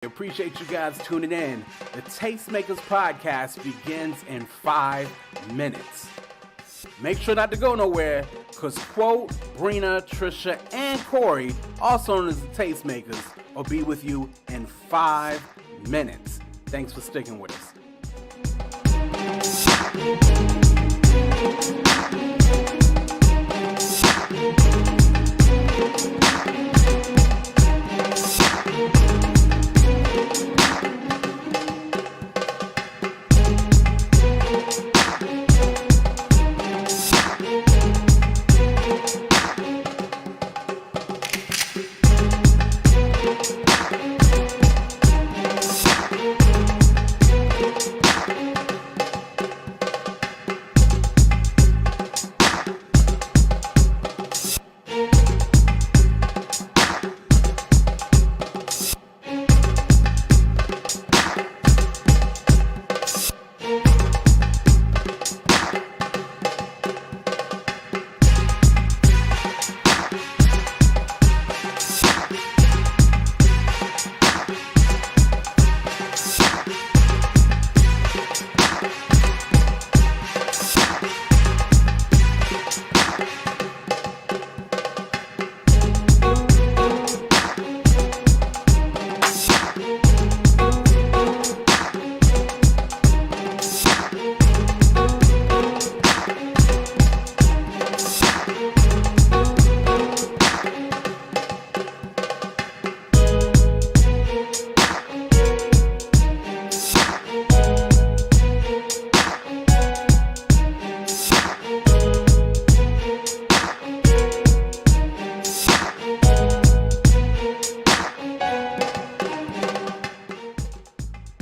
Appreciate you guys tuning in. The Tastemakers podcast begins in 5 minutes. Make sure not to go nowhere, because Quote, Brina, Trisha, and Corey, also known as the Tastemakers, will be with you in 5 minutes. Thanks for sticking with us.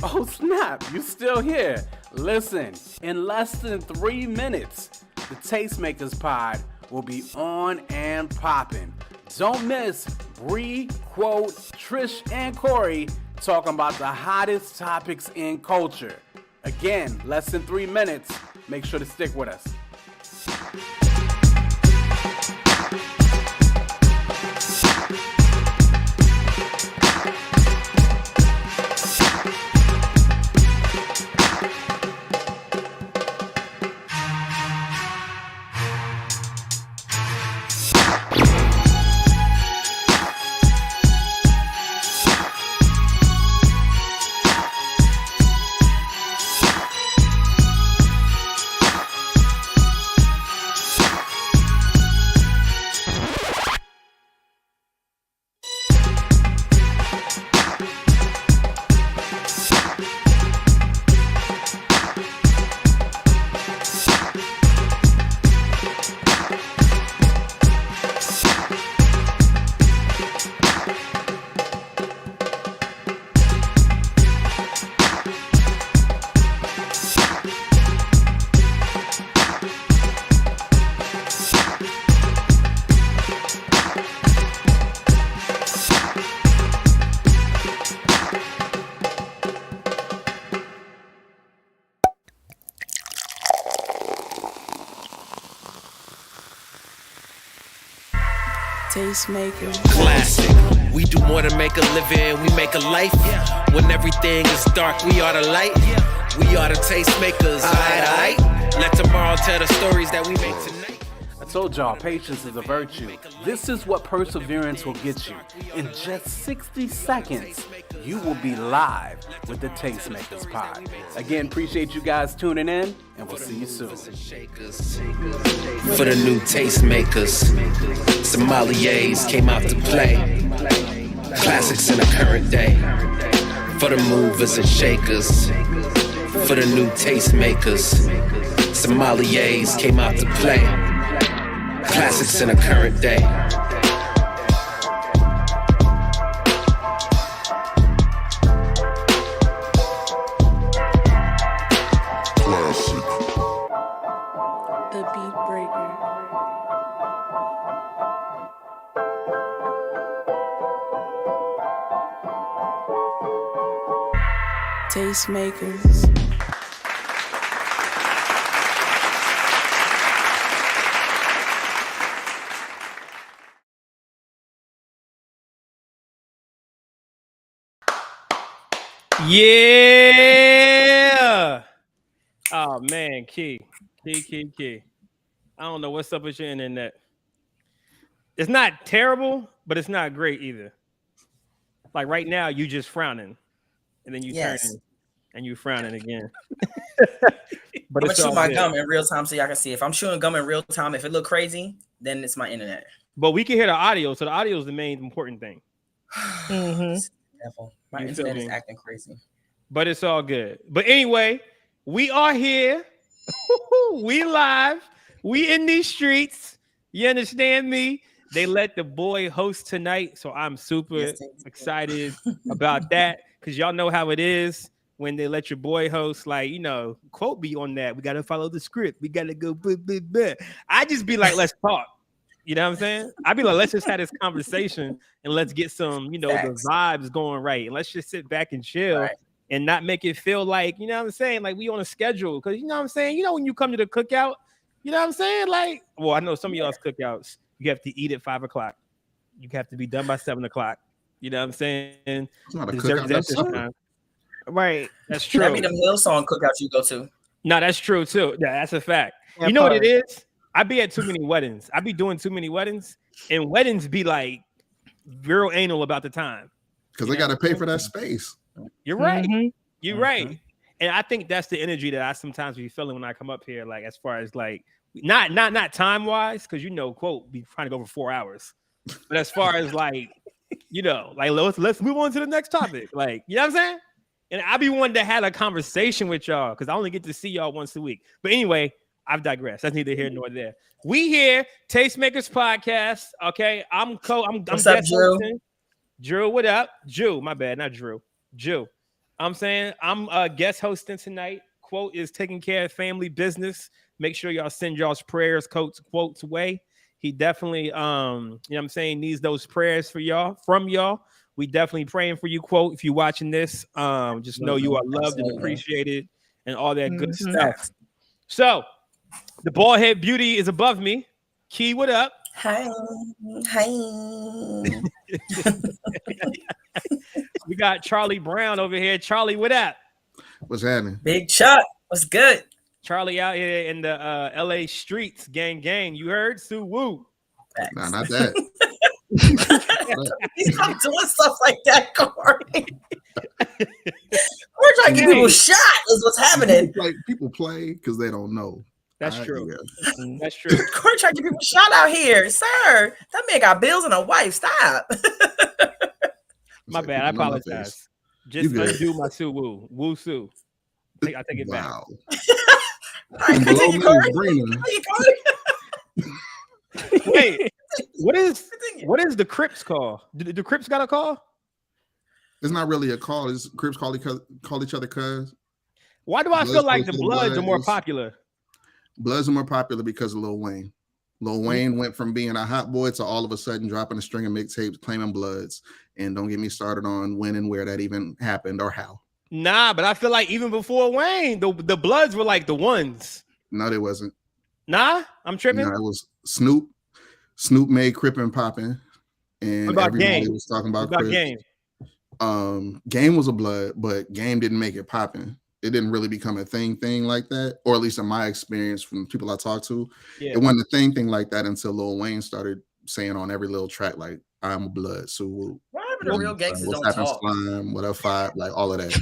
Oh snap, you still here. Listen, in less than 3 minutes, the Tastemakers pod will be on and popping. Don't miss Bree, Quote, Trish, and Corey talking about the hottest topics in culture. Again, less than 3 minutes. Make sure to stick with us. Tastemakers. Classic. We do more than make a living, we make a life. When everything is dark, we are the light. We are the Tastemakers. Aight. Let tomorrow tell the stories that we make tonight. I told y'all, patience is a virtue. This is what perseverance will get you. In just 60 seconds, you will be live with the Tastemakers pod. Again, appreciate you guys tuning in, and we'll see you soon. For the new Tastemakers, sommeliers came out to play. Classics in the current day. For the movers and shakers. For the new Tastemakers, sommeliers came out to play. Classics in the current day. Classic. The Beat Breaker. Tastemakers. Yeah. Oh man, Key. I don't know what's up with your internet. It's not terrible, but it's not great either. Like right now, you just frowning, and then you turning, and you frowning again. But I'm gonna chew my gum in real time so y'all can see. If I'm chewing gum in real time, if it look crazy, then it's my internet. But we can hear the audio, so the audio is the main important thing. My internet is acting crazy. But it's all good. But anyway, we are here. We live. We in these streets. You understand me? They let the boy host tonight, so I'm super excited about that because y'all know how it is when they let your boy host. Like, you know, quote me on that. We got to follow the script. We got to go. I just be like, let's talk. You know what I'm saying? I'd be like, let's just have this conversation and let's get some, you know, the vibes going right. And let's just sit back and chill and not make it feel like, you know what I'm saying? Like we on a schedule. Cause you know what I'm saying? You know, when you come to the cookout, you know what I'm saying? Like, well, I know some of y'all's cookouts, you have to eat at 5 o'clock. You have to be done by 7 o'clock. You know what I'm saying? It's not a cookout, that's time. Right. That's true. That be them Hillsong cookouts you go to. No, that's true too. Yeah, that's a fact. You know what it is? I be at too many weddings. I be doing too many weddings, and weddings be like real anal about the time because they got to pay for that space. You're right. You're right. And I think that's the energy that I sometimes be feeling when I come up here. Like as far as like not time wise, because you know, quote, be trying to go for 4 hours. But as far as like, you know, like let's move on to the next topic. Like, you know what I'm saying? And I be wanting to have a conversation with y'all because I only get to see y'all once a week. But anyway. I've digressed. That's neither here nor there. We here, Tastemakers podcast. Okay, I'm What's up, Drew? Drew, what up? Drew, my bad, not Drew. Drew. I'm saying I'm guest hosting tonight. Quote is taking care of family business. Make sure y'all send y'all's prayers, quotes away. He definitely, you know what I'm saying, needs those prayers for y'all, from y'all. We definitely praying for you, quote. If you're watching this, just know you are loved and appreciated and all that good stuff. So, the bald head beauty is above me. Key, what up? Hi. We got Charlie Brown over here. Charlie, what up? What's happening? Big Chuck. What's good? Charlie out here in the LA streets. Gang. You heard? Sue Woo. Nah, not that. He's not doing stuff like that, Corey. We're trying to get people shot is what's happening. People play because they don't know. That's true. Yeah. That's true. Corey trying to get people shot out here. Sir, that man got bills and a wife. Stop. My bad. I apologize. Just undo my Sue Woo. Woo Sue. I take it back. Wow. Right, continue, Corey. Wait, what is the Crips call? Do Crips got a call? It's not really a call. It's Crips call each other cuz. Why do I feel like the Bloods are more popular? Bloods are more popular because of Lil Wayne. Lil Wayne went from being a hot boy to all of a sudden dropping a string of mixtapes claiming Bloods. And don't get me started on when and where that even happened or how. Nah, but I feel like even before Wayne, the Bloods were like the ones. No, they wasn't. Nah, I'm tripping. No, it was Snoop. Snoop made Crippin' Poppin'. And everybody was talking about Game. Game was a Blood, but Game didn't make it poppin'. It didn't really become a thing like that, or at least in my experience from people I talked to. Yeah. It wasn't a thing like that until Lil Wayne started saying on every little track, like, I'm a Blood. So what happened to real gangsters don't talk? Slime, what up, five, like all of that.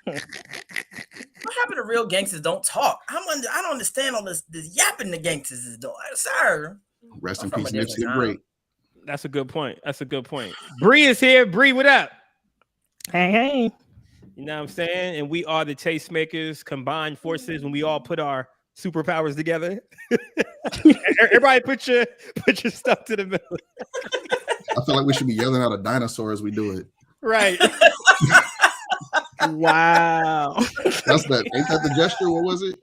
What happened to real gangsters don't talk? I don't understand all this yapping the gangsters is doing. Sir. Rest in peace, Nipsey Great. That's a good point. Bree is here. Bree, what up? Hey. You know what I'm saying? And we are the Tastemakers, combined forces when we all put our superpowers together. Everybody put your stuff to the middle. I feel like we should be yelling out a dinosaur as we do it. Right. Wow. Ain't that the gesture? What was it?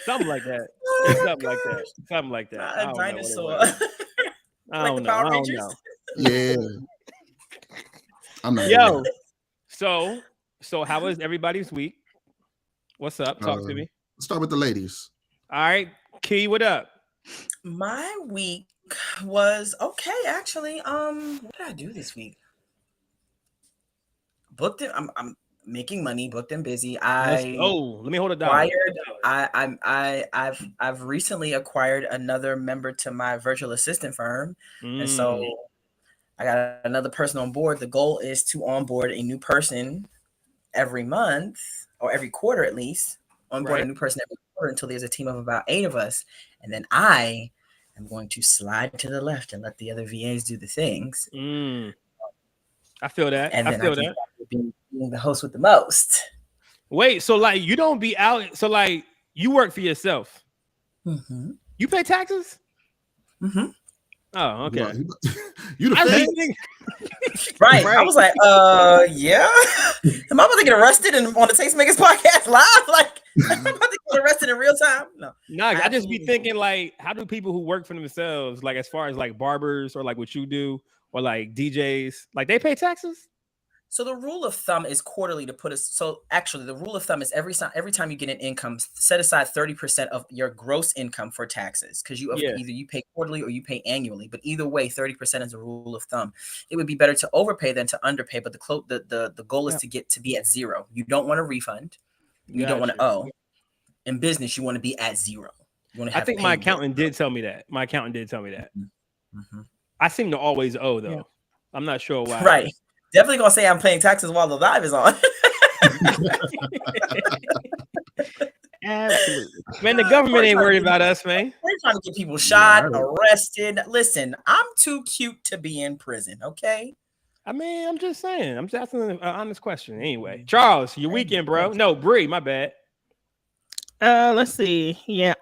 Something like that. Something like that. A dinosaur. I don't know. Yeah. I'm not. Yo. So how was everybody's week? What's up? Talk to me. Let's start with the ladies. All right. Key, what up? My week was okay, actually. What did I do this week? Booked it. I'm making money, booked and busy. Let me hold it down. I've recently acquired another member to my virtual assistant firm, and so I got another person on board. The goal is to onboard a new person every month or every quarter at least. Onboard a new person every quarter until there's a team of about 8 of us, and then I am going to slide to the left and let the other VAs do the things. I feel that. And then I feel that. Being the host with the most. Wait, so like you don't be out. So like you work for yourself. Mm-hmm. You pay taxes? Mm-hmm. Oh, okay. You the fed? Right. I was like, yeah. Am I about to get arrested on the Tastemakers podcast live? Like, am I about to get arrested in real time? No. I just be thinking like, how do people who work for themselves, like as far as like barbers or like what you do, or like DJs, like they pay taxes? So the rule of thumb is quarterly to put us. So actually, the rule of thumb is every time you get an income, set aside 30% of your gross income for taxes, because either you pay quarterly or you pay annually. But either way, 30% is a rule of thumb. It would be better to overpay than to underpay. But the goal is to be at zero. You don't want a refund. You don't want to owe. In business, you want to be at zero. You want to have I think my accountant did tell me that. Mm-hmm. I seem to always owe though. Yeah. I'm not sure why. Right. Definitely gonna say I'm paying taxes while the live is on. Absolutely. Man, the government ain't worried about us, man. We're trying to get people shot, arrested. Listen, I'm too cute to be in prison, okay? I mean, I'm just saying. I'm just asking an honest question. Anyway, Charles, your weekend, bro. No, Bree, my bad. Let's see. Yeah,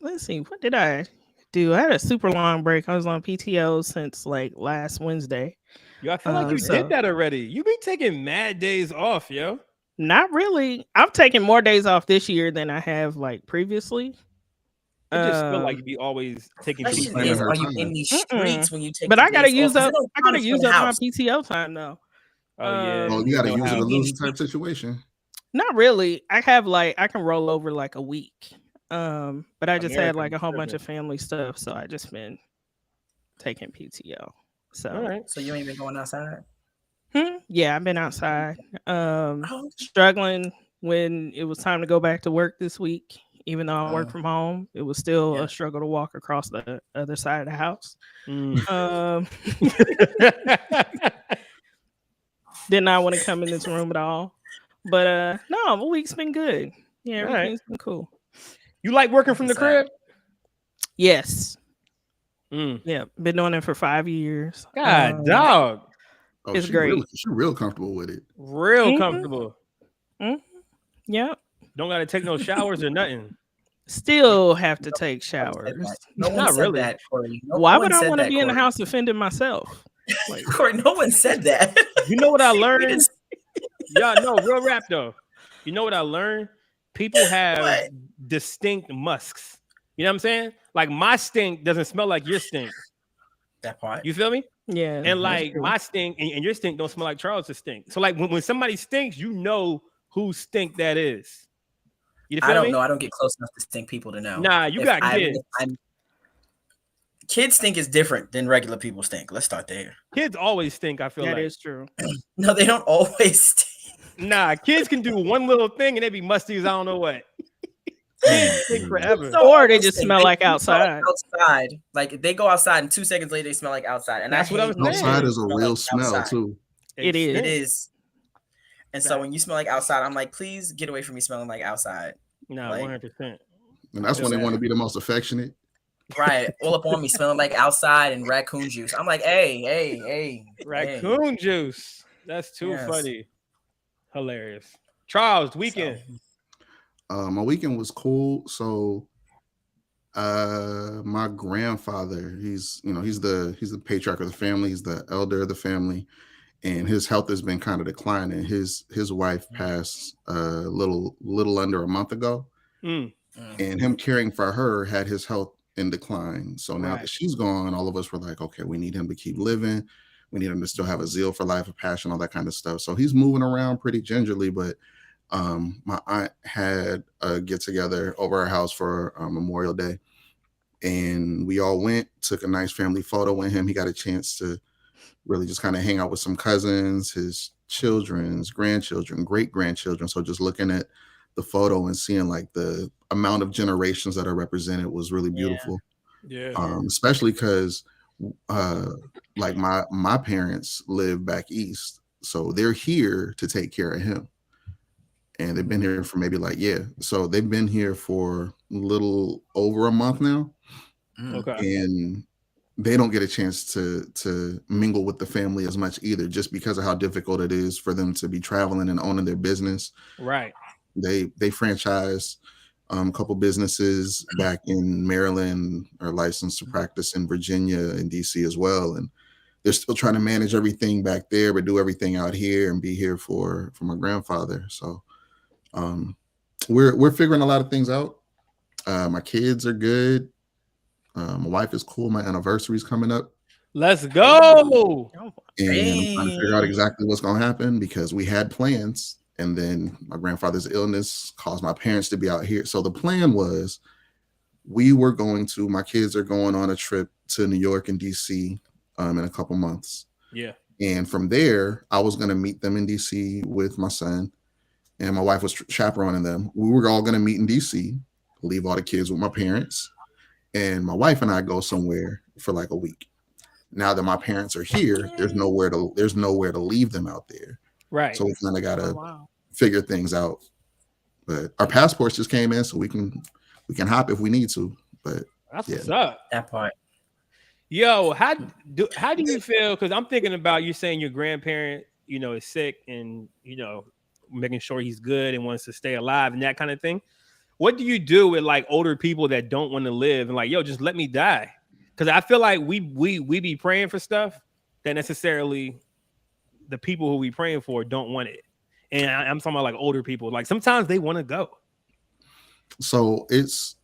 let's see. What did I do? I had a super long break. I was on PTO since like last Wednesday. Yo, I feel like you did that already. You be taking mad days off, yo. Not really. I've taken more days off this year than I have like previously. I just feel like you be always taking. Are you in these streets when you take? But I gotta use up. I gotta use up my PTO time though. Oh yeah. Oh, you gotta use it to lose type situation. Not really. I have like I can roll over like a week. But I just had like a whole bunch of family stuff, so I just been taking PTO. So all right. So you ain't been going outside? Yeah, I've been outside. Struggling when it was time to go back to work this week. Even though I work from home, it was still a struggle to walk across the other side of the house. Did not want to come in this room at all. But no, the week's been good. Yeah, everything's been cool. You like working from the crib? Yes. Yeah, been doing it for 5 years. God, dog. Oh, it's great. She's real comfortable with it. Real comfortable. Yep. Don't got to take no showers or nothing. Still have to take showers. Not really. That, Why would I want to be in the house defending myself? Like, Corey, no one said that. You know what I learned? Y'all know, real rap though. You know what I learned? People have distinct musks. You know what I'm saying? Like my stink doesn't smell like your stink. That part. You feel me? Yeah. And like my stink and your stink don't smell like Charles' stink. So like when somebody stinks, you know whose stink that is. You feel I don't me? know. I don't get close enough to stink people to know. Nah, you got kids. Kids stink is different than regular people stink. Let's start there. Kids always stink, I feel like. That is true. No, they don't always stink. Nah, kids can do one little thing and they be musty as I don't know what. Kids stink forever. Or they just smell like outside. Like if they go outside and 2 seconds later they smell like outside. And that's what I was saying. Outside is a real smell too. It is. It is. And so when you smell like outside, I'm like, please get away from me smelling like outside. No, like, 100%. And that's when they want to be the most affectionate. Right. All up on me smelling like outside and raccoon juice. I'm like, hey. Raccoon juice. That's too funny. Hilarious. Charles, weekend. My weekend was cool. So my grandfather, he's the patriarch of the family, he's the elder of the family, and his health has been kind of declining. His wife passed a little under a month ago. And him caring for her had his health in decline. So now that she's gone, all of us were like, okay, we need him to keep living. We need him to still have a zeal for life, a passion, all that kind of stuff. So he's moving around pretty gingerly, but my aunt had a get together over our house for Memorial Day, and we all went, took a nice family photo with him. He got a chance to really just kind of hang out with some cousins, his children's grandchildren, great grandchildren. So just looking at the photo and seeing like the amount of generations that are represented was really beautiful. Yeah. Especially because like my parents live back east, so they're here to take care of him. And they've been here for maybe so they've been here for a little over a month now. Okay. And they don't get a chance to mingle with the family as much either, just because of how difficult it is for them to be traveling and owning their business. Right. They franchise a couple businesses back in Maryland, are licensed to practice in Virginia and DC as well. And they're still trying to manage everything back there, but do everything out here and be here for my grandfather. So we're figuring a lot of things out. My kids are good. My wife is cool. My anniversary is coming up. Let's go. And I'm trying to figure out exactly what's going to happen, because we had plans, and then my grandfather's illness caused my parents to be out here. So the plan was my kids are going on a trip to New York and DC in a couple months. Yeah. And from there, I was going to meet them in DC with my son, and my wife was chaperoning them. We were all going to meet in DC, leave all the kids with my parents, and my wife and I go somewhere for like a week. Now that my parents are here, there's nowhere to leave them out there. Right. So we kind of got to figure things out. But our passports just came in, so we can hop if we need to. But that's what's up. That part. Yo, how do you feel? Because I'm thinking about you saying your grandparent, is sick, and making sure he's good and wants to stay alive and that kind of thing. What do you do with like older people that don't want to live and like, yo, just let me die? Because I feel like we be praying for stuff that necessarily the people who we praying for don't want it. And I'm talking about like older people. Like sometimes they want to go. So it's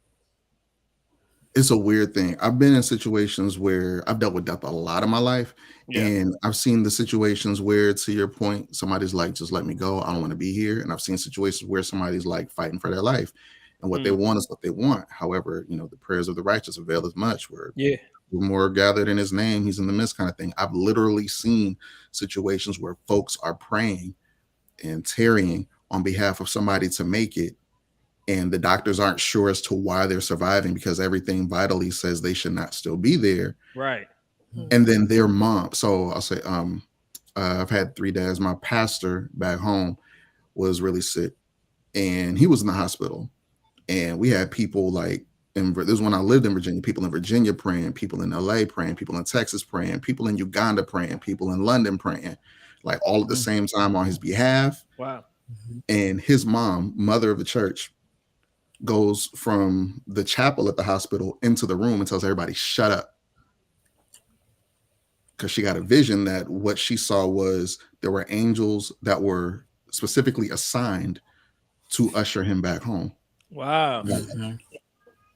a weird thing. I've been in situations where I've dealt with death a lot of my life. Yeah. And I've seen the situations where, to your point, somebody's like, just let me go. I don't want to be here. And I've seen situations where somebody's like fighting for their life. And what they want is what they want. However, the prayers of the righteous avail as much. Where we're more gathered in his name, he's in the midst, kind of thing. I've literally seen situations where folks are praying and tarrying on behalf of somebody to make it. And the doctors aren't sure as to why they're surviving, because everything vitally says they should not still be there. Right. And then their mom. So I'll say, I've had 3 dads. My pastor back home was really sick, and he was in the hospital. And we had people like, this is when I lived in Virginia, people in Virginia praying, people in LA praying, people in Texas praying, people in Uganda praying, people in London praying, like all at the same time on his behalf. Wow. And his mom, mother of the church, goes from the chapel at the hospital into the room and tells everybody, shut up. Because she got a vision that what she saw was there were angels that were specifically assigned to usher him back home. Wow.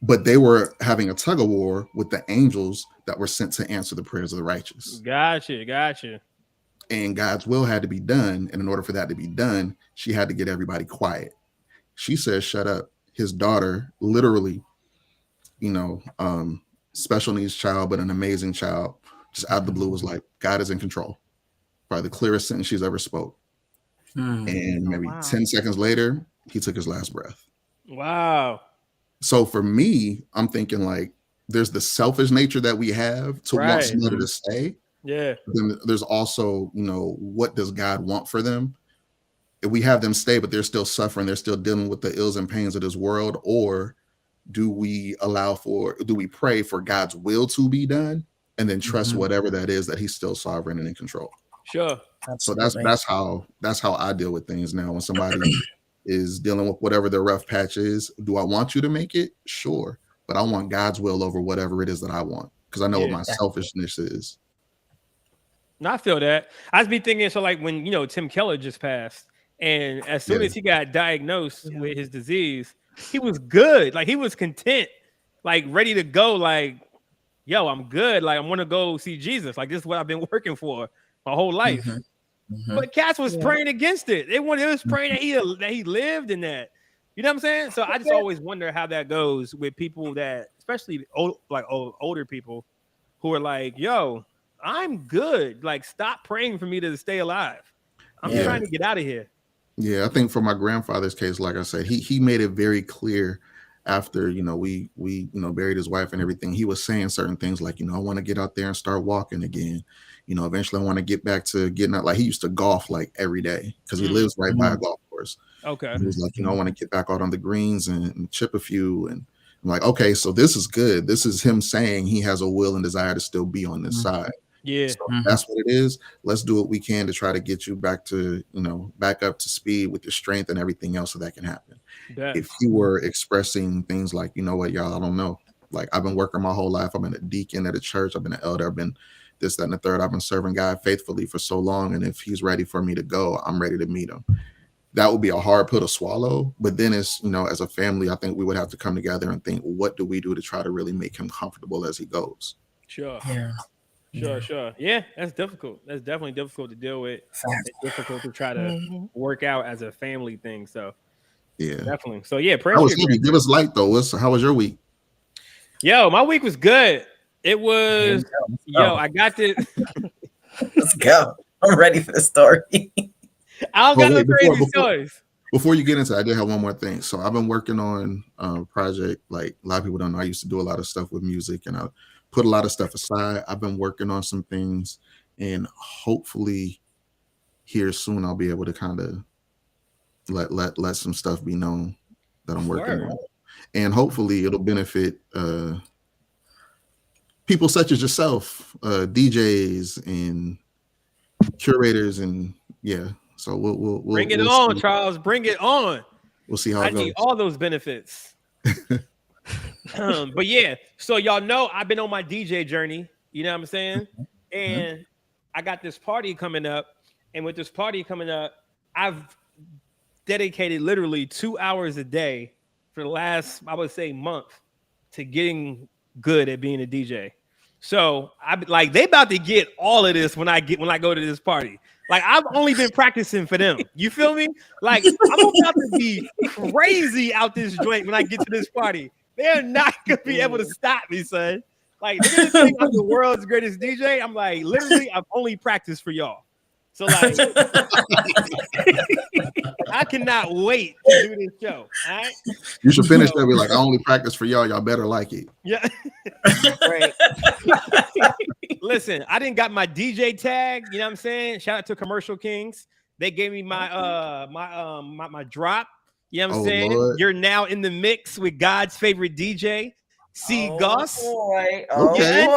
But they were having a tug of war with the angels that were sent to answer the prayers of the righteous. Gotcha. And God's will had to be done. And in order for that to be done, she had to get everybody quiet. She says, shut up. His daughter, literally, special needs child, but an amazing child, just out of the blue was like, God is in control. Probably the clearest sentence she's ever spoke. And maybe 10 seconds later, he took his last breath. Wow. So for me, I'm thinking like, there's the selfish nature that we have to want somebody to stay. Yeah. Then there's also, what does God want for them? If we have them stay, but they're still suffering, they're still dealing with the ills and pains of this world, or do we pray for God's will to be done and then trust whatever that is, that he's still sovereign and in control? Sure. Absolutely. So that's how I deal with things now. When somebody is dealing with whatever their rough patch is, do I want you to make it? Sure. But I want God's will over whatever it is that I want, because I know what my selfishness is. No, I feel that. I was be thinking, so like when, Tim Keller just passed, and as soon as he got diagnosed with his disease, he was good. Like he was content, like ready to go. Like, yo, I'm good. Like I'm going to go see Jesus. Like this is what I've been working for my whole life. But cats was praying against it. It was praying that he lived in that. You know what I'm saying? So I just always wonder how that goes with people that, especially older people, who are like, yo, I'm good. Like, stop praying for me to stay alive. I'm trying to get out of here. Yeah, I think for my grandfather's case, like I said, he made it very clear after, we buried his wife and everything. He was saying certain things like, I want to get out there and start walking again. Eventually I want to get back to getting out. Like, he used to golf like every day because he lives right by a golf course. Okay. And he was like, I want to get back out on the greens and chip a few. And I'm like, okay, so this is good. This is him saying he has a will and desire to still be on this side. Yeah, so that's what it is. Let's do what we can to try to get you back to, back up to speed with your strength and everything else so that can happen. If you were expressing things like, you know what, y'all, I don't know. Like, I've been working my whole life. I've been a deacon at a church. I've been an elder. I've been this, that, and the third. I've been serving God faithfully for so long. And if he's ready for me to go, I'm ready to meet him. That would be a hard pill to swallow. But then as a family, I think we would have to come together and think, what do we do to try to really make him comfortable as he goes? Sure. Yeah. Sure. Yeah, that's difficult. That's definitely difficult to deal with. It's difficult to try to work out as a family thing. So, yeah, definitely. So, yeah, pray. Give us light though. How was your week? Yo, my week was good. It was. I got this. Let's go. I'm ready for the story. I don't got no crazy stories. Before you get into it, I did have one more thing. So I've been working on a project. Like, a lot of people don't know, I used to do a lot of stuff with music, and I put a lot of stuff aside. I've been working on some things, and hopefully here soon I'll be able to kind of let some stuff be known that I'm working on. And hopefully it'll benefit people such as yourself, DJs and curators, and so we'll bring it on, Charles. Bring it on. We'll see how it goes. I need all those benefits. But yeah, so y'all know I've been on my DJ journey, you know what I'm saying? And I got this party coming up, and with this party coming up, I've dedicated literally 2 hours a day for the last, I would say, month to getting good at being a DJ. So they about to get all of this when I go to this party. Like, I've only been practicing for them. You feel me? Like, I'm about to be crazy out this joint when I get to this party. They're not gonna be able to stop me, son. Like, they're gonna think I'm the world's greatest DJ. I'm like, literally, I've only practiced for y'all. So like, I cannot wait to do this show. All right? You should finish that with like, I only practice for y'all. Y'all better like it. Yeah. Right. Listen, I didn't got my DJ tag. You know what I'm saying? Shout out to Commercial Kings. They gave me my my drop. You know what I'm saying? Lord. You're now in the mix with God's favorite DJ, C. Goss. Boy. Okay.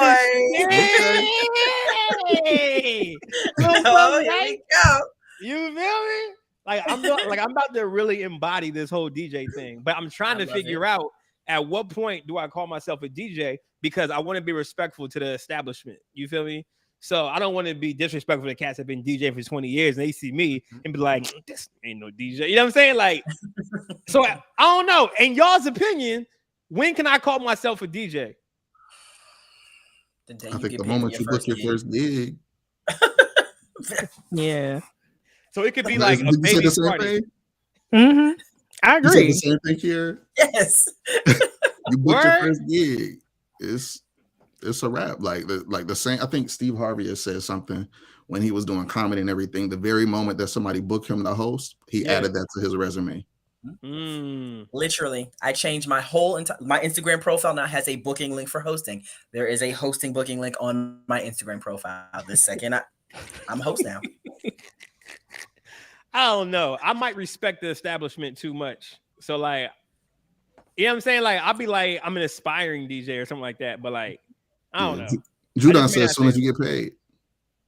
Hey. Here we go. You feel me? Like, I'm about to really embody this whole DJ thing, but I'm trying to figure out at what point do I call myself a DJ, because I want to be respectful to the establishment. You feel me? So I don't want to be disrespectful to cats that have been DJing for 20 years and they see me and be like, this ain't no DJ. You know what I'm saying? Like, so I don't know. In y'all's opinion, when can I call myself a DJ? I think the moment you book your first gig. Yeah. So it could be like a baby party. Mm-hmm. I agree. You said the same thing here. Yes. You booked your first gig. It's a wrap. Like the same. I think Steve Harvey has said something when he was doing comedy and everything. The very moment that somebody booked him to host, he added that to his resume. Literally, I changed my whole my Instagram profile now has a booking link for hosting. There is a hosting booking link on my Instagram profile. The second I'm a host now. I don't know. I might respect the establishment too much. So like, you know what I'm saying? Like, I'll be like, I'm an aspiring DJ or something like that. But like, I don't know. Judon said as soon as you get paid.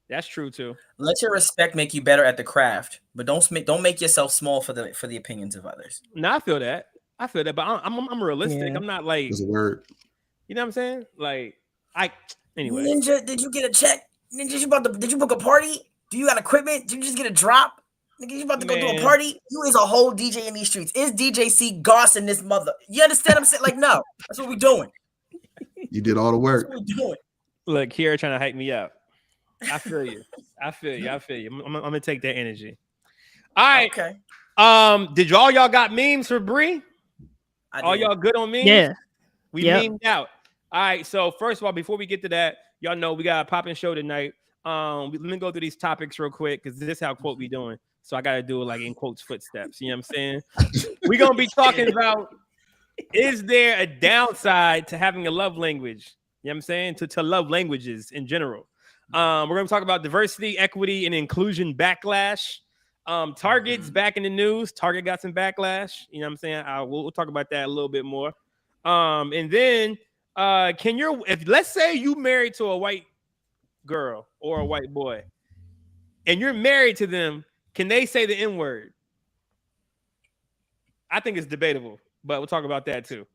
That's true too. Let your respect make you better at the craft, but don't make yourself small for the opinions of others. No, I feel that, but I'm realistic. Yeah. I'm not like, it's a word. You know what I'm saying? Like, anyway. Ninja, did you get a check? Ninja, did you book a party? Do you got equipment? Did you just get a drop? Nigga, you about to go do a party? You is a whole DJ in these streets. Is DJ C Goss in this mother? You understand what I'm saying? Like, no, that's what we doing. You did all the work. That's what we doing. Look, Kiera trying to hype me up. I feel you. I feel you. I'm gonna take that energy. All right. Okay. Did y'all got memes for Bree? All y'all good on memes? Yeah. We memed out. All right. So first of all, before we get to that, Y'all know we got a popping show tonight. Let me go through these topics real quick because this is how quote we doing. So I got to do it like in quotes footsteps. You know what I'm saying? We're going to be talking about, is there a downside to having a love language? You know what I'm saying? To love languages in general. We're going to talk about diversity, equity, and inclusion backlash. Target's back in the news. Target got some backlash. You know what I'm saying? We'll talk about that a little bit more. And then if let's say you married to a white girl or a white boy and you're married to them, can they say the N-word? I think it's debatable, but we'll talk about that too.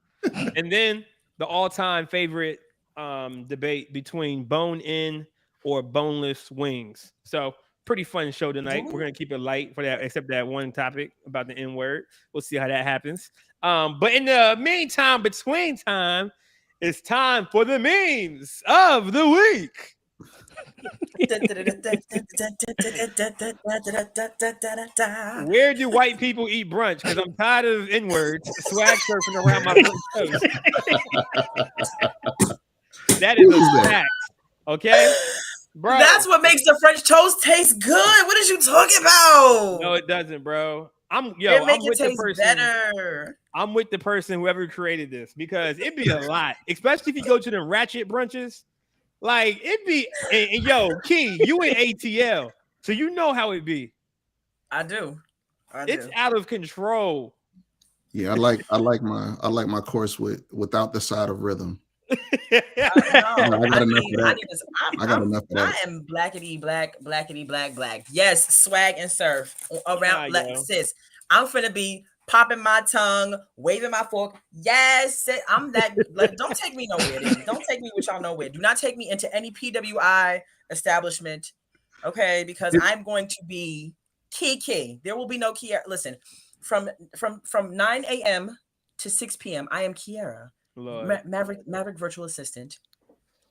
And then the all-time favorite debate between bone-in or boneless wings. So pretty fun show tonight. We're going to keep it light for that, except that one topic about the N-word. We'll see how that happens. But in the meantime, between time, it's time for the memes of the week. Where do white people eat brunch? Because I'm tired of N-words swag surfing around my toes. That is a fact. Okay? Bro. That's what makes the French toast taste good. What is you talking about? No, it doesn't, bro. I'm with the person. Better. I'm with the person whoever created this because it'd be a lot, especially if you go to the ratchet brunches. Like it'd be, and yo, Key, you in ATL, so you know how it be. I do. It's out of control. Yeah, I like my course without the side of rhythm. I got enough of that. I got enough of that. I am blackety black. Yes, swag and surf around sis. I'm finna be popping my tongue, waving my fork. Yes, I'm that. Like, don't take me nowhere. Don't take me with y'all nowhere. Do not take me into any PWI establishment, okay? Because I'm going to be Kiki. There will be no Kiara. Listen, from 9 a.m. to 6 p.m. I am Kiara, Maverick virtual assistant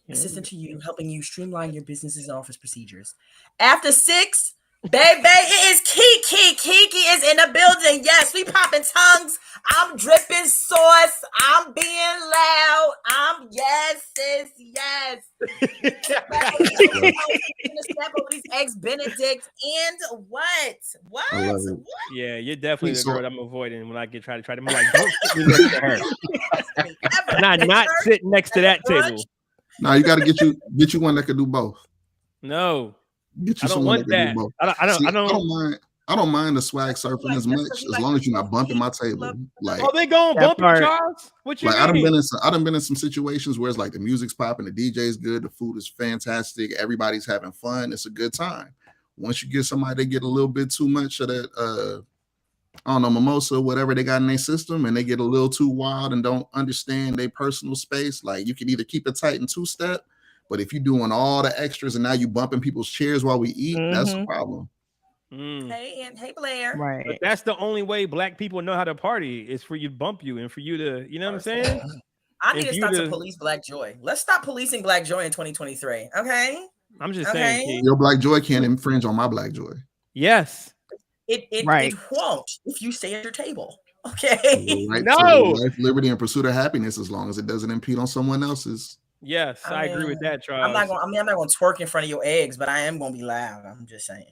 to you, helping you streamline your businesses and office procedures. After 6. Baby, it is Kiki. Kiki is in the building. Yes, we popping tongues. I'm dripping sauce. I'm being loud. Yes, sis, yes. Step over these eggs Benedict and what? Yeah, you're definitely the girl I'm avoiding when I try to. I'm like, don't sit me next to her. And I not sit next to that table. No, you got to get you one that could do both. No. Get you I don't want that. I don't mind the swag surfing as much as long as you're not bumping my table. Like, they going bumping, Charles? What you mean? I done been in some situations where it's like the music's popping, the DJ's good, the food is fantastic, everybody's having fun. It's a good time. Once you get somebody to get a little bit too much of that, I don't know, mimosa, whatever they got in their system, and they get a little too wild and don't understand their personal space. Like, you can either keep it tight and two-step, but if you're doing all the extras and now you bumping people's chairs while we eat, that's a problem. Hey Blair. Right. But that's the only way black people know how to party is for you to bump you and for you to, you know what I'm saying? I need to start to police black joy. Let's stop policing black joy in 2023. Okay. I'm just saying. Your black joy can't infringe on my black joy. Yes. It won't if you stay at your table. Okay. Life, liberty, and pursuit of happiness as long as it doesn't impede on someone else's. Yes, I agree with that, Charles. I'm not going to twerk in front of your eggs, but I am going to be loud. I'm just saying.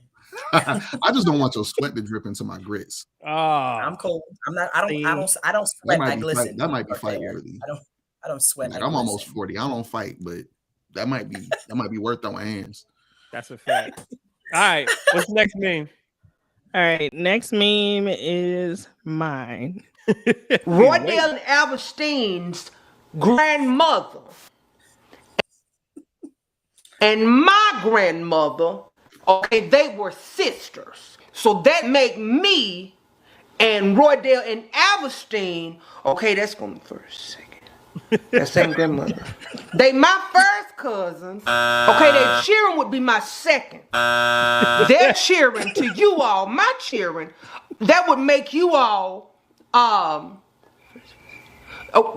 I just don't want your sweat to drip into my grits. I'm cool. I don't sweat. I glisten. That might be fight worthy. I don't sweat. Like, I'm almost 40. I don't fight, but that might be worth throwing hands. That's a fact. All right, what's the next meme? All right, next meme is mine. Roydale and Alberstein's grandmother and my grandmother, okay, they were sisters. So that make me and Roydale and Alberstein, okay, that's going to first, second. That same grandmother. They my first cousins. Okay, their cheering would be my second. Their cheering to you all, my cheering, that would make you all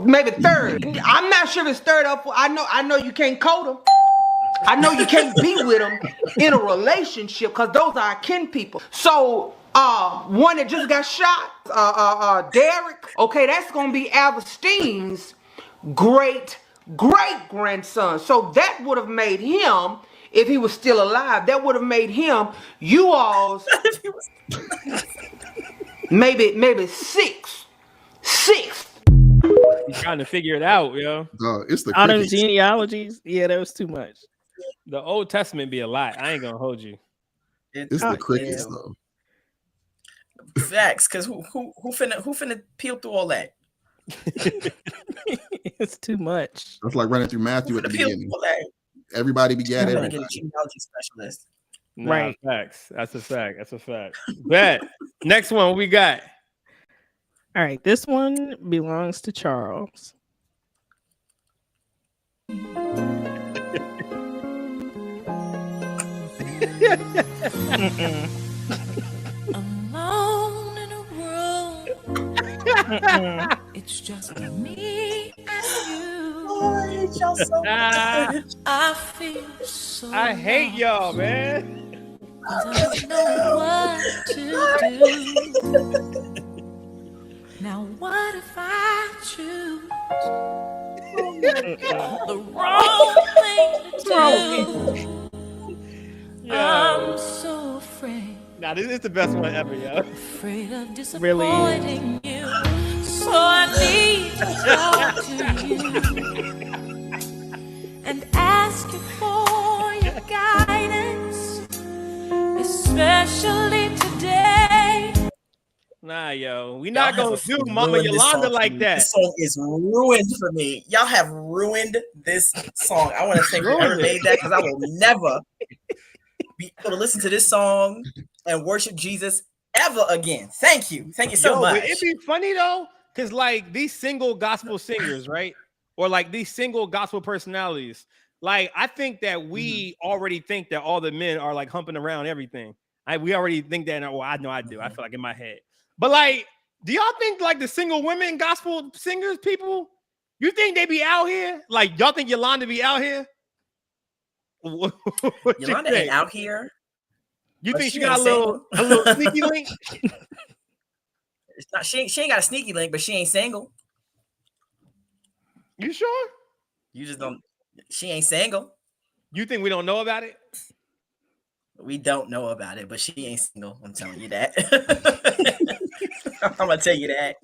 maybe third. I'm not sure if it's third up. I know you can't code them. I know you can't be with them in a relationship because those are our kin people. So one that just got shot, Derek, okay, that's gonna be Alberstein's great great-grandson. So that would have made him, if he was still alive, that would have made him you all's maybe sixth. He's trying to figure it out, yo. It's the all them genealogies. Yeah, that was too much. The Old Testament be a lot. I ain't gonna hold you. It's the crickets though. Facts, because who finna peel through all that? It's too much. That's like running through Matthew at the beginning. Everybody begat everybody. Get a genealogy specialist. Nah, right. Facts. That's a fact. Bet. Next one we got. All right, this one belongs to Charles. Alone in a room. It's just me and you. Oh, I hate y'all so much. I feel so I hate y'all, man. I don't know what to do. Now what if I choose the wrong thing to do? I'm so afraid. Nah, this is the best one ever, yo. Afraid of disappointing you. So I need to talk to you and ask you for your guidance, especially today. Nah, yo, we not gonna do Mama Yolanda like that. This song is ruined for me. Y'all have ruined this song. I want to thank whoever made that, because I will never be able to listen to this song and worship Jesus ever again. Thank you so much. It'd be funny though, because like these single gospel singers, right? Or like these single gospel personalities, like I think that we already think that all the men are like humping around everything. We already think that. Well, I know I do. I feel like in my head. But like, do y'all think like the single women gospel singers, people, you think they be out here? Like, y'all think Yolanda be out here? Yolanda ain't out here. You think she got a little sneaky link? It's not, she ain't got a sneaky link, but she ain't single. You sure? You just don't. She ain't single. You think we don't know about it? We don't know about it, but she ain't single. I'm telling you that. I'm gonna tell you that.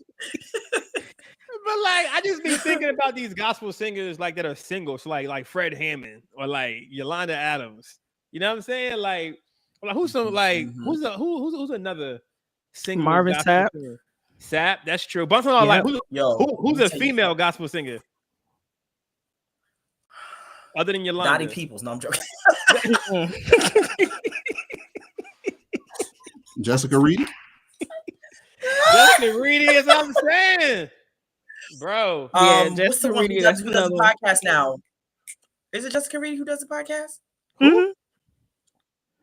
But like, I just be thinking about these gospel singers like that are single, so like Fred Hammond or like Yolanda Adams. You know what I'm saying? Like who's some like who's another single? Marvin Sapp. Sapp, that's true. But I'm talking about like who's a female gospel singer? Other than Yolanda. Dottie Peoples. No, I'm joking. Jessica Reedy. Jessica Reedy is what I'm saying, bro. Jessica Reedy who does the podcast now? Is it Jessica Reedy who does the podcast? Mm-hmm.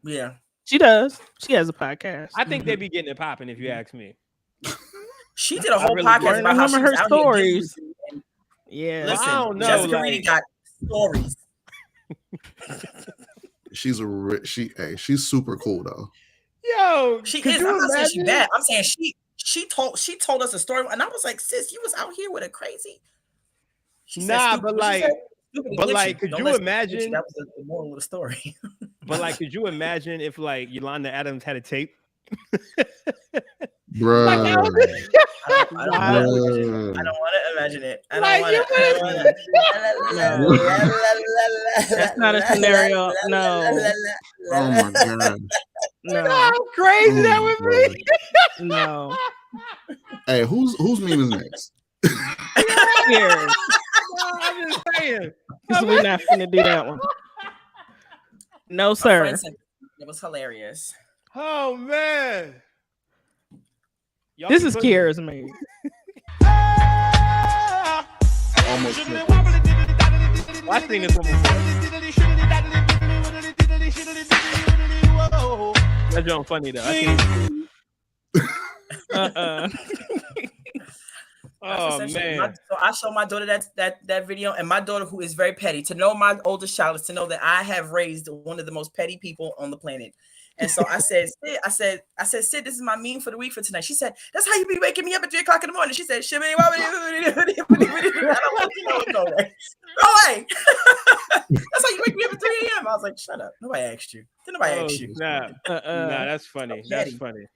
Yeah, she does. She has a podcast. I think they be getting it popping, if you ask me. She did a whole podcast about how she was her stories. Yeah, listen, I don't know. Jessica Reedy got stories. She's she's super cool though. Yo, she is. I'm not saying she's bad. I'm saying she told us a story, and I was like, sis, you was out here with a crazy. But could you imagine? That was the moral of the story. But like, could you imagine if like Yolanda Adams had a tape? Bro, I don't want to imagine it. That's not a scenario. No. Oh my god. No. How crazy that would be. No. Hey, whose meme is next? Here. I'm just saying. Because we're not going to do that one. No, sir. It was hilarious. Oh man. This is Kiera's meme. Almost. I seen this one before. That's John funny though. Oh man! So I showed my daughter that video, and my daughter, who is very petty, to know my oldest child is to know that I have raised one of the most petty people on the planet. And so I said, Sid, Sid, this is my meme for the week for tonight. She said, that's how you be waking me up at 3 o'clock in the morning. She said, shimmy, I don't want you know, go away. Go away. That's how you wake me up at 3 a.m. I was like, shut up. Nobody asked you. Nobody asked you. Nah, that's funny. That's funny.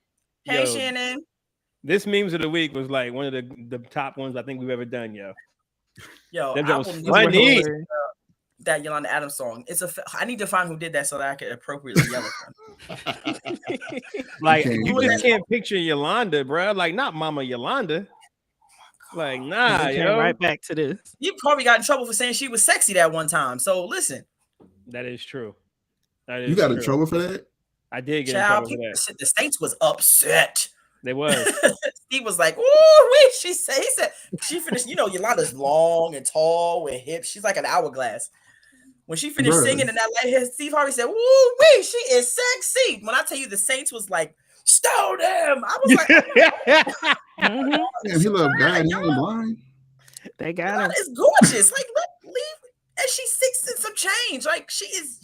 Hey, Shannon. This memes of the week was like one of the top ones I think we've ever done, yo. Yo, that was funny. That Yolanda Adams song. I need to find who did that so that I can appropriately yell at them. Like you just can't picture Yolanda, bro. Like not Mama Yolanda. Like nah, yo. Right back to this. You probably got in trouble for saying she was sexy that one time. So listen. That is true. You got in trouble for that? I did get in trouble for that. The Saints was upset. They was. Steve was like, "Ooh, wait!" He said she finished. You know, Yolanda's long and tall with hips. She's like an hourglass. When she finished singing in that light hair, Steve Harvey said, "Ooh, wait, she is sexy." When I tell you, the Saints was like, "Stone him!" I was like, "Damn, he loved God. He ain't blind." They got her. It's gorgeous. Like, leave. And she's 6 and some change. Like, she's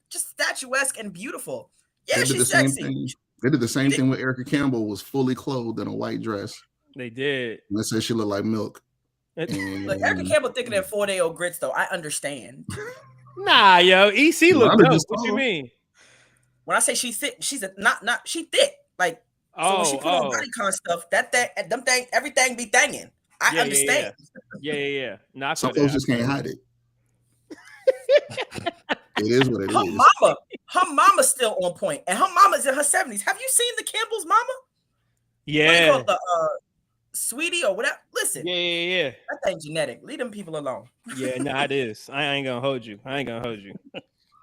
just statuesque and beautiful. Yeah, she's sexy. They did the same thing with Erica Campbell, was fully clothed in a white dress. They did. And they said she looked like milk. Look, Erica Campbell thicker than 4-day-old grits, though. I understand. Nah, yo, EC look dope. What you mean? When I say she's thick, she's she thick. Like, so when she put on bodycon stuff, everything be thanging. I understand. Yeah. Nah, some folks just can't hide it. It is what it is. Her mama's still on point, and her mama's in her 70s. Have you seen the Campbell's mama? Yeah. What the sweetie or whatever. Listen. Yeah. That thing's genetic. Leave them people alone. Yeah, nah, it is. I ain't gonna hold you.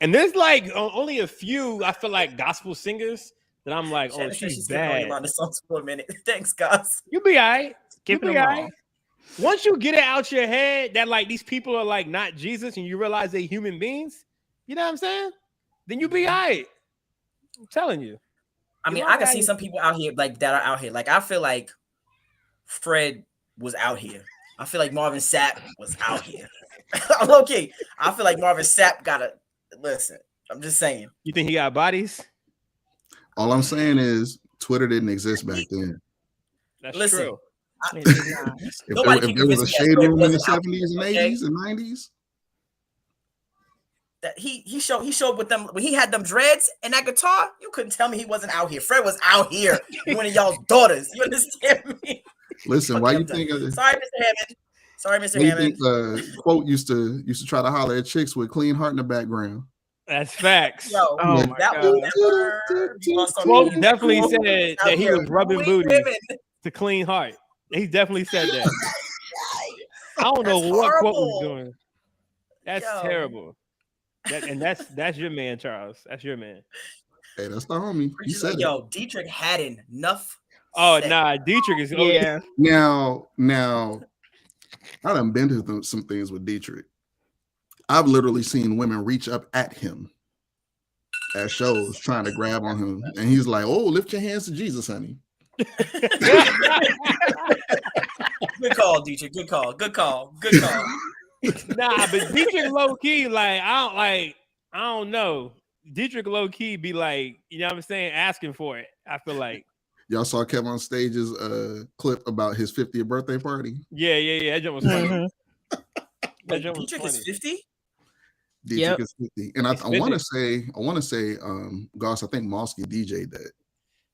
And there's like only a few, I feel like, gospel singers that I'm like, oh, she's bad. On the songs for a minute. Thanks, guys. You be all right. You be all right. Once you get it out your head that like these people are like not Jesus and you realize they're human beings, you know what I'm saying? Then you be all right. I'm telling you. I mean, I can see some people out here like that are out here. Like, I feel like Fred was out here. I feel like Marvin Sapp was out here. Okay. I feel like Marvin Sapp gotta listen. I'm just saying. You think he got bodies? All I'm saying is Twitter didn't exist back then. That's true. If there was a shade room in the 70s and 80s and 90s. That he showed with them when he had them dreads and that guitar. You couldn't tell me he wasn't out here. Fred was out here. One of y'all's daughters. You understand me? Listen, why you think? Sorry, Mr. Hammond. Sorry, Mr. Hammond. Think, Quote used to try to holler at chicks with clean heart in the background. That's facts. Yo, oh my God. Quote definitely said that he was rubbing booty to clean heart. He definitely said that. I don't know what Quote was doing. That's terrible. That's your man, Charles. That's your man. Hey, that's the homie. He said it. Dietrich had enough. Oh, nah, Dietrich is Now, I done been to some things with Dietrich. I've literally seen women reach up at him at shows trying to grab on him, and he's like, "Oh, lift your hands to Jesus, honey." Good call, Dietrich. Good call. Nah, but Dietrich low key, like I don't know. Dietrich low key be like, you know what I'm saying, asking for it. I feel like y'all saw Kevin on Stage's clip about his 50th birthday party. Yeah. That joke was funny. That joke was funny. Is 50. Dietrich is 50, and I want to say, Goss, I think Mosky DJ'd that.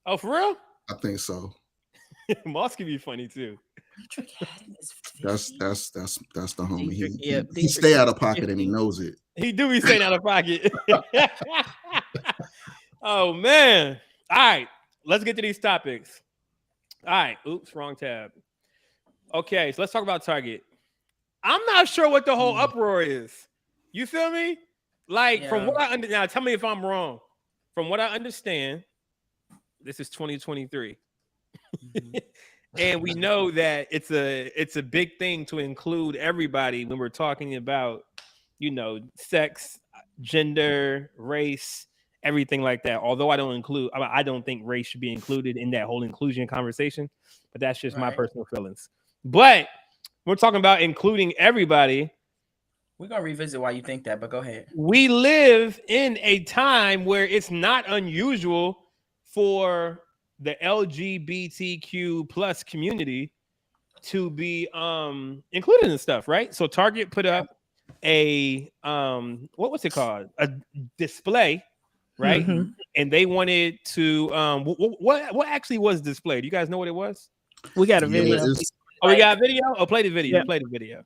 Oh, for real? I think so. Mosky be funny too. That's the homie. He stay out of pocket and he knows it. He do be staying out of pocket. Oh man. All right, let's get to these topics. All right. Oops, wrong tab. Okay, so let's talk about Target. I'm not sure what the whole uproar is. You feel me? Like from what I now tell me if I'm wrong. From what I understand, this is 2023. And we know that it's a big thing to include everybody when we're talking about, you know, sex, gender, race, everything like that. Although I don't think race should be included in that whole inclusion conversation, but that's just my personal feelings. But we're talking about including everybody. We're gonna revisit why you think that, but go ahead. We live in a time where it's not unusual for the LGBTQ plus community to be included in stuff, right? So Target put up a what was it called? A display, right? Mm-hmm. And they wanted to what actually was displayed? You guys know what it was? We got a video. We got a video? Oh, play the video. Yeah. Play the video.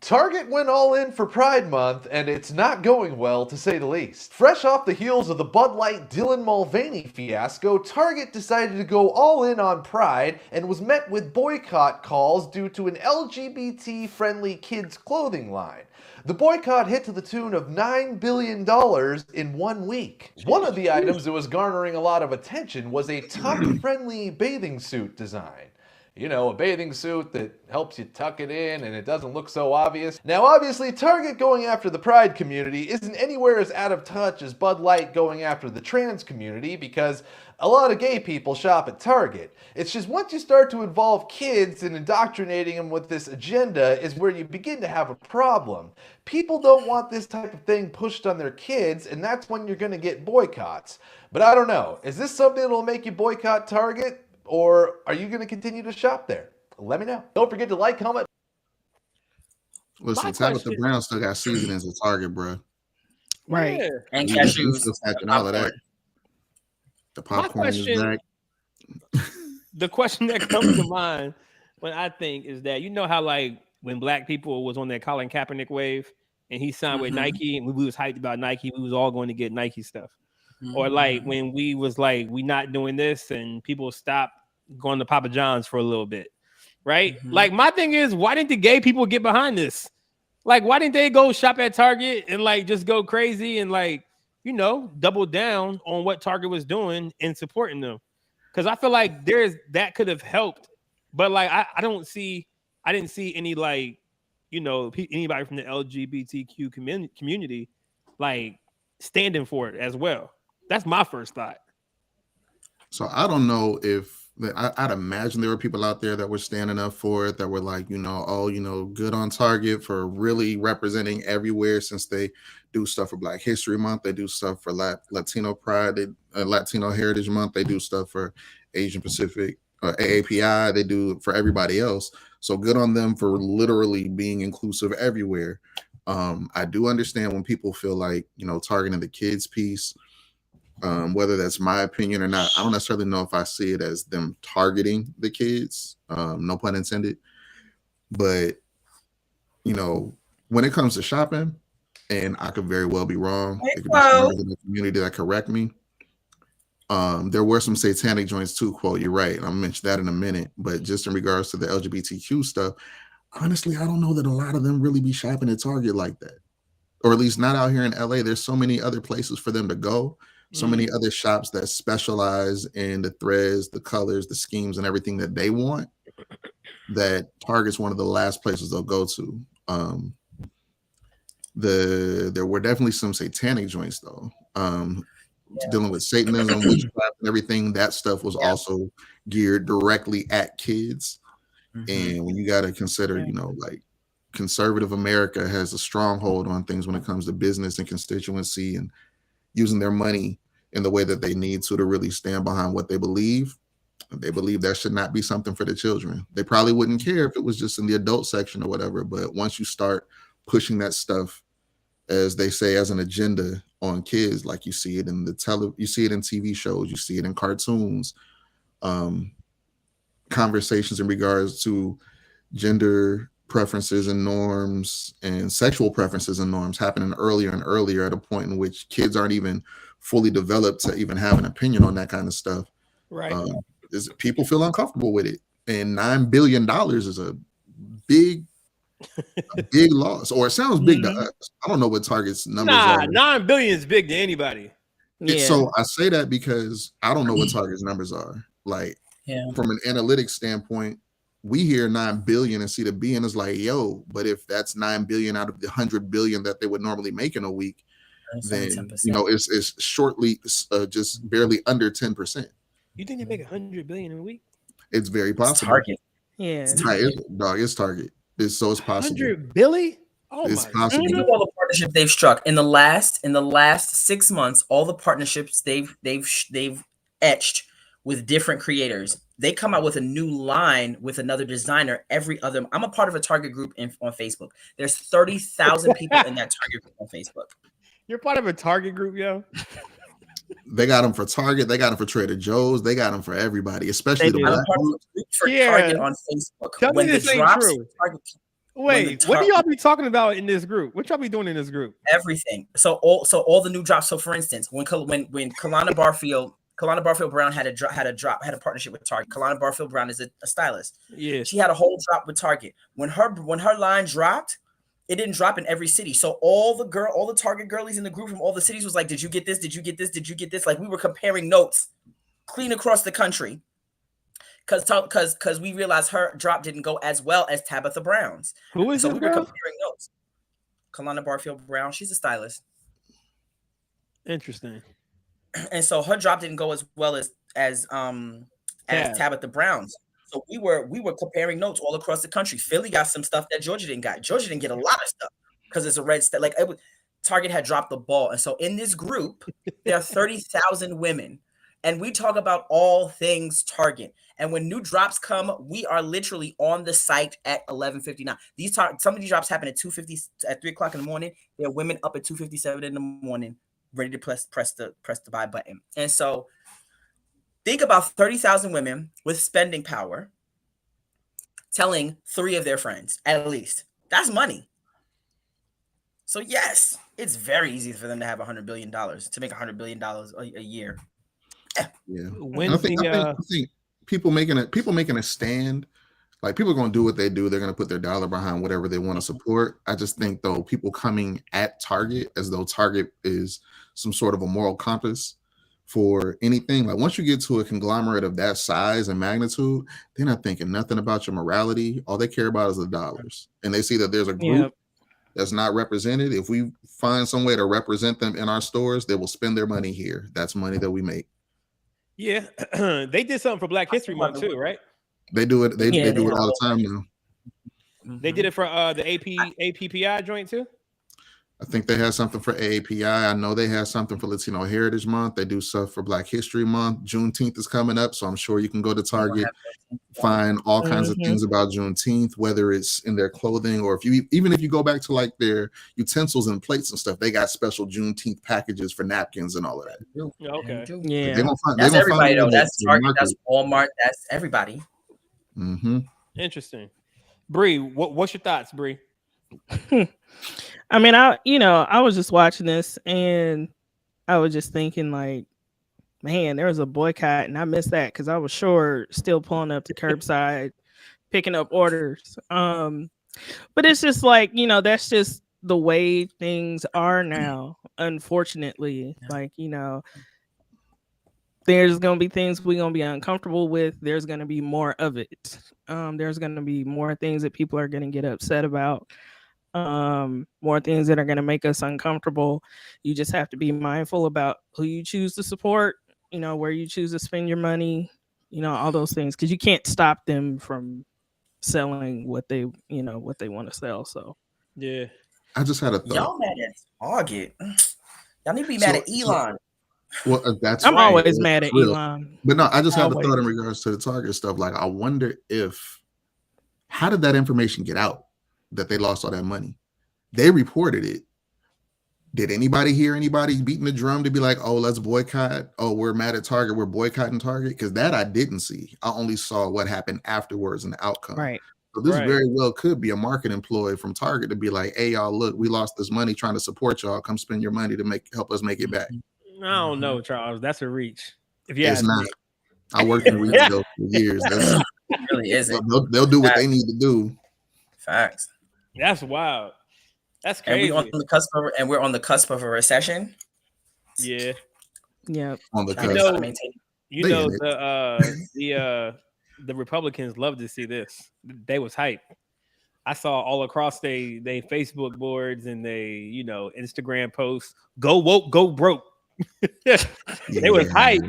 Target went all in for Pride Month, and it's not going well, to say the least. Fresh off the heels of the Bud Light Dylan Mulvaney fiasco, Target decided to go all in on Pride and was met with boycott calls due to an LGBT-friendly kids' clothing line. The boycott hit to the tune of $9 billion in 1 week. One of the items that was garnering a lot of attention was a tuck-friendly bathing suit design. You know, a bathing suit that helps you tuck it in and it doesn't look so obvious. Now, obviously, Target going after the Pride community isn't anywhere as out of touch as Bud Light going after the trans community, because a lot of gay people shop at Target. It's just once you start to involve kids and indoctrinating them with this agenda is where you begin to have a problem. People don't want this type of thing pushed on their kids, and that's when you're going to get boycotts. But I don't know. Is this something that will make you boycott Target? Or are you going to continue to shop there? Let me know. Don't forget to like, comment. Listen, Tabitha Brown still got seasonings at Target, bro. Right. Yeah. And cashews. And all of that. The popcorn is back. The question that comes to mind when I think is that, you know how like when black people was on that Colin Kaepernick wave and he signed with Nike and we was hyped about Nike, we was all going to get Nike stuff. Or like when we was like, we not doing this and people stopped going to Papa John's for a little bit, right? Like my thing is, why didn't the gay people get behind this? Like, why didn't they go shop at Target and like just go crazy and like, you know, double down on what Target was doing and supporting them? Because I feel like that could have helped, but like I didn't see any like, you know, anybody from the LGBTQ community like standing for it as well. That's my first thought. So I don't know if I'd imagine there were people out there that were standing up for it, that were like, you know, oh, you know, good on Target for really representing everywhere, since they do stuff for Black History Month, they do stuff for Latino Pride, Latino Heritage Month, they do stuff for Asian Pacific, AAPI, they do for everybody else. So good on them for literally being inclusive everywhere. I do understand when people feel like, you know, targeting the kids piece. Whether that's my opinion or not, I don't necessarily know if I see it as them targeting the kids, no pun intended. But, you know, when it comes to shopping, and I could very well be wrong, it could be someone in the community that correct me. There were some satanic joints too, quote, you're right. I'll mention that in a minute. But just in regards to the LGBTQ stuff, honestly, I don't know that a lot of them really be shopping at Target like that. Or at least not out here in LA. There's so many other places for them to go. So many other shops that specialize in the threads, the colors, the schemes, and everything that they want, that Target's one of the last places they'll go to. There were definitely some satanic joints though. Dealing with Satanism, witchcraft, and everything. That stuff was also geared directly at kids. And when you got to consider, you know, like conservative America has a stronghold on things when it comes to business and constituency and using their money in the way that they need to really stand behind what they believe. They believe that should not be something for the children. They probably wouldn't care if it was just in the adult section or whatever. But once you start pushing that stuff, as they say, as an agenda on kids, like you see it in you see it in TV shows, you see it in cartoons, conversations in regards to gender preferences and norms and sexual preferences and norms happening earlier and earlier, at a point in which kids aren't even fully developed to even have an opinion on that kind of stuff. Right. People feel uncomfortable with it. And $9 billion is a big loss, or it sounds big to us. I don't know what Target's numbers are. $9 billion is big to anybody. So I say that because I don't know what Target's numbers are. Like, from an analytics standpoint, we hear 9 billion and see the B and it's like, yo, but if that's 9 billion out of the 100 billion that they would normally make in a week, then 10%. You know, it's shortly just barely under 10%. You think they make 100 billion in a week? It's very possible. It's Target. Yeah. It's Target. It's possible. 100 Billy? Oh it's my possible. Think of all the partnerships they've struck in the last 6 months. All the partnerships they've etched with different creators. They come out with a new line with another designer every other. I'm a part of a Target group on Facebook. There's 30,000 people in that Target group on Facebook. You're part of a Target group, yo. They got them for Target. They got them for Trader Joe's. They got them for everybody, especially the black group. Target on Facebook. Tell me this ain't true. Target, wait, what do y'all be talking about in this group? What y'all be doing in this group? Everything. So all the new drops. So for instance, when Kalana Barfield Brown had a partnership with Target. Kalana Barfield Brown is a stylist. Yeah, she had a whole drop with Target. When her line dropped, it didn't drop in every city. So all the Target girlies in the group from all the cities was like, "Did you get this? Did you get this? Did you get this?" Like we were comparing notes, clean across the country, because we realized her drop didn't go as well as Tabitha Brown's. Who is so this we were girl? comparing notes. Kalana Barfield Brown, she's a stylist. Interesting. And so her drop didn't go as well as Tabitha Brown's. So we were comparing notes all across the country. Philly got some stuff that Georgia didn't get. Georgia didn't get a lot of stuff because it's a red state. Like Target had dropped the ball. And so in this group, there are 30,000 women. And we talk about all things Target. And when new drops come, we are literally on the site at 11:59. Some of these drops happen at 2:50 at 3 o'clock in the morning. There are women up at 2:57 in the morning, ready to press the buy button. And so think about 30,000 women with spending power telling 3 of their friends, at least. That's money. So yes, it's very easy for them to have $100 billion, to make $100 billion a year. Yeah. I think people making a stand, like people are going to do what they do. They're going to put their dollar behind whatever they want to support. I just think though, people coming at Target as though Target is some sort of a moral compass for anything. Like once you get to a conglomerate of that size and magnitude, they're not thinking nothing about your morality. All they care about is the dollars. And they see that there's a group that's not represented. If we find some way to represent them in our stores, they will spend their money here. That's money that we make. Yeah, they did something for Black History Month too, right? They do it. They do it all the time now. They did it for the APPI joint too. I think they had something for AAPI. I know they had something for Latino Heritage Month. They do stuff for Black History Month. Juneteenth is coming up, so I'm sure you can go to Target, find all kinds of things about Juneteenth, whether it's in their clothing or if you go back to like their utensils and plates and stuff, they got special Juneteenth packages for napkins and all of that. Okay, yeah, that's everybody though. That's Target. That's Walmart. That's everybody. Mm-hmm. Interesting. Bree, what's your thoughts, Bree? I mean, I was just watching this and I was just thinking like, man, there was a boycott and I missed that because I was sure still pulling up to curbside, picking up orders. But it's just like, that's just the way things are now, unfortunately. Like, there's going to be things we're going to be uncomfortable with. There's going to be more of it. There's going to be more things that people are going to get upset about. More things that are going to make us uncomfortable. You just have to be mindful about who you choose to support, where you choose to spend your money, all those things, because you can't stop them from selling what they want to sell. So yeah, I just had a thought. Y'all mad at Target? Y'all need to be mad at Elon. Well, that's I'm right. always mad at Elon. But no, I just had a thought in regards to the Target stuff. Like, I wonder how did that information get out that they lost all that money? They reported it. Did anybody hear anybody beating the drum to be like, oh, let's boycott? Oh, we're mad at Target. We're boycotting Target? Because that I didn't see. I only saw what happened afterwards and the outcome. Right. So this very well could be a marketing ploy from Target to be like, hey, y'all, look, we lost this money trying to support y'all. Come spend your money to help us make it back. I don't know, Charles. That's a reach. It's not. I worked in retail for years. It really isn't. They'll do what they need to do. Facts. That's wild. That's crazy. And we're on the cusp of a recession. Yeah. Yeah. On the cusp. The Republicans love to see this. They was hype. I saw all across they Facebook boards and they Instagram posts. Go woke, go broke. They was hype.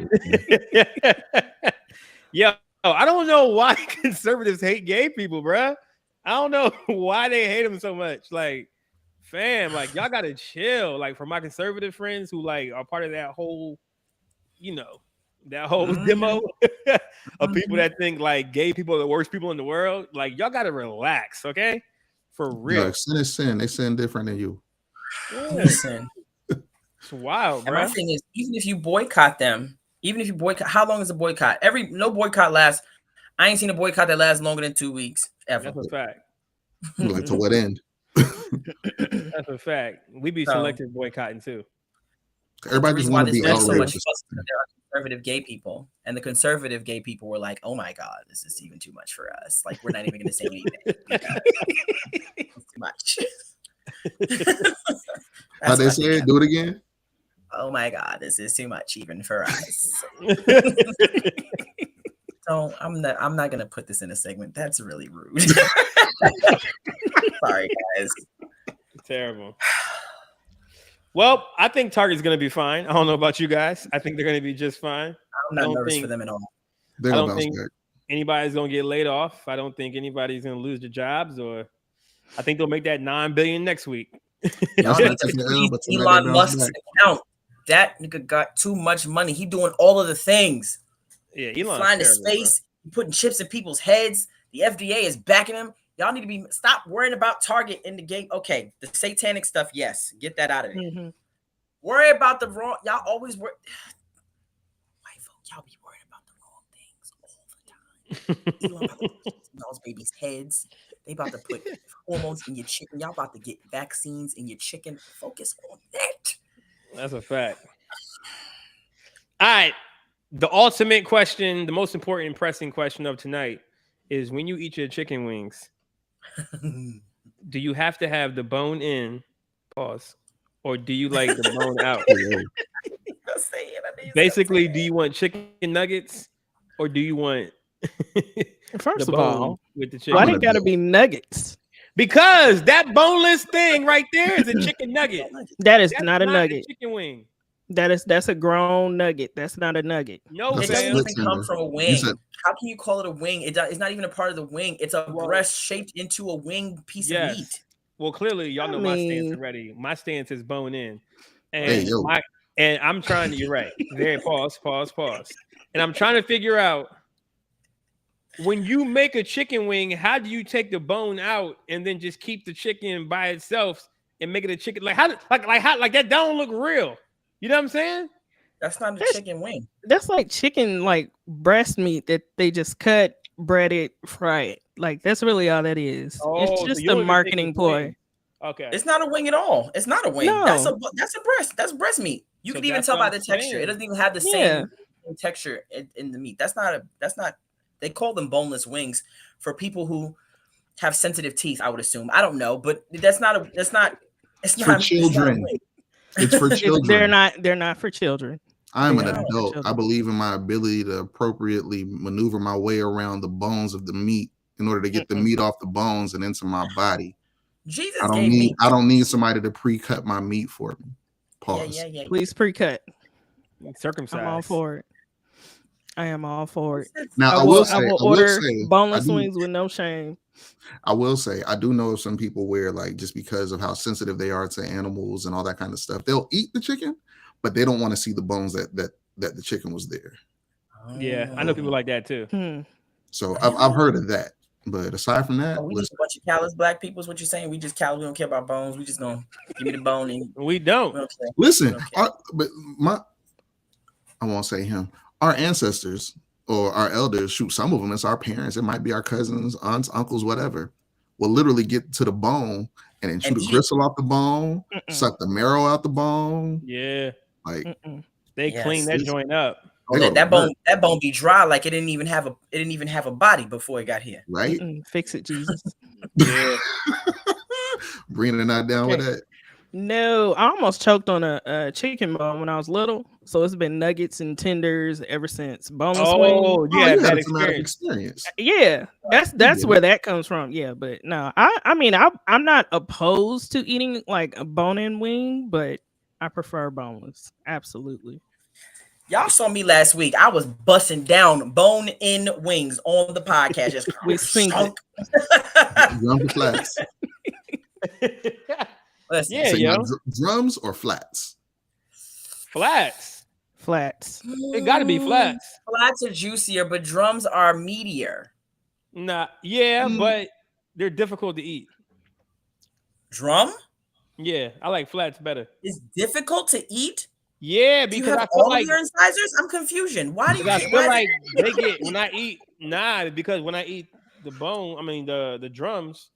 Yo, I don't know why conservatives hate gay people, bruh. I don't know why they hate him so much. Like, fam, like y'all gotta chill. Like for my conservative friends who like are part of that whole, that whole demo of people that think like gay people are the worst people in the world. Like y'all gotta relax, okay? For real. Look, sin is sin. They sin different than you. Listen. It's wild, bro. And my thing is, even if you boycott, how long is a boycott? No boycott lasts. I ain't seen a boycott that lasts longer than 2 weeks ever. That's a fact. Like to what end? That's a fact. We be selective boycotting too. Everybody just want to be outraged. So much fuss there are conservative gay people, and the conservative gay people were like, "Oh my god, this is even too much for us. Like, we're not even going to say anything. It's too much." How they say it? Do it again. Oh my god, this is too much even for us. So I'm not gonna put this in a segment. That's really rude. Sorry, guys. Terrible. Well, I think Target's gonna be fine. I don't know about you guys. I think they're gonna be just fine. I'm not nervous for them at all. I don't think anybody's gonna get laid off. I don't think anybody's gonna lose their jobs, or I think they'll make that $9 billion next week. Elon Musk's account. That nigga got too much money. He doing all of the things. Yeah, Elon's flying to space, putting chips in people's heads. The FDA is backing him. Y'all need to stop worrying about Target in the game. Okay, the satanic stuff, yes, get that out of there. Mm-hmm. Worry about the wrong. Y'all always worry. White folk, y'all be worried about the wrong things all the time. Elon about to put y'all's babies' heads. They about to put hormones in your chicken. Y'all about to get vaccines in your chicken. Focus on that. That's a fact. All right. The ultimate question, the most important and pressing question of tonight is when you eat your chicken wings, do you have to have the bone in, pause, or do you like the bone out? Basically, do you want chicken nuggets or do you want first of all, with the chicken? Why they gotta be nuggets? Because that boneless thing right there is a chicken nugget. That's not a nugget. Chicken wing. That's a grown nugget. That's not a nugget. No, it doesn't even come from a wing. How can you call it a wing? It's not even a part of the wing. It's a breast shaped into a wing piece of meat. Well, clearly, y'all know my stance already. My stance is bone in, and I'm trying to. You're right. There, pause. And I'm trying to figure out when you make a chicken wing, how do you take the bone out and then just keep the chicken by itself and make it a chicken? Like how that don't look real. You know what I'm saying? That's not a chicken wing. That's like chicken, like breast meat that they just cut, bread it, fry it. Like that's really all that is. It's just a marketing ploy. Okay. It's not a wing at all. It's not a wing. No. That's a breast. That's breast meat. You can even tell by the texture. It doesn't even have the same texture in the meat. That's not. They call them boneless wings for people who have sensitive teeth. I would assume. I don't know, but it's not for children. It's for children. They're not for children. I'm an adult. I believe in my ability to appropriately maneuver my way around the bones of the meat in order to get the meat off the bones and into my body. Jesus, I don't need somebody to pre-cut my meat for me. Pause. Yeah. Please pre-cut. Circumcised. I'm all for it. I am all for it. Now I will order boneless wings with no shame. I will say I do know some people where, like, just because of how sensitive they are to animals and all that kind of stuff, they'll eat the chicken, but they don't want to see the bones that the chicken was there. Yeah, I know people like that too. So I've heard of that. But aside from that, we just a bunch of callous black people is what you're saying. We just callous. We don't care about bones. We just gonna give me the bone. And we don't. Listen, I won't say him. Our ancestors or our elders, shoot, some of them, it's our parents. It might be our cousins, aunts, uncles, whatever. Will literally get to the bone and then shoot a gristle off the bone, suck the marrow out the bone. Yeah, like they clean that joint up. That bone be dry, like it didn't even have a body before it got here. Right? Fix it, Jesus. Yeah. Brina not down with that. No, I almost choked on a chicken bone when I was little. So it's been nuggets and tenders ever since. Boneless wings. Yeah, that experience. Yeah, that's where that comes from. Yeah, but no, I mean I'm not opposed to eating like a bone-in wing, but I prefer boneless. Absolutely. Y'all saw me last week. I was busting down bone-in wings on the podcast. Just We sink it. Drums or flats? Listen, Yeah, yo. Drums or flats? Flats. Flats. It got to be flats. Flats are juicier, but drums are meatier. Nah, yeah, but they're difficult to eat. Drum? Yeah, I like flats better. It's difficult to eat? Yeah, Do you because have I feel all like of your incisors? I'm confusion. Why do you I why feel is like it- they get when I eat because when I eat the bone, I mean the drums,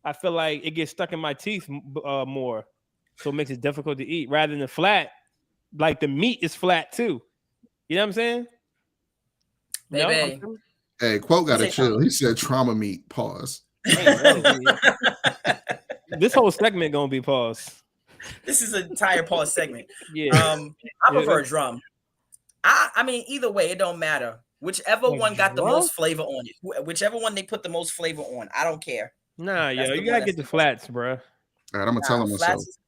I feel like it gets stuck in my teeth more, so it makes it difficult to eat. Rather than the flat, like the meat is flat too. You know what I'm saying? Baby. No? Hey, Quote got to Say chill. something. He said trauma meat. Pause. This whole segment gonna be paused. This is an entire pause segment. Yeah. I prefer a drum. I mean, either way, it don't matter. Whichever one got the most flavor on it, whichever one they put the most flavor on, I don't care. Nah, That's yo, the you one gotta get the flats, bro. All right, I'm gonna tell him myself. Flats.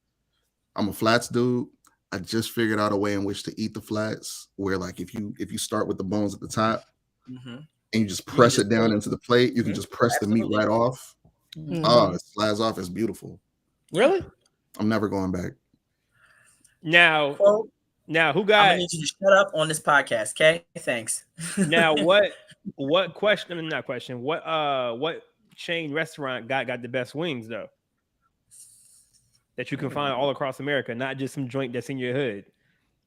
I'm a flats dude. I just figured out a way in which to eat the flats, where like if you start with the bones at the top and you just press it down into the plate, you can just press the meat right off. Oh, it slides off. It's beautiful. Really? I'm never going back. Now, who I'm got? gonna need you to shut up on this podcast, okay? Thanks. Now, what question? Not question. What chain restaurant got the best wings though? That you can find all across America, not just some joint that's in your hood.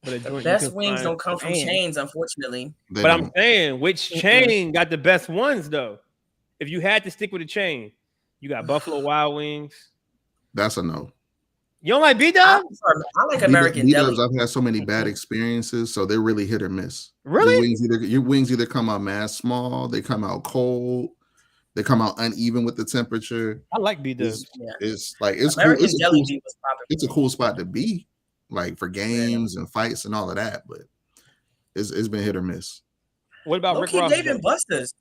But a The joint best wings don't come from chains, unfortunately. But I'm saying, which chain got the best ones though? If you had to stick with a chain, you got Buffalo Wild Wings. That's a no. You don't like B-Dub? I like American Deli. I've had so many bad experiences, so they're really hit or miss. Really? Your wings either come out mad small, they come out cold, they come out uneven with the temperature. I like B-Dub. It's like it's American cool. Deli was popular. It's a cool spot to be, like for games and fights and all of that, but it's been hit or miss. What about Rick Ross? Dave and Buster's.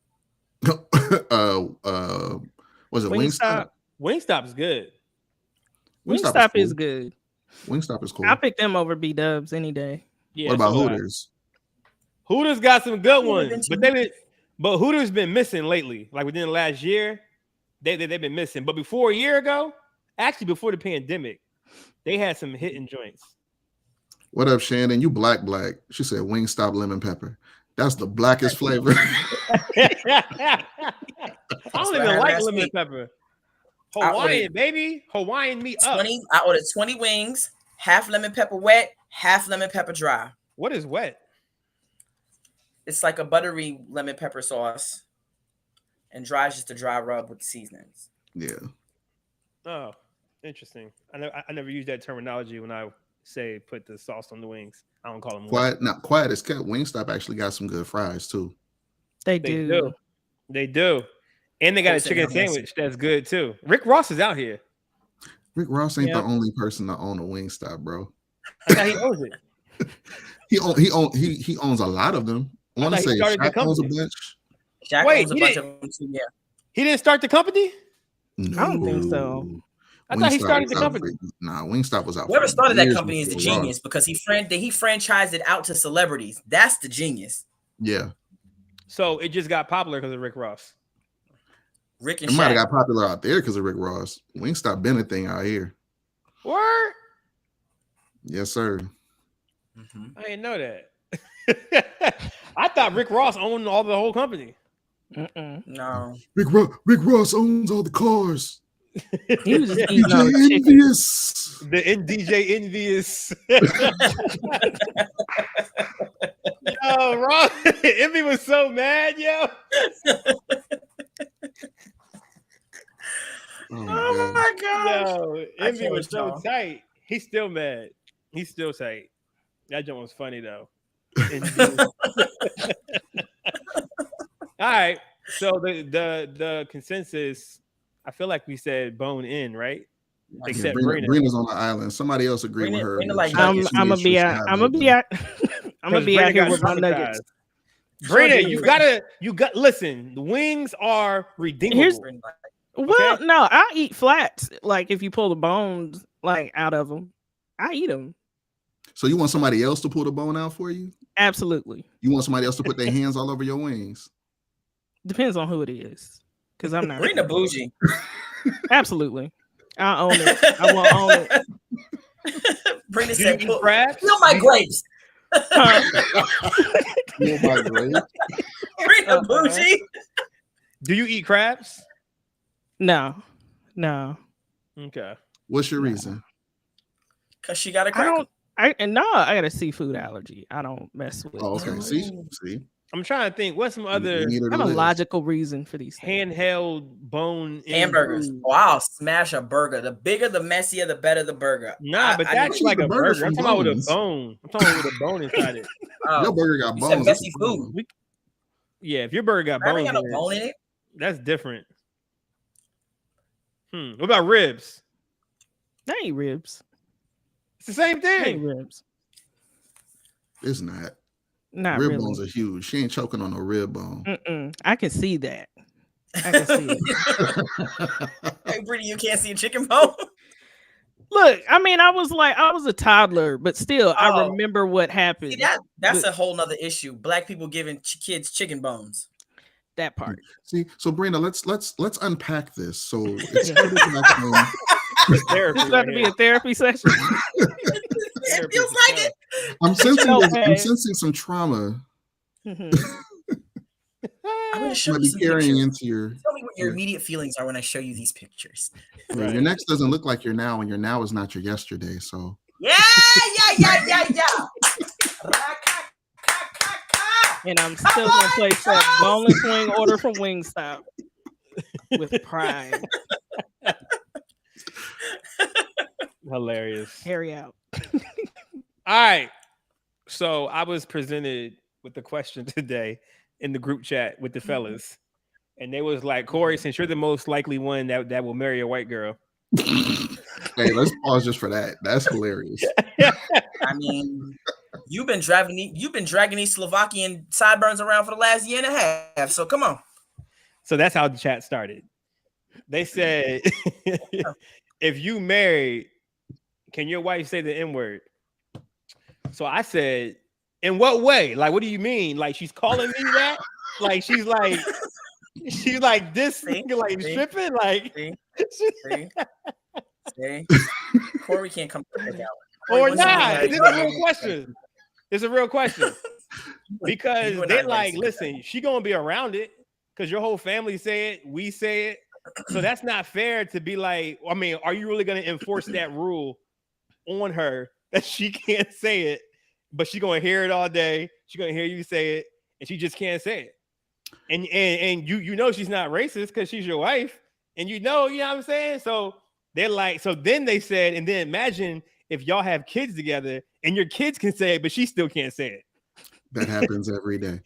Was it Wingstop? Wingstop's good. Wingstop is good. Wingstop is cool. I'll pick them over B-Dubs any day. Yeah, what about Hooters? Hooters got some good ones, but Hooters been missing lately. Like within the last year, they've been missing. But before a year ago, actually before the pandemic, they had some hitting joints. What up, Shannon? You black. She said Wingstop lemon pepper. That's the blackest flavor. I don't even like lemon pepper. Hawaiian, baby. Hawaiian meat up. I ordered 20 wings, half lemon pepper wet, half lemon pepper dry. What is wet? It's like a buttery lemon pepper sauce. And dry is just a dry rub with seasonings. Yeah. Oh, interesting. I never use that terminology when I say put the sauce on the wings. I don't call them quiet. Not quiet as kept. Wingstop actually got some good fries too. They do. And they got a chicken sandwich that's good too. Rick Ross is out here. Rick Ross ain't the only person to own a Wingstop, bro. I thought he owns it. he owns a lot of them. I want to say Shaq owns a bunch. Shaq owns a bunch of them too, yeah. He didn't start the company? No. I don't think so. I thought he started the company. Nah, Wingstop was out. Whoever started that company is the genius because he franchised it out to celebrities. That's the genius. Yeah. So it just got popular because of Rick Ross. Rick and it Shaq. might have got popular out there because of Rick Ross. Wingstop been a thing out here. Word? Yes, sir. I didn't know that. I thought Rick Ross owned the whole company. No. Rick Ross owns all the cars. He was just DJ Envious. The DJ Envious. Yo, Ross, Envy was so mad, yo. Oh my god. Yo, Envy was so tight. He's still mad. He's still tight. That joke was funny though. All right. So the consensus, I feel like we said bone in, right? Except Brina. Brina's on the island. Somebody else agreed with her. I'm gonna be out here with my nuggets. Brina, you got listen, the wings are redeemable. Well, no, I'll eat flats. Like if you pull the bones like out of them, I eat them. So you want somebody else to pull the bone out for you? Absolutely. You want somebody else to put their hands all over your wings? Depends on who it is. Because I'm not. Brina bougie. Absolutely. I own it. I will own it. Brina said, "Feel my grapes." Feel my grapes. Brina bougie. Do you eat crabs? No. Okay. What's your reason? Because she got a crack. I got a seafood allergy. I don't mess with. Oh, okay. See. I'm trying to think. What's some other? I have a logical reason for these things. Handheld bone hamburgers. Wow, smash a burger. The bigger, the messier, the better the burger. Nah, but that's like a burger. I'm talking about with a bone. I'm talking about with a bone inside it. Your burger got bones. Said messy food. Yeah, if your burger got bones, got a bone in it, that's different. What about ribs? That ain't ribs. It's the same thing. That ain't ribs. It's not. Not rib really. bones are huge. She ain't choking on a rib bone. I can see that. I can see it. Hey, Brina, you can't see a chicken bone. Look, I mean, I was a toddler, but still, I remember what happened. See, that's a whole nother issue. Black people giving kids chicken bones. That part. See, so Brina, let's unpack this. So it's therapy. It's about to be a therapy session. It feels like it. I'm sensing some trauma. I'm gonna show you you some carrying pictures. into your. Tell me what your immediate feelings are when I show you these pictures. Right. Your next doesn't look like your now, and your now is not your yesterday. So yeah. And I'm still gonna place that boneless wing order from Wingstop with pride. Hilarious. Carry out. All right. So I was presented with the question today in the group chat with the fellas. And they was like, Corey, since you're the most likely one that will marry a white girl. Hey, let's pause just for that. That's hilarious. I mean, you've been dragging these Slovakian sideburns around for the last year and a half. So come on. So that's how the chat started. They said, if you married, can your wife say the N-word? So I said, in what way? Like, what do you mean? Like, she's calling me that? Like, she's like this nigga, like stripping? Like, see? Corey can't come to the or not. It's a real question. It's a real question. Because they're like, listen, she gonna be around it because your whole family say it, we say it. So that's not fair to be like, I mean, are you really gonna enforce that rule on her that she can't say it, but she's gonna hear it all day? She's gonna hear you say it, and she just can't say it. And you know she's not racist because she's your wife, and you know what I'm saying? So they're like, so then they said, and then imagine if y'all have kids together and your kids can say it, but she still can't say it. That happens every day.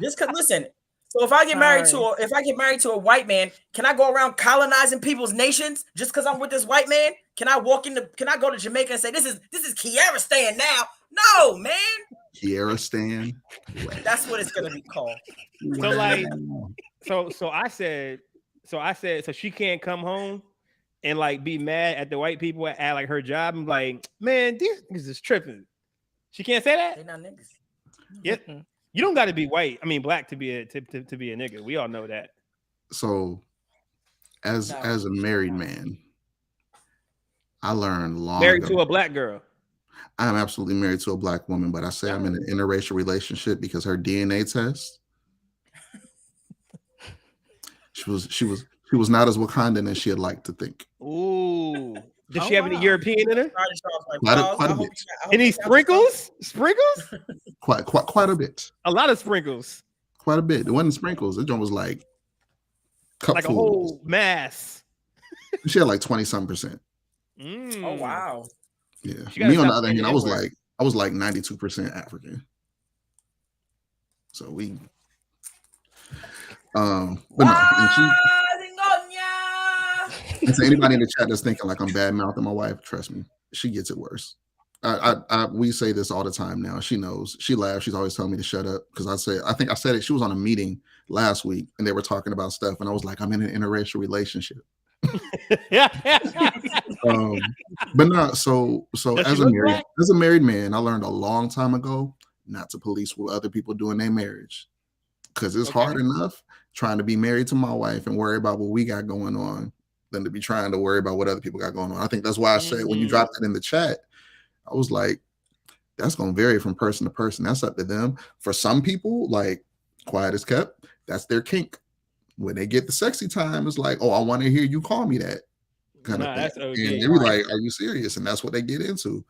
Just cause listen, so if I get married to a white man, can I go around colonizing people's nations just because I'm with this white man? Can I go to Jamaica and say this is Kiara Stan now? No, man. Kiara Stan. That's what it's gonna be called. So like, so I said, so she can't come home and like be mad at the white people at like her job. I'm like, man, these niggas is tripping. She can't say that. They're not niggas. Yeah, you don't got to be white. I mean, black to be a nigga. We all know that. So, as a married man, I learned married to a black girl. I'm absolutely married to a black woman, but I say I'm in an interracial relationship because her DNA test. She was not as Wakandan as she had liked to think. Ooh. Does she have any European in her? Quite a bit. Any sprinkles? Sprinkles? Quite a bit. A lot of sprinkles. Quite a bit. It wasn't sprinkles. It was like a whole mass. She had like 20-some%. Oh wow. Yeah. Me on the other hand, I was like 92% African. So we but no, and so anybody in the chat that's thinking like I'm bad mouthing my wife, trust me, she gets it worse. We say this all the time now. She knows. She laughs. She's always telling me to shut up because I think I said it. She was on a meeting last week and they were talking about stuff, and I was like, I'm in an interracial relationship. But no, so Does as she a look married black? as a married man, I learned a long time ago not to police what other people do in their marriage, because it's hard enough trying to be married to my wife and worry about what we got going on than to be trying to worry about what other people got going on. I think that's why I said when you dropped it in the chat, I was like, that's going to vary from person to person. That's up to them. For some people, like quiet as kept, that's their kink. When they get the sexy time, it's like, oh, I want to hear you call me that kind of thing. That's okay. And they be like, are you serious? And that's what they get into.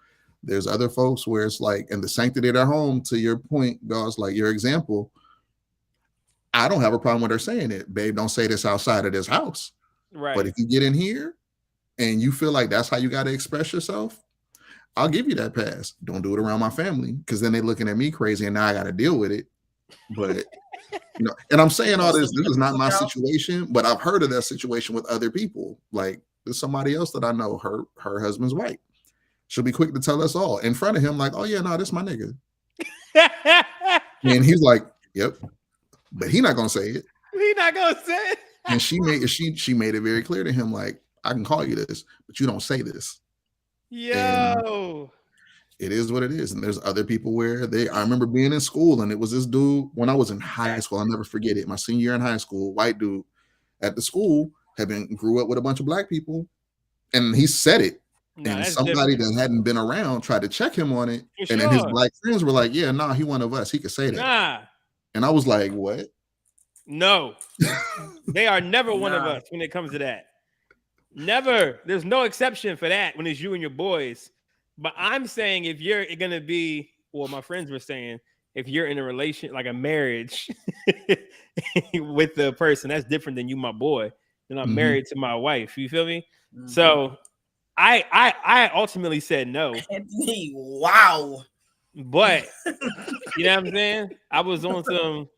There's other folks where it's like, in the sanctity of their home, to your point, guys, like your example, I don't have a problem with her saying it. Babe, don't say this outside of this house. Right. But if you get in here and you feel like that's how you got to express yourself, I'll give you that pass. Don't do it around my family, because then they're looking at me crazy and now I got to deal with it. But you know, and I'm saying all this is not my situation, but I've heard of that situation with other people. Like there's somebody else that I know, her husband's white. She'll be quick to tell us all in front of him, like, oh yeah, no, this my nigga. And he's like, yep. But he's not gonna say it. He's not gonna say it. And she made it very clear to him, like, I can call you this, but you don't say this. Yo. And it is what it is. And there's other people where I remember being in school, and it was this dude when I was in high school. I'll never forget it. My senior year in high school, white dude at the school grew up with a bunch of black people, and he said it. And somebody that hadn't been around tried to check him on it. And then his black friends were like, yeah, nah, he one of us. He could say that. And I was like, what? No. They are never one of us when it comes to that. Never. There's no exception for that when it's you and your boys. But I'm saying if you're going to be, well, my friends were saying, if you're in a relation, like a marriage with the person, that's different than you, my boy. Then I'm married to my wife. You feel me? So I ultimately said no. Anthony, wow. But you know what I'm saying? I was on some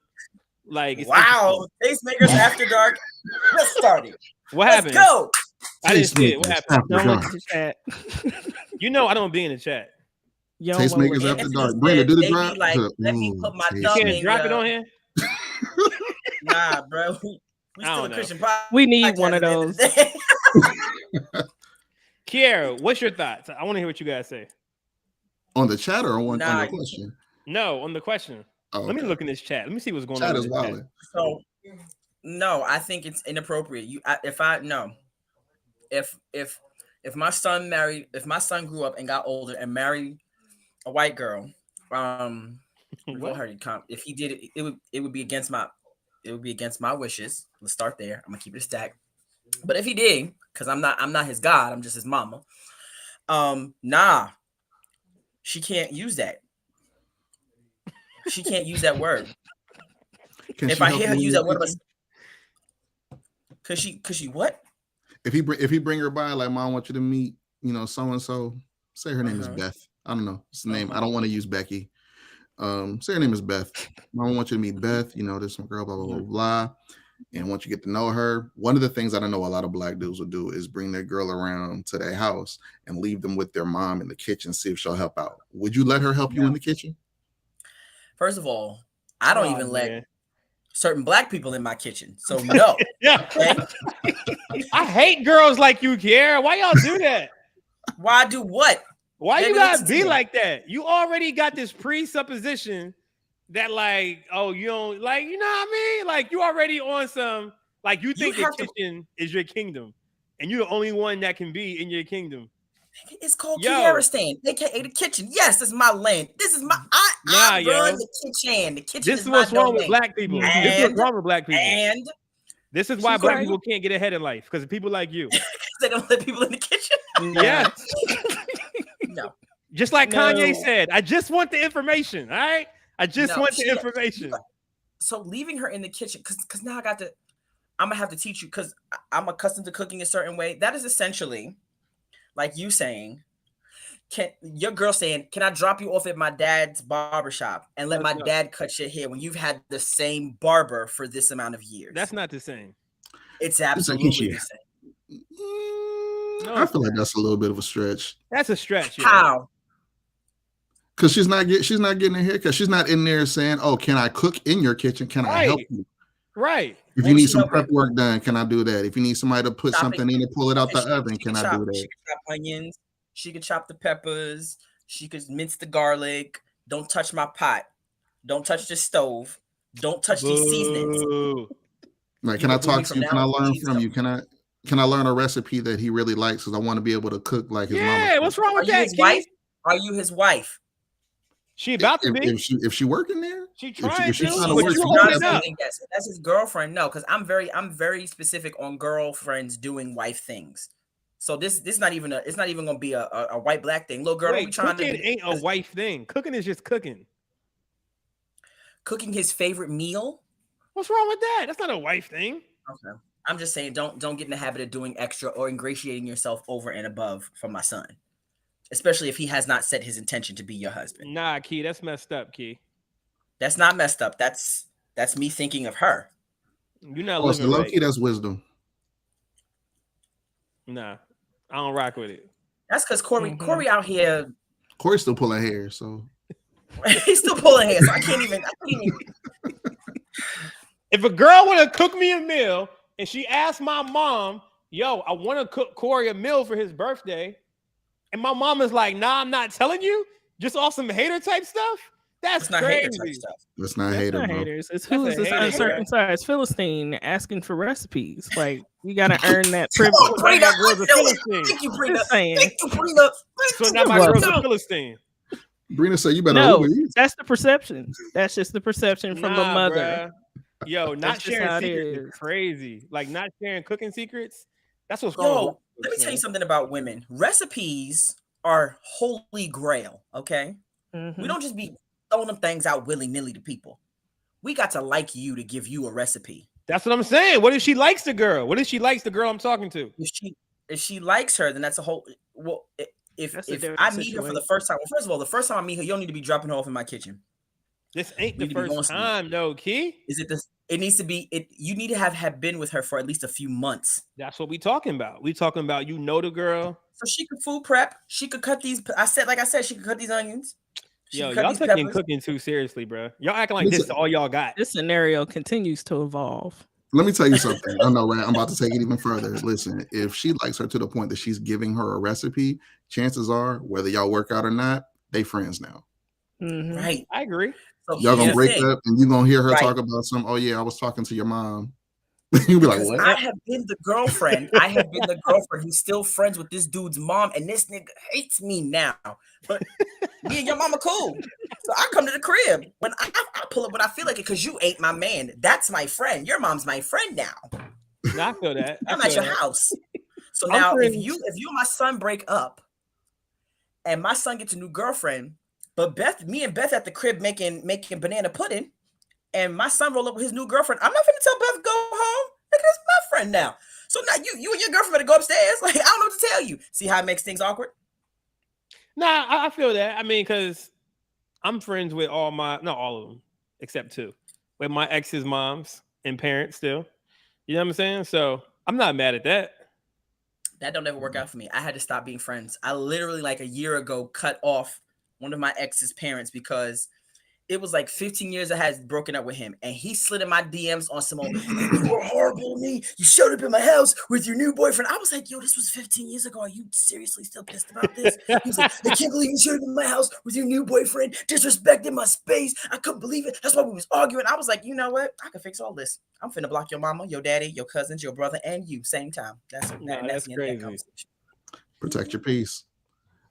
like wow. Tastemakers After Dark. Let's start it. What happened? Let's go. I didn't see it. What happened? Don't look at the chat. You know I don't be in the chat. Tastemakers After Dark. Brina, do the drop. Like, let me put my thumb in. You can't drop it on here? Nah, bro. We still a Christian podcast. We need one of those. Kiara, what's your thoughts? I want to hear what you guys say. On the chat or on the question? No, on the question. Oh, Let me look in this chat. Let me see what's going on. Chat is wild. So, no, I think it's inappropriate. If my son grew up and got older and married a white girl, if he did it, it would be against my wishes. Let's start there. I'm gonna keep it a stack. But if he did, because I'm not his God, I'm just his mama. She can't use that. She can't use that word. If I hear her use that word, could she what? If he bring her by, like, Mom, I want you to meet, so and so. Say her name is Beth. I don't know. It's the name. I don't want to use Becky. Say her name is Beth. Mom, I want you to meet Beth. There's some girl, blah, blah, blah, blah. And once you get to know her, one of the things that I know a lot of black dudes will do is bring their girl around to their house and leave them with their mom in the kitchen, see if she'll help out. Would you let her help you in the kitchen? First of all, I don't even let certain black people in my kitchen. So no. Okay? I hate girls like you, Kiara. Why y'all do that? Why do what? Why you gotta be like that? You already got this presupposition that, like, oh, you don't, like, you know what I mean? Like, you already on some, like, you think the kitchen is your kingdom, and you're the only one that can be in your kingdom. It's called Kiaristan, aka the kitchen. Yes, this is my land. This is my I run the kitchen. The kitchen. This is what's wrong domain. with black people. This is what's wrong with black people. And this is why black people can't get ahead in life, because of people like you. They don't let people in the kitchen. Yes. No. Just like Kanye said, I just want the information. All right. I just want the information. So leaving her in the kitchen, because now I'm gonna have to teach you, because I'm accustomed to cooking a certain way. That is essentially like you saying, your girl saying, can I drop you off at my dad's barbershop and let my dad cut your hair when you've had the same barber for this amount of years? That's not the same. It's absolutely the same. I feel like that's a little bit of a stretch. That's a stretch. How? Because she's not getting her haircut. She's not in there saying, "Oh, can I cook in your kitchen? Can I help you?" Right. If you need some prep work done, can I do that? If you need somebody to put something in and pull it out the oven, can I do that? She could chop onions. She could chop the peppers. She could mince the garlic. Don't touch my pot. Don't touch the stove. Don't touch these seasonings. Like, can I talk to you? Can I learn from you? Can I learn a recipe that he really likes? Because I want to be able to cook like his mama. Yeah, what's wrong with that? His wife? Are you his wife? She about to be. If she working there, she trying to. Yes, that's his girlfriend. No, because I'm very specific on girlfriends doing wife things. So this not even it's not even gonna be a white black thing. Little girl, wait, cooking ain't a wife thing. Cooking is just cooking. Cooking his favorite meal. What's wrong with that? That's not a wife thing. Okay. I'm just saying, don't get in the habit of doing extra or ingratiating yourself over and above for my son. Especially if he has not set his intention to be your husband. Nah, Key, that's messed up, Key. That's not messed up. That's me thinking of her. You're not living low right. key, that's wisdom. Nah, I don't rock with it. That's because Corey out here. Corey's still pulling hair, so he's still pulling hair. So I can't even. If a girl want to cook me a meal and she asks my mom, "Yo, I want to cook Corey a meal for his birthday," and my mom is like, "Nah, I'm not telling you," just off some hater type stuff. That's not crazy. Hater type stuff. That's not hater, bro. Haters. It's who is this uncircumcised Philistine asking for recipes? Like, you gotta earn that privilege. Thank you, Brina. So now my girl's a Philistine. Brina said you better. No, that's the perception. That's just the perception from the mother. Bruh. Yo, not sharing secrets is crazy. Like not sharing cooking secrets. That's what's wrong. Let me tell you something about women. Recipes are holy grail. Okay, we don't just be throwing them things out willy-nilly to people. We got to like you to give you a recipe. That's what I'm saying. What if she likes the girl? What if she likes the girl I'm talking to? If she likes her, then that's a whole. Well, if I meet her for the first time, well, first of all, the first time I meet her, you don't need to be dropping her off in my kitchen. This ain't the first time, though, Key. Is it this? It needs to be. You need to have been with her for at least a few months. That's what we talking about. We talking about the girl. So she could food prep. She could cut these. Like I said, she could cut these onions. Yo, y'all taking cooking too seriously, bro. Y'all acting like this is all y'all got. This scenario continues to evolve. Let me tell you something. I know, right? I'm about to take it even further. Listen, if she likes her to the point that she's giving her a recipe, chances are, whether y'all work out or not, they friends now. Mm-hmm. Right. I agree. So y'all gonna break up and you're gonna hear her talk about some, oh yeah, I was talking to your mom. You'll be like, what? I have been the girlfriend. Who's still friends with this dude's mom, and this nigga hates me now. But me and your mama cool. So I come to the crib when I pull up when I feel like it because you ain't my man. That's my friend. Your mom's my friend now. I feel that. I'm at your house. So now if you and my son break up and my son gets a new girlfriend, but me and Beth at the crib making banana pudding, and my son roll up with his new girlfriend, I'm not gonna tell Beth go home. Nigga, that's my friend now. So now you and your girlfriend better go upstairs. Like, I don't know what to tell you. See how it makes things awkward? Nah, I feel that. I mean, because I'm friends with not all of them, except two, with my ex's moms and parents still. You know what I'm saying? So I'm not mad at that. That don't ever work out for me. I had to stop being friends. I literally like a year ago cut off one of my ex's parents because it was like 15 years I had broken up with him, and he slid in my DMs on some old, you were horrible to me. You showed up in my house with your new boyfriend. I was like, yo, this was 15 years ago. Are you seriously still pissed about this? He was like, I can't believe you showed up in my house with your new boyfriend, disrespecting my space. I couldn't believe it. That's why we was arguing. I was like, you know what? I can fix all this. I'm finna block your mama, your daddy, your cousins, your brother, and you same time. That's the end of that conversation. Protect your peace.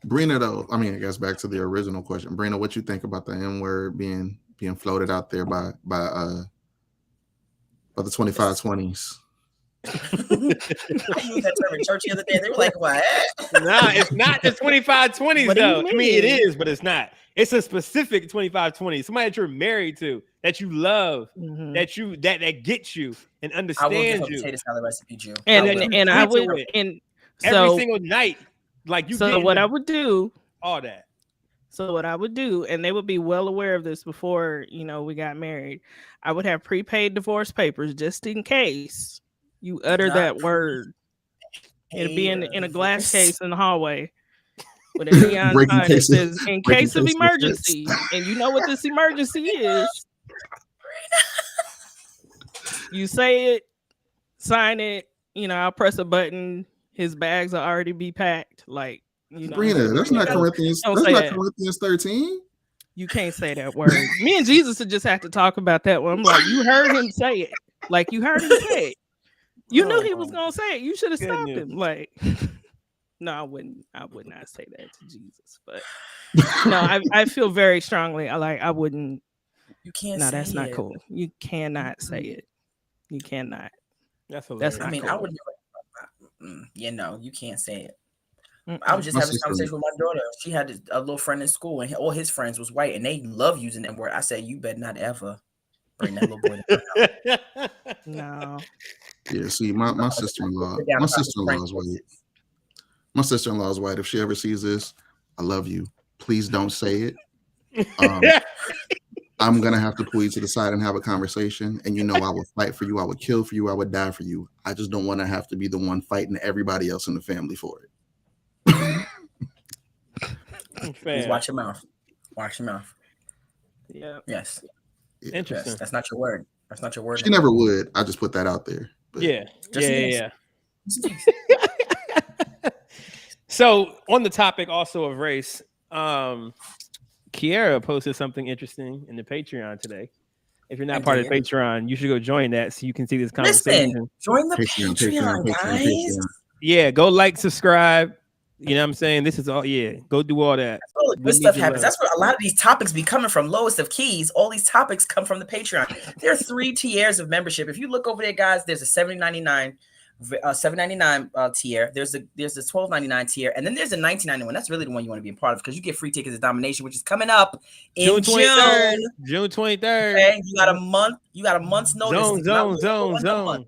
Brina, though, I mean, I guess back to the original question. Brina, what you think about the N-word being floated out there by the 2520s? I used that term in church the other day. They were like, what? Nah, it's not the 2520s, though. I mean, it is, but it's not. It's a specific 2520. Somebody that you're married to, that you love, that gets you and understands you. I will give a potato salad recipe, Jew. And I would, and every so, single night. Like you. So what I would do, all that. So what I would do, and they would be well aware of this before we got married. I would have prepaid divorce papers just in case you utter that word. It'd be in a glass case in the hallway with a neon sign that says "In case of emergency," and you know what this emergency is. You say it, sign it. I'll press a button. His bags will already be packed. Like, Brina, that's not Corinthians. That's not Corinthians 13. You can't say that word. Me and Jesus would just have to talk about that one. I'm like, you heard him say it. Like, you heard him say it. You knew he was gonna say it. You should have stopped him. Like, no, I wouldn't. I would not say that to Jesus. But no, I feel very strongly. I wouldn't. You can't. No, that's not cool. You cannot say it. You cannot. That's not I mean, cool. I would. You can't say it. I was just having a conversation with my daughter. She had a little friend in school, and all his friends was white, and they love using that word. I said, "You better not ever bring that little boy down." No. Yeah, see, my sister-in-law. My sister-in-law is white. My sister-in-law is white. If she ever sees this, I love you. Please don't say it. I'm gonna have to pull you to the side and have a conversation. And I would fight for you. I would kill for you. I would die for you. I just don't want to have to be the one fighting everybody else in the family for it. Please watch your mouth. Watch your mouth. Yeah. Yes. Interesting. Yes, that's not your word. That's not your word. She never would. I just put that out there. But Yeah. So on the topic also of race, Kiara posted something interesting in the Patreon today. If you're not part of Patreon, you should go join that so you can see this conversation. Listen, join the Patreon, guys. Yeah, go like, subscribe. You know what I'm saying? This is all, go do all that. That's all the good stuff happens. That's where a lot of these topics be coming from. Lowest of keys. All these topics come from the Patreon. There are 3 tiers of membership. If you look over there, guys, there's a $7.99 tier. There's a $12.99 tier, and then there's a $19.91. That's really the one you want to be a part of because you get free tickets to Domination, which is coming up in June. June 23rd. Okay, you got a month. You got a month's notice. Zone.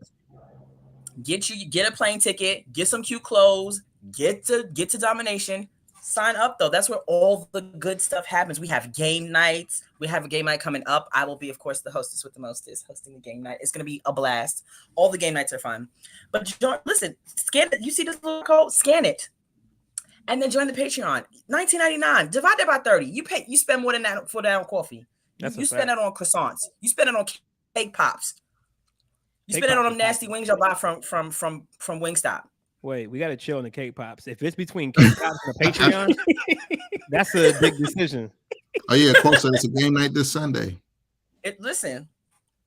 Get a plane ticket. Get some cute clothes. Get to Domination. Sign up though. That's where all the good stuff happens. We have game nights. We have a game night coming up. I will be, of course, the hostess with the mostest hosting the game night. It's gonna be a blast. All the game nights are fun. But listen, scan it. You see this little code? Scan it, and then join the Patreon. $19.99 divided by 30. You spend more than that for that on coffee. You spend that on croissants. You spend it on cake pops. You spend it on them nasty wings you buy from Wingstop. Wait, we got to chill on the cake pops. If it's between cake pops and the Patreon, that's a big decision. Oh yeah, Quote said it's a game night this Sunday. Listen,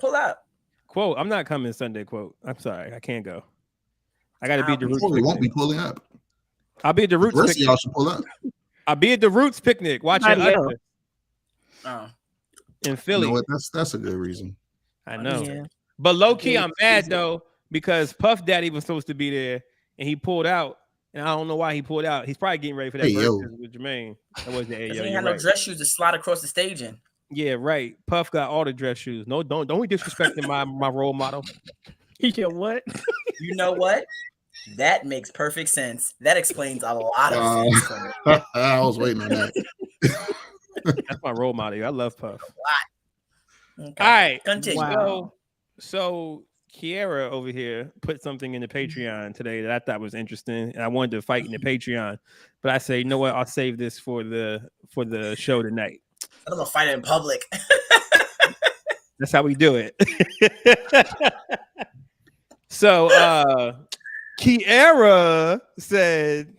pull up. Quote, I'm not coming Sunday. Quote, I'm sorry, I can't go. I got to be at the Roots. We won't be pulling up. I'll be at the Roots. The rest of y'all should pull up. I'll be at the Roots picnic watching Usher. In Philly. You know what? That's a good reason. I know. Yeah. But low key, I'm mad though because Puff Daddy was supposed to be there. And he pulled out, and I don't know why he pulled out. He's probably getting ready for that versus with Jermaine. That wasn't the he had no dress shoes to slide across the stage in. Yeah, right. Puff got all the dress shoes. No, don't be disrespecting my role model. Yeah, what? You know what? That makes perfect sense. That explains a lot of things. I was waiting on that. That's my role model. I love Puff. Okay. All right. Continue. Wow. So Kiara over here put something in the Patreon today that I thought was interesting, and I wanted to fight in the Patreon, but I say, you know what? I'll save this for the show tonight. I'm gonna fight in public. That's how we do it. So Kiara said,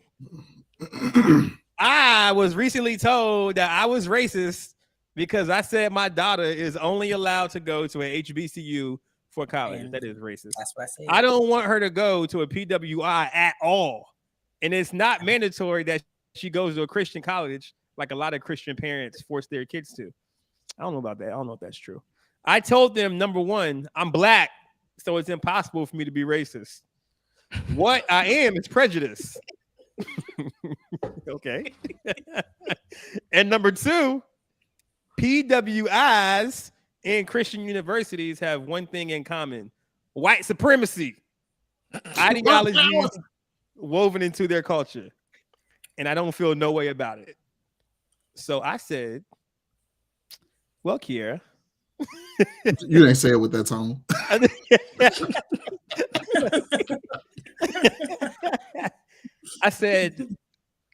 I was recently told that I was racist because I said my daughter is only allowed to go to an HBCU for college. And that is racist. That's what I said. I don't want her to go to a PWI at all. And it's not mandatory that she goes to a Christian college like a lot of Christian parents force their kids to. I don't know about that. I don't know if that's true. I told them, number one, I'm black, so it's impossible for me to be racist. What I am is prejudice. Okay. And number two, PWIs and Christian universities have one thing in common: white supremacy, ideology woven into their culture. And I don't feel no way about it. So I said, well, Kiara. You didn't say it with that tone. I said,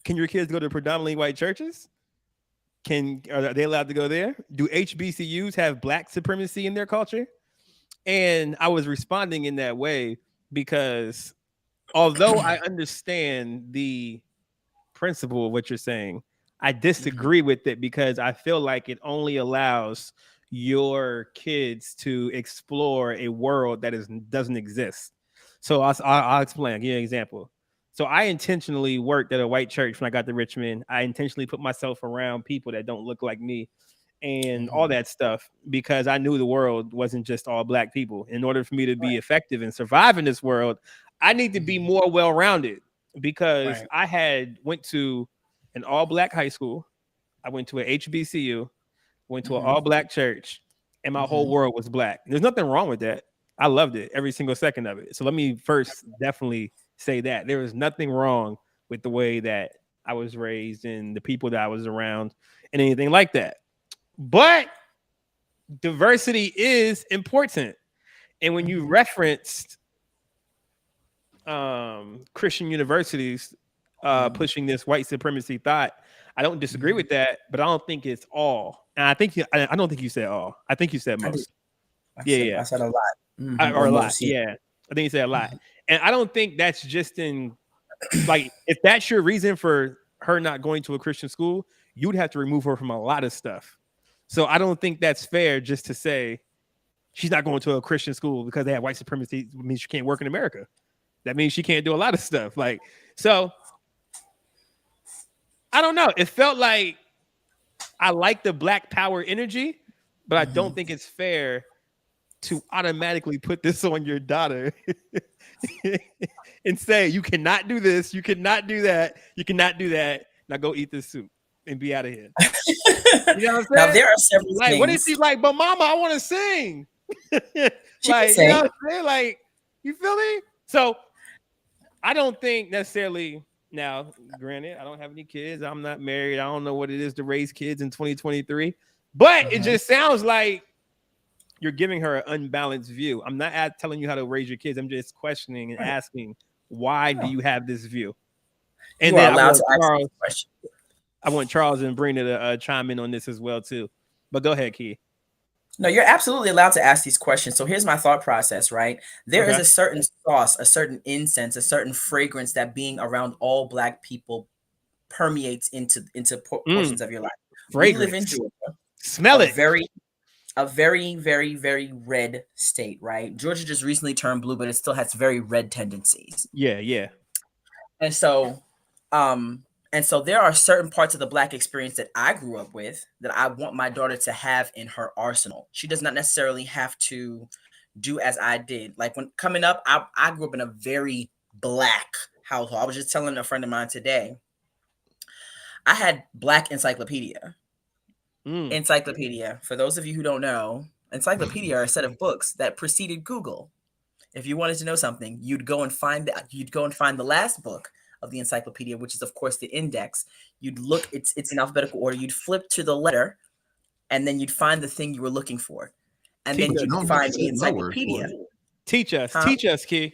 can your kids go to predominantly white churches? Are they allowed to go there? Do HBCUs have black supremacy in their culture? And I was responding in that way because although I understand the principle of what you're saying, I disagree with it because I feel like it only allows your kids to explore a world that doesn't exist. So I'll explain. I'll give you an example. So I intentionally worked at a white church when I got to Richmond. I intentionally put myself around people that don't look like me and all that stuff because I knew the world wasn't just all black people. In order for me to be effective and survive in this world, I need to be more well-rounded because I had went to an all-black high school. I went to an HBCU, went to an all-black church, and my whole world was black. There's nothing wrong with that. I loved it, every single second of it. So let me first definitely say that. There was nothing wrong with the way that I was raised and the people that I was around and anything like that. But diversity is important. And when you referenced Christian universities pushing this white supremacy thought, I don't disagree with that, but I don't think it's all. And I don't think you said all. I think you said most. I said a lot. Or a lot. Yeah. I think you said a lot. And I don't think that's just in like if that's your reason for her not going to a Christian school, you would have to remove her from a lot of stuff. So I don't think that's fair just to say she's not going to a Christian school because they have white supremacy means she can't work in America. That means she can't do a lot of stuff. Like, so I don't know. It felt like I like the black power energy, but I don't think it's fair to automatically put this on your daughter and say, you cannot do this, you cannot do that, you cannot do that. Now go eat this soup and be out of here. You know what I'm saying? Now there are several like, things. What is she like? But mama, I want to sing. Like, you know what I'm saying? Like, you feel me? So I don't think necessarily. Now, granted, I don't have any kids. I'm not married. I don't know what it is to raise kids in 2023. But it just sounds like you're giving her an unbalanced view. I'm not telling you how to raise your kids. I'm just questioning and asking, why do you have this view? And you then are allowed to ask this question. I want Charles and Brina to chime in on this as well, too. But go ahead, Key. No, you're absolutely allowed to ask these questions. So here's my thought process, right? There is a certain sauce, a certain incense, a certain fragrance that being around all black people permeates into portions of your life. Fragrance. We live in Georgia. Smell it. A very, very, very red state, right? Georgia just recently turned blue, but it still has very red tendencies. Yeah. And so there are certain parts of the black experience that I grew up with that I want my daughter to have in her arsenal. She does not necessarily have to do as I did. Like when coming up, I grew up in a very black household. I was just telling a friend of mine today, I had black encyclopedia. Encyclopedia. For those of you who don't know, encyclopedia are a set of books that preceded Google. If you wanted to know something, you'd go and find the last book of the encyclopedia, which is of course the index. You'd look, it's in alphabetical order. You'd flip to the letter, and then you'd find the thing you were looking for, and then you'd find the encyclopedia. Teach us, Key.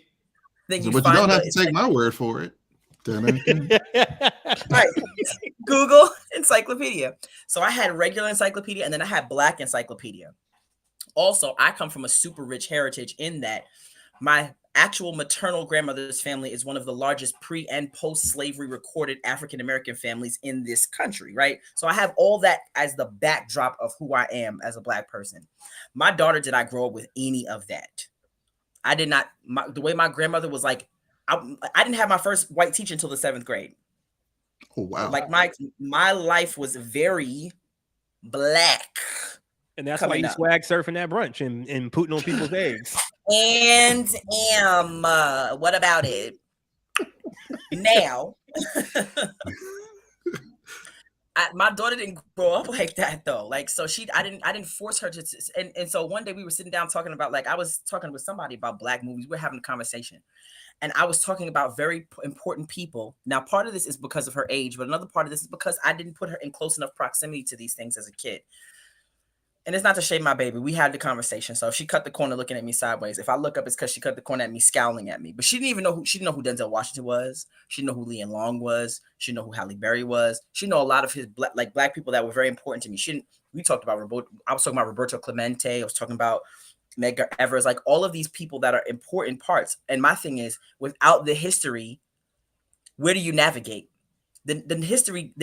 But you don't have to take my word for it. Right. Google encyclopedia. So I had regular encyclopedia, and then I had black encyclopedia. Also, I come from a super rich heritage in that my actual maternal grandmother's family is one of the largest pre and post-slavery recorded African-American families in this country, right? So I have all that as the backdrop of who I am as a black person. My daughter did not grow up with any of that. I did not. The way my grandmother was like, I didn't have my first white teacher until the 7th grade. Oh, wow. Like my life was very black. And that's why you swag surfing that brunch and putting on people's eggs. And what about it? Now, my daughter didn't grow up like that though. Like, so I didn't force her to. And so one day we were sitting down talking about, like, I was talking with somebody about black movies. We're having a conversation, and I was talking about very important people. Now, part of this is because of her age, but another part of this is because I didn't put her in close enough proximity to these things as a kid. And it's not to shame my baby. We had the conversation. So if she cut the corner looking at me sideways, if I look up, it's because she cut the corner at me, scowling at me. But she didn't know who Denzel Washington was. She didn't know who Leon Long was. She didn't know who Halle Berry was. She didn't know a lot of his black people that were very important to me. We talked about I was talking about Roberto Clemente. I was talking about Medgar Evers, like all of these people that are important parts. And my thing is, without the history, where do you navigate? The history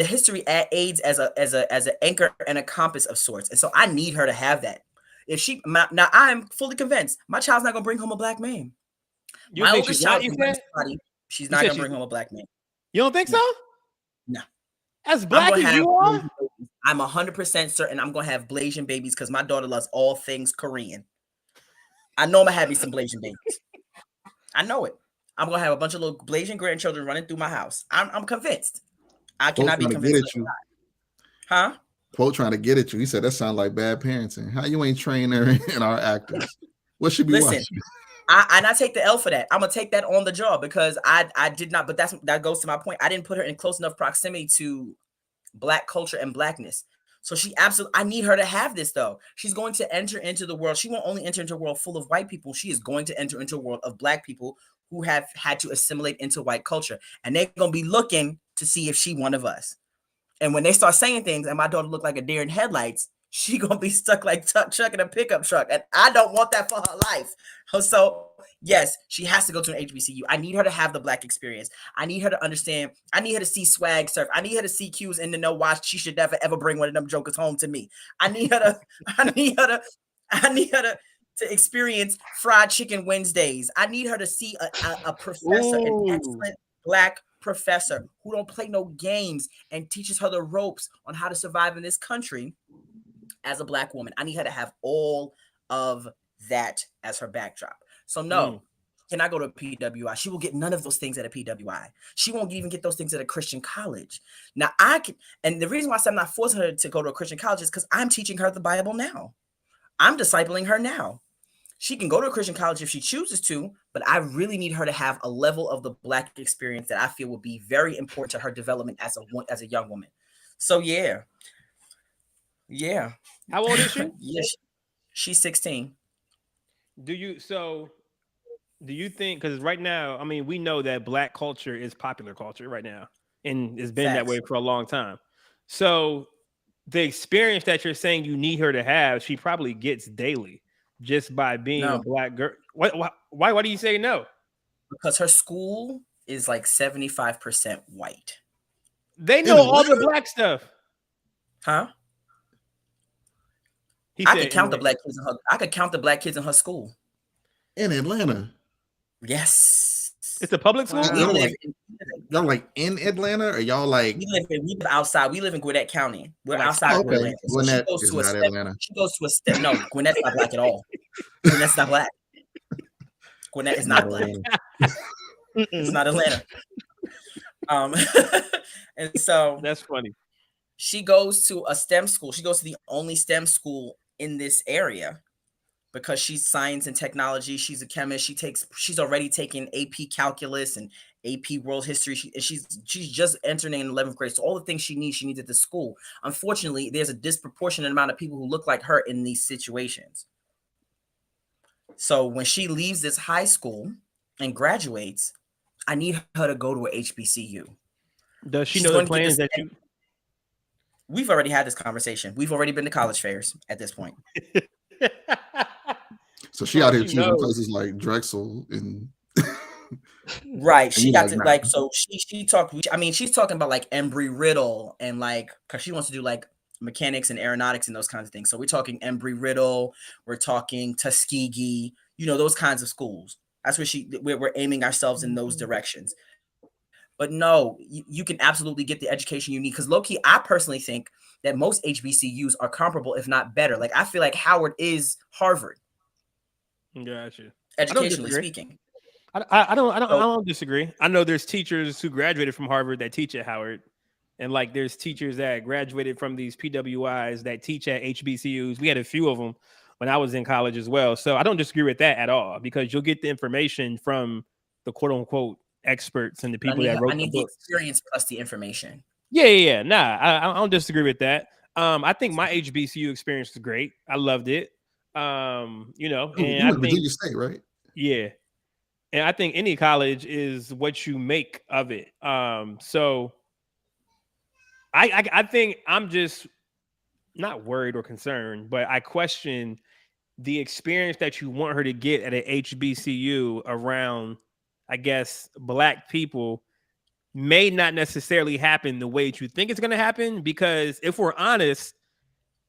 aids as an anchor and a compass of sorts. And so I need her to have that. If she now, I'm fully convinced my child's not gonna bring home a black man. My oldest child, she's not gonna bring home a black man. You don't think so? No. As black as you are? I'm 100% certain I'm gonna have Blasian babies because my daughter loves all things Korean. I know I'm gonna have me some Blasian babies. I know it. I'm gonna have a bunch of little Blasian grandchildren running through my house. I'm convinced. I cannot be convinced. Huh? Quote trying to get at you. He said that sounds like bad parenting. How you ain't trained her in our actors? What should be watching? I take the L for that. I'm gonna take that on the jaw because I did not. But that goes to my point. I didn't put her in close enough proximity to Black culture and Blackness. So she absolutely. I need her to have this though. She's going to enter into the world. She won't only enter into a world full of white people. She is going to enter into a world of Black people who have had to assimilate into white culture, and they're gonna be looking to see if she one of us. And when they start saying things, and my daughter look like a deer in headlights, she gonna be stuck like Chuck in a pickup truck, and I don't want that for her life. So yes, she has to go to an HBCU. I need her to have the Black experience. I need her to understand. I need her to see swag surf. I need her to see cues and to know why she should never ever bring one of them jokers home to me. I need her to experience fried chicken Wednesdays. I need her to see a professor, an excellent Black professor who don't play no games and teaches her the ropes on how to survive in this country as a Black woman. I need her to have all of that as her backdrop. So no, can I go to a PWI? She will get none of those things at a PWI. She won't even get those things at a Christian college. Now I can, and the reason why I said I'm not forcing her to go to a Christian college is because I'm teaching her the Bible now. I'm discipling her now. She can go to a Christian college if she chooses to, but I really need her to have a level of the Black experience that I feel will be very important to her development as a young woman. So yeah. How old is she? Yes, she's 16. Do you think, because right now, I mean, we know that Black culture is popular culture right now, and it's been that way for a long time. So the experience that you're saying you need her to have, she probably gets daily just by being a Black girl. Why do you say no? Because her school is like 75% white. They know all the Black stuff. Huh? I could count the Black kids in her. I could count the Black kids in her school. In Atlanta. Yes. It's a public school? Y'all like in Atlanta, or y'all like we live outside. We live in Gwinnett County. We're outside of Atlanta. So Gwinnett is not Atlanta. She goes to a step. No, Gwinnett's not Black at all. Gwinnett's not Black. Gwinnett is not Black. It's not Atlanta. And so that's funny. She goes to a STEM school. She goes to the only STEM school in this area because she's science and technology. She's a chemist. She's already taken AP calculus and AP world history. She's just entering in 11th grade. So all the things she needs at the school. Unfortunately, there's a disproportionate amount of people who look like her in these situations. So when she leaves this high school and graduates, I need her to go to a HBCU. Does she know the plans that you... We've already had this conversation. We've already been to college fairs at this point. So she out here choosing places like Drexel and right. She got to like, so she talked. I mean, she's talking about like Embry-Riddle and like, because she wants to do like mechanics and aeronautics and those kinds of things. So we're talking Embry-Riddle, we're talking Tuskegee, those kinds of schools. That's where we're aiming ourselves in those directions. But no, you can absolutely get the education you need. Because low-key, I personally think that most HBCUs are comparable, if not better. Like, I feel like Howard is Harvard. Gotcha. Educationally speaking. I don't disagree. I know there's teachers who graduated from Harvard that teach at Howard. And like there's teachers that graduated from these PWIs that teach at HBCUs. We had a few of them when I was in college as well. So I don't disagree with that at all, because you'll get the information from the quote unquote experts and the people that wrote the books. Experience plus the information. Yeah. Nah, I don't disagree with that. I think my HBCU experience was great. I loved it. And you I think Virginia State, right? Yeah. And I think any college is what you make of it. So I think I'm just not worried or concerned, but I question the experience that you want her to get at an HBCU around, I guess, Black people may not necessarily happen the way that you think it's going to happen. Because if we're honest,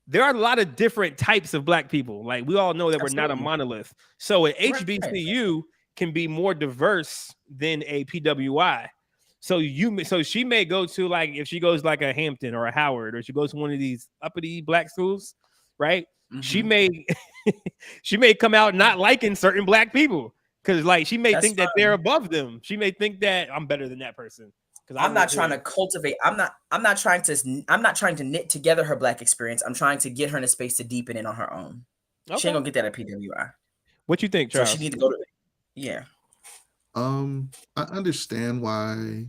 there are a lot of different types of Black people. Like, we all know that we're not a monolith. So an HBCU can be more diverse than a PWI. So she may go to, like, if she goes like a Hampton or a Howard, or she goes to one of these uppity Black schools, right? Mm-hmm. She may come out not liking certain Black people, because, like, she may think that they're above them. She may think that I'm better than that person. Because I'm not trying to cultivate. I'm not trying to knit together her Black experience. I'm trying to get her in a space to deepen it on her own. Okay. She ain't gonna get that at PWI. What you think, Charles? So she need to go to it. Yeah. I understand why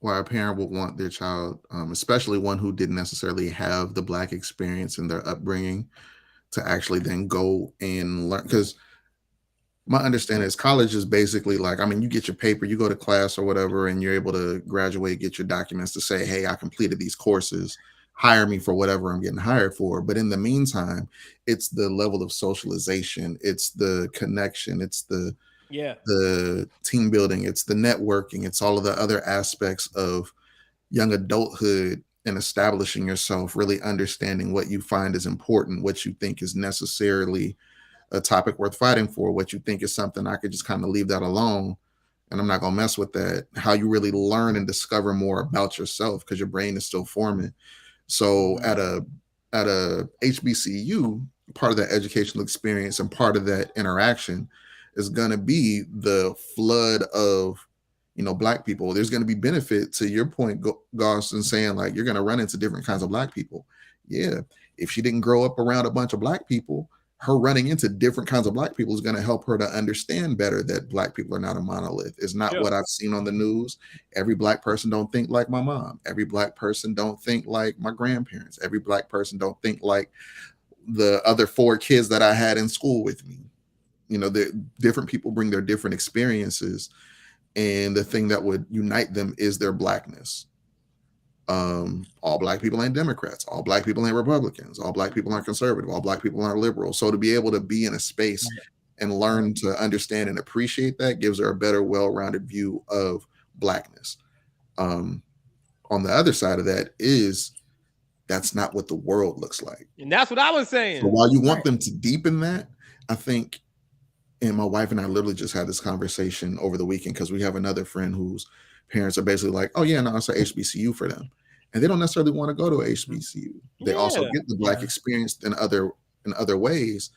a parent would want their child, especially one who didn't necessarily have the Black experience in their upbringing, to actually then go and learn. Because my understanding is college is basically like, I mean, you get your paper, you go to class or whatever, and you're able to graduate, get your documents to say, hey, I completed these courses, hire me for whatever I'm getting hired for. But in the meantime, it's the level of socialization, it's the connection, it's the team building, it's the networking, it's all of the other aspects of young adulthood and establishing yourself, really understanding what you find is important, what you think is necessarily a topic worth fighting for, what you think is something I could just kind of leave that alone and I'm not gonna mess with that. How you really learn and discover more about yourself, because your brain is still forming. So at a HBCU, part of that educational experience and part of that interaction is going to be the flood of, Black people. There's going to be benefit to your point, Goss, and saying, like, you're going to run into different kinds of Black people. Yeah. If she didn't grow up around a bunch of Black people, her running into different kinds of Black people is going to help her to understand better that Black people are not a monolith. It's not what I've seen on the news. Every Black person don't think like my mom. Every Black person don't think like my grandparents. Every Black person don't think like the other 4 kids that I had in school with me. The different people bring their different experiences, and the thing that would unite them is their Blackness. All Black people ain't Democrats. All Black people ain't Republicans. All Black people aren't conservative. All Black people aren't liberal. So to be able to be in a space and learn to understand and appreciate that gives her a better, well-rounded view of Blackness. On the other side of that is that's not what the world looks like. And that's what I was saying. So while you want them to deepen that, I think, and my wife and I literally just had this conversation over the weekend, because we have another friend whose parents are basically like, oh yeah, no, it's an HBCU for them. And they don't necessarily want to go to a HBCU. They also get the Black experience in other ways.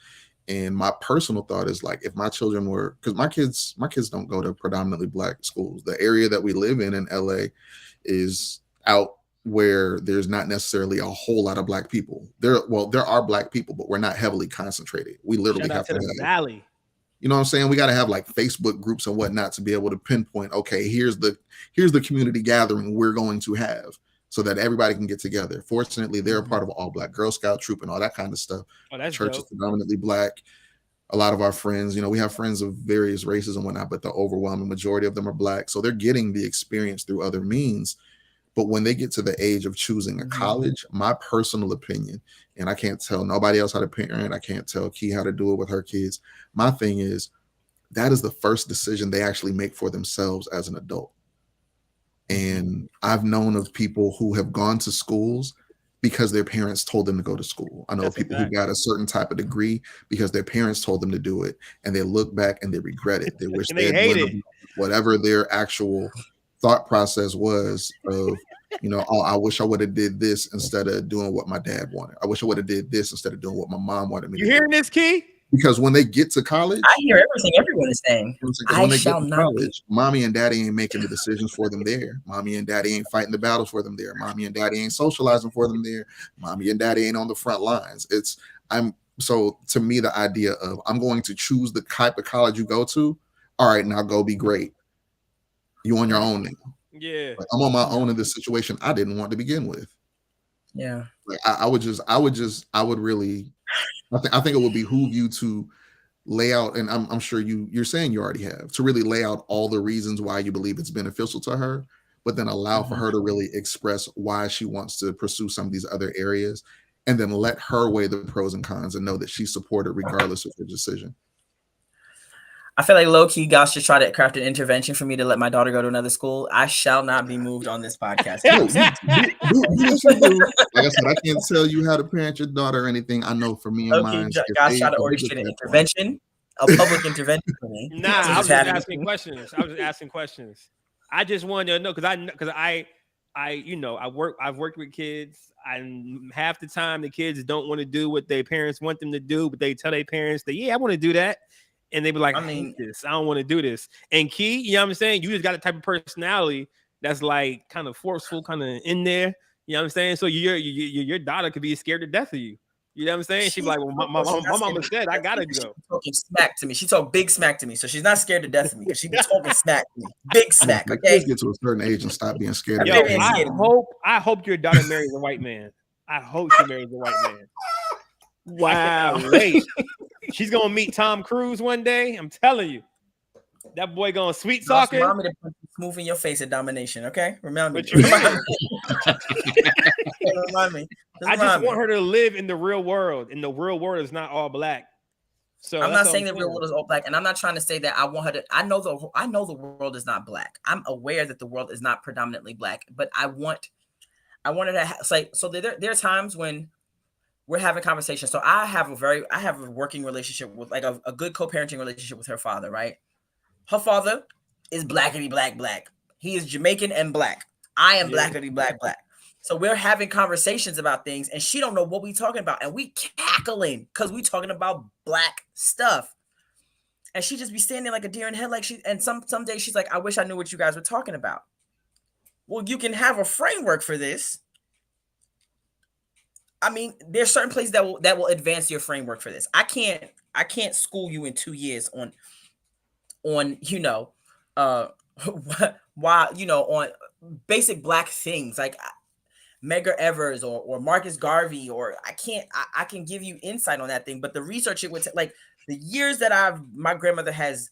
And my personal thought is, like, if my children were, because my kids don't go to predominantly Black schools. The area that we live in LA is out where there's not necessarily a whole lot of Black people. There are Black people, but we're not heavily concentrated. We literally have to have Valley. You know what I'm saying? We got to have like Facebook groups and whatnot to be able to pinpoint, okay, here's the community gathering we're going to have, so that everybody can get together. Fortunately, they're a part of all Black Girl Scout troop and all that kind of stuff. Oh, that's Church dope. is predominantly Black. A lot of our friends, we have friends of various races and whatnot, but the overwhelming majority of them are Black. So they're getting the experience through other means. But when they get to the age of choosing a college, my personal opinion, and I can't tell nobody else how to parent, I can't tell Key how to do it with her kids. My thing is, that is the first decision they actually make for themselves as an adult. And I've known of people who have gone to schools because their parents told them to go to school. I know people who got a certain type of degree because their parents told them to do it, and they look back and they regret it. They wish they had done whatever their actual thought process was of, oh, I wish I would have did this instead of doing what my dad wanted. I wish I would have did this instead of doing what my mom wanted me to do. You hearing this, Key? Because when they get to college, I hear everything everyone is saying. When they get to college, mommy and daddy ain't making the decisions for them there. Mommy and daddy ain't fighting the battles for them there. Mommy and daddy ain't socializing for them there. Mommy and daddy ain't on the front lines. So to me, the idea of, I'm going to choose the type of college you go to. All right, now go be great. You on your own now. Yeah. Like, I'm on my own in this situation I didn't want to begin with. Yeah. Like, I would really, I think it would behoove you to lay out, and I'm sure you're saying you already have, to really lay out all the reasons why you believe it's beneficial to her, but then allow for her to really express why she wants to pursue some of these other areas. and then let her weigh the pros and cons and know that she's supported regardless of her decision. I feel like low key, Gosh just tried to craft an intervention for me to let my daughter go to another school. I shall not be moved on this podcast. Like I said, I can't tell you how to parent your daughter or anything. I know for me and mine, Gosh tried to orchestrate an intervention, a public intervention for me. Nah, I was just asking questions. I just wanted to know because I've worked with kids, and half the time the kids don't want to do what their parents want them to do, but they tell their parents that, yeah, I want to do that. And they be like, I hate this. I don't want to do this. And Key, you know what I'm saying? You just got a type of personality that's like kind of forceful, kind of in there. You know what I'm saying? So your daughter could be scared to death of you. You know what I'm saying? She'd be like, well, my mama said I gotta go. Talking smack to me. She talked big smack to me. So she's not scared to death of me because she be talking smack to me. Big smack. Okay. Get to a certain age and stop being scared. Yo, I hope your daughter marries a white man. I hope she marries a white man. Wow. Wait. She's gonna meet Tom Cruise one day. I'm telling you, that boy gonna sweet talk her. Remind me to put smooth in your face at domination. Okay, remember me. Remind me. I just want her to live in the real world, and the real world is not all black. So I'm not saying the real world is all black, and I'm not trying to say that I want her to. I know the world is not black. I'm aware that the world is not predominantly black, but I want her to say. So there are times when we're having conversations. So I have a working relationship with, like, a good co-parenting relationship with her father, right? Her father is blackity black. He is Jamaican and black. I am blackity black. So we're having conversations about things, and she don't know what we talking about, and we cackling because we talking about black stuff. And she just be standing like a deer in headlights. And some days she's like, I wish I knew what you guys were talking about. Well, you can have a framework for this. I mean, there's certain places that will advance your framework for this. I can't school you in 2 years on why, on basic black things like Medgar Evers or Marcus Garvey, or I can give you insight on that thing, but the research it would like the years that my grandmother has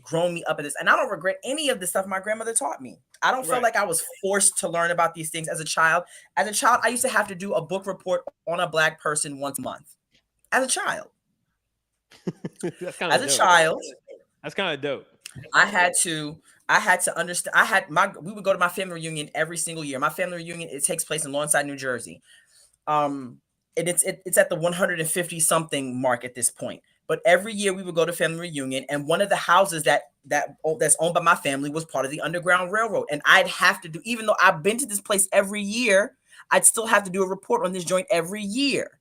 grown me up in this, and I don't regret any of the stuff my grandmother taught me. I don't feel like I was forced to learn about these things as a child. As a child, I used to have to do a book report on a black person once a month. As a child. That's kind of dope. I had to understand. We would go to my family reunion every single year. My family reunion, it takes place in Lawnside, New Jersey. It's at the 150 something mark at this point. But every year we would go to family reunion, and one of the houses that's owned by my family was part of the Underground Railroad. And I'd have to do, even though I've been to this place every year, I'd still have to do a report on this joint every year.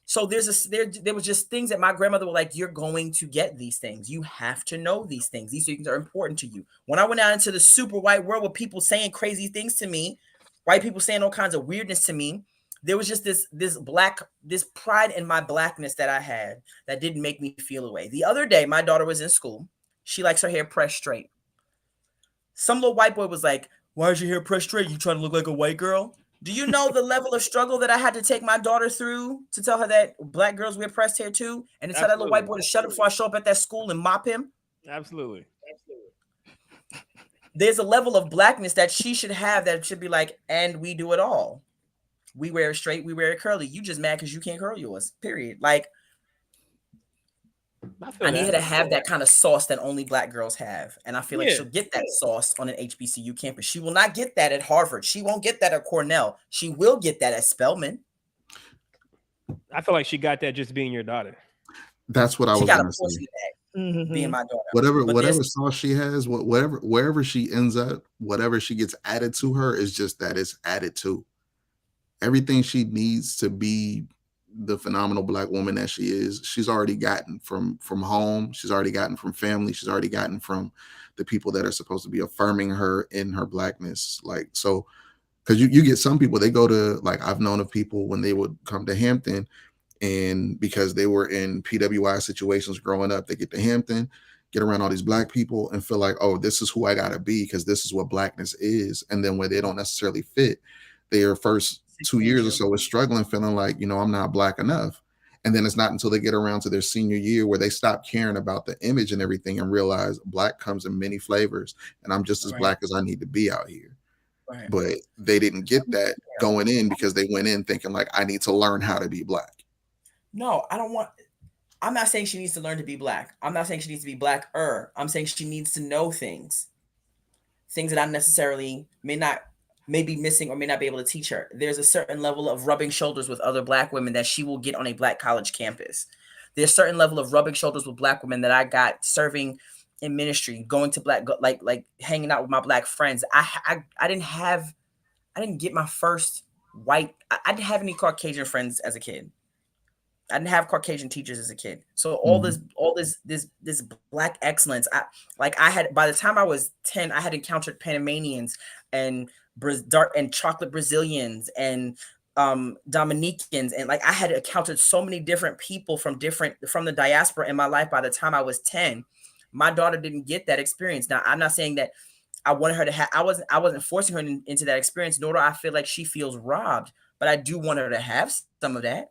So there was just things that my grandmother was like, you're going to get these things. You have to know these things. These things are important to you. When I went out into the super white world with people saying crazy things to me, white people saying all kinds of weirdness to me, there was just this pride in my blackness that I had that didn't make me feel away. The other day, my daughter was in school. She likes her hair pressed straight. Some little white boy was like, why is your hair pressed straight? You trying to look like a white girl? Do you know the level of struggle that I had to take my daughter through to tell her that black girls wear pressed hair too? And to tell that little white boy to shut up before I show up at that school and mop him? Absolutely. There's a level of blackness that she should have that should be like, and we do it all. We wear it straight, we wear it curly. You just mad because you can't curl yours, period. Like, I need her to have that kind of sauce that only black girls have. And I feel like she'll get that sauce on an HBCU campus. She will not get that at Harvard. She won't get that at Cornell. She will get that at Spelman. I feel like she got that just being your daughter. That's what I was going to say. Being my daughter. Whatever sauce she has, wherever she ends up, whatever she gets added to her is just that it's added to. Everything she needs to be the phenomenal black woman that she is, she's already gotten from home. She's already gotten from family. She's already gotten from the people that are supposed to be affirming her in her blackness. Like, so, because you get some people, they go to, like, I've known of people when they would come to Hampton, and because they were in PWI situations growing up, they get to Hampton, get around all these black people and feel like, oh, this is who I gotta be because this is what blackness is. And then where they don't necessarily fit, their first 2 years or so is struggling, feeling like, I'm not black enough. And then it's not until they get around to their senior year where they stop caring about the image and everything and realize black comes in many flavors, and I'm just as black as I need to be out here. Right. But they didn't get that going in because they went in thinking like, I need to learn how to be black. No, I'm not saying she needs to learn to be black. I'm not saying she needs to be blacker. I'm saying she needs to know things that I necessarily may be missing or may not be able to teach her. There's a certain level of rubbing shoulders with other black women that she will get on a black college campus. There's a certain level of rubbing shoulders with black women that I got serving in ministry, going to like hanging out with my black friends. I didn't get my first white. I didn't have any Caucasian friends as a kid. I didn't have Caucasian teachers as a kid. So all this black excellence. I had, by the time I was 10, I had encountered Panamanians and dark and chocolate Brazilians and Dominicans, and like I had encountered so many different people from the diaspora in my life. By the time I was 10, my daughter didn't get that experience. Now, I'm not saying that I wanted her to have. I wasn't forcing her into that experience, nor do I feel like she feels robbed. But I do want her to have some of that.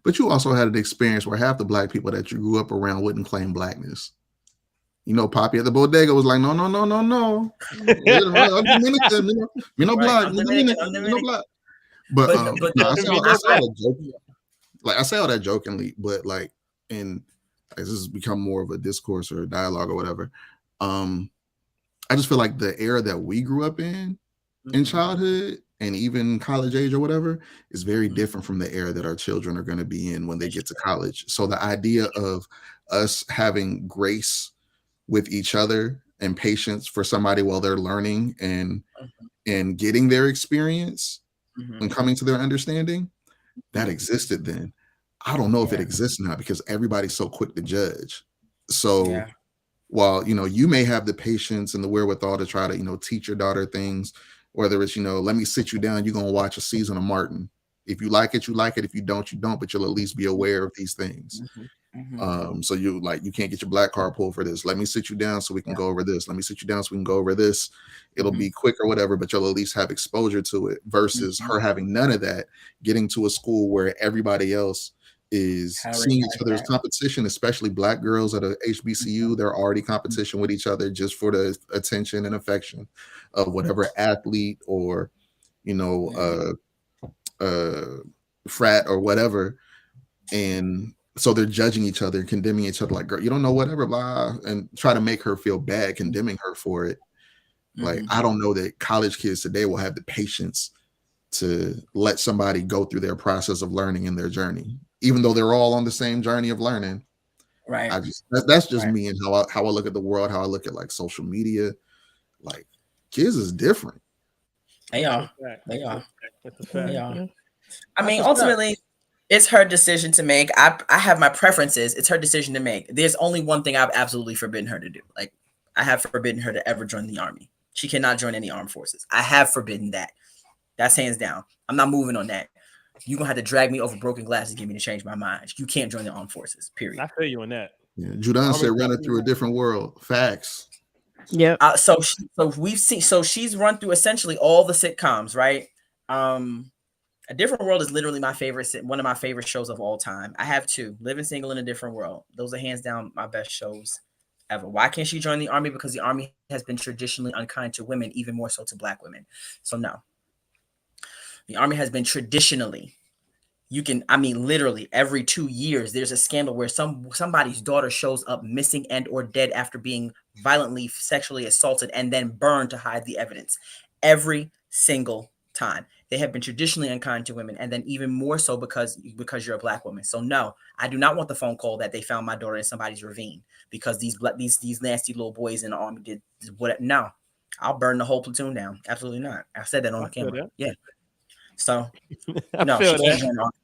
But you also had an experience where half the black people that you grew up around wouldn't claim blackness. You know, Poppy at the bodega was like, no. Me no black. But I say all that jokingly, but like, and this has become more of a discourse or a dialogue or whatever. I just feel like the era that we grew up in childhood and even college age or whatever is very different from the era that our children are going to be in when they get to college. So the idea of us having grace with each other and patience for somebody while they're learning and getting their experience and coming to their understanding, that existed then. I don't know if it exists now because everybody's so quick to judge. So while, you may have the patience and the wherewithal to try to, teach your daughter things, whether it's, let me sit you down, you're going to watch a season of Martin. If you like it, you like it. If you don't, you don't, but you'll at least be aware of these things. So you can't get your black card pulled for this. Let me sit you down so we can go over this. Let me sit you down so we can go over this. It'll be quick or whatever, but you'll at least have exposure to it versus her having none of that, getting to a school where everybody else is seeing each other's competition, especially black girls at a HBCU. They're already competition with each other just for the attention and affection of whatever athlete or, frat or whatever. And so they're judging each other, condemning each other like, girl, you don't know whatever, blah, and try to make her feel bad, condemning her for it. Like, I don't know that college kids today will have the patience to let somebody go through their process of learning in their journey, even though they're all on the same journey of learning. Right. That's just me and how I look at the world, how I look at like social media. Like, kids is different. They are. I mean, ultimately, it's her decision to make. I have my preferences. It's her decision to make. There's only one thing I've absolutely forbidden her to do. Like, I have forbidden her to ever join the army. She cannot join any armed forces. I have forbidden that. That's hands down. I'm not moving on that. You're going to have to drag me over broken glass to get me to change my mind. You can't join the armed forces, period. I feel you on that. Yeah, Judan said running through a different world. Facts. Yeah. So she's run through essentially all the sitcoms, right? A Different World is literally one of my favorite shows of all time. I have two, Living Single in a Different World. Those are hands down my best shows ever. Why can't she join the army? Because the army has been traditionally unkind to women, even more so to black women. So no. The army has been traditionally, literally every 2 years, there's a scandal where somebody's daughter shows up missing and or dead after being violently sexually assaulted and then burned to hide the evidence. Every single time. They have been traditionally unkind to women, and then even more so because you're a black woman. So no, I do not want the phone call that they found my daughter in somebody's ravine because these nasty little boys in the army did what? No, I'll burn the whole platoon down. Absolutely not. I said that on the camera. Yeah. So no,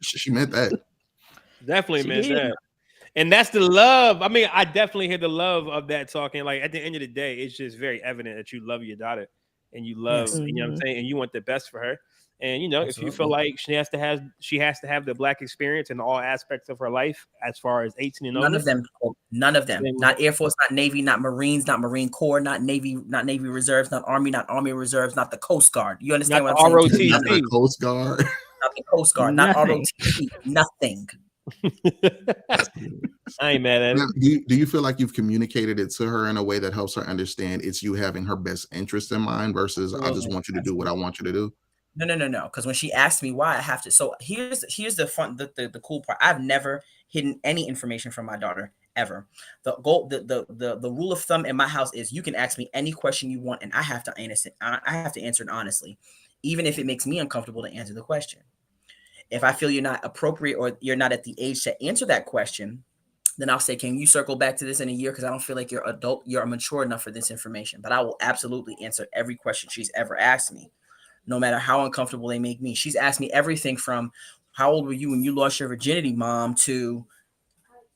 she meant that. Definitely meant that. And that's the love. I mean, I definitely hear the love of that talking. Like, at the end of the day, it's just very evident that you love your daughter and you love, you know what I'm saying, and you want the best for her. And Absolutely. If you feel like she has to have the black experience in all aspects of her life, as far as 18 and older. None of them. Not Air Force, not Navy, not Marines, not Marine Corps, not Navy Reserves, not Army Reserves, not the Coast Guard. You understand not what I'm saying? Not the Coast Guard. Not the Coast Guard, not ROTC, nothing. I ain't mad at it. Now, do you feel like you've communicated it to her in a way that helps her understand it's you having her best interest in mind versus I just want you to do what I want you to do? No. Because when she asked me why I have to, so here's the fun, the cool part. I've never hidden any information from my daughter ever. The goal, the rule of thumb in my house is you can ask me any question you want, and I have to answer it honestly, even if it makes me uncomfortable to answer the question. If I feel you're not appropriate or you're not at the age to answer that question, then I'll say, can you circle back to this in a year? Because I don't feel like you're mature enough for this information. But I will absolutely answer every question she's ever asked me, no matter how uncomfortable they make me. She's asked me everything from how old were you when you lost your virginity, Mom, to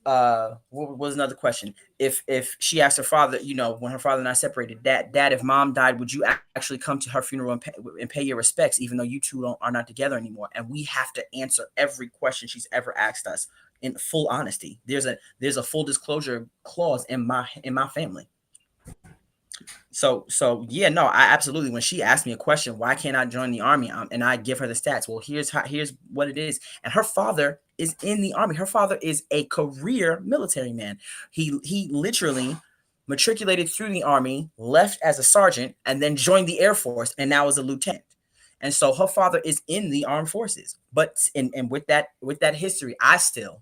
what was another question? If she asked her father, when her father and I separated, Dad, if Mom died, would you actually come to her funeral and pay your respects, even though you two are not together anymore? And we have to answer every question she's ever asked us in full honesty. There's a full disclosure clause in my family. So yeah, no, I absolutely. When she asked me a question, why can't I join the Army? And I give her the stats. Well, here's what it is. And her father is in the Army. Her father is a career military man. He literally matriculated through the Army, left as a sergeant, and then joined the Air Force, and now is a lieutenant. And so her father is in the armed forces. But and with that history, I still.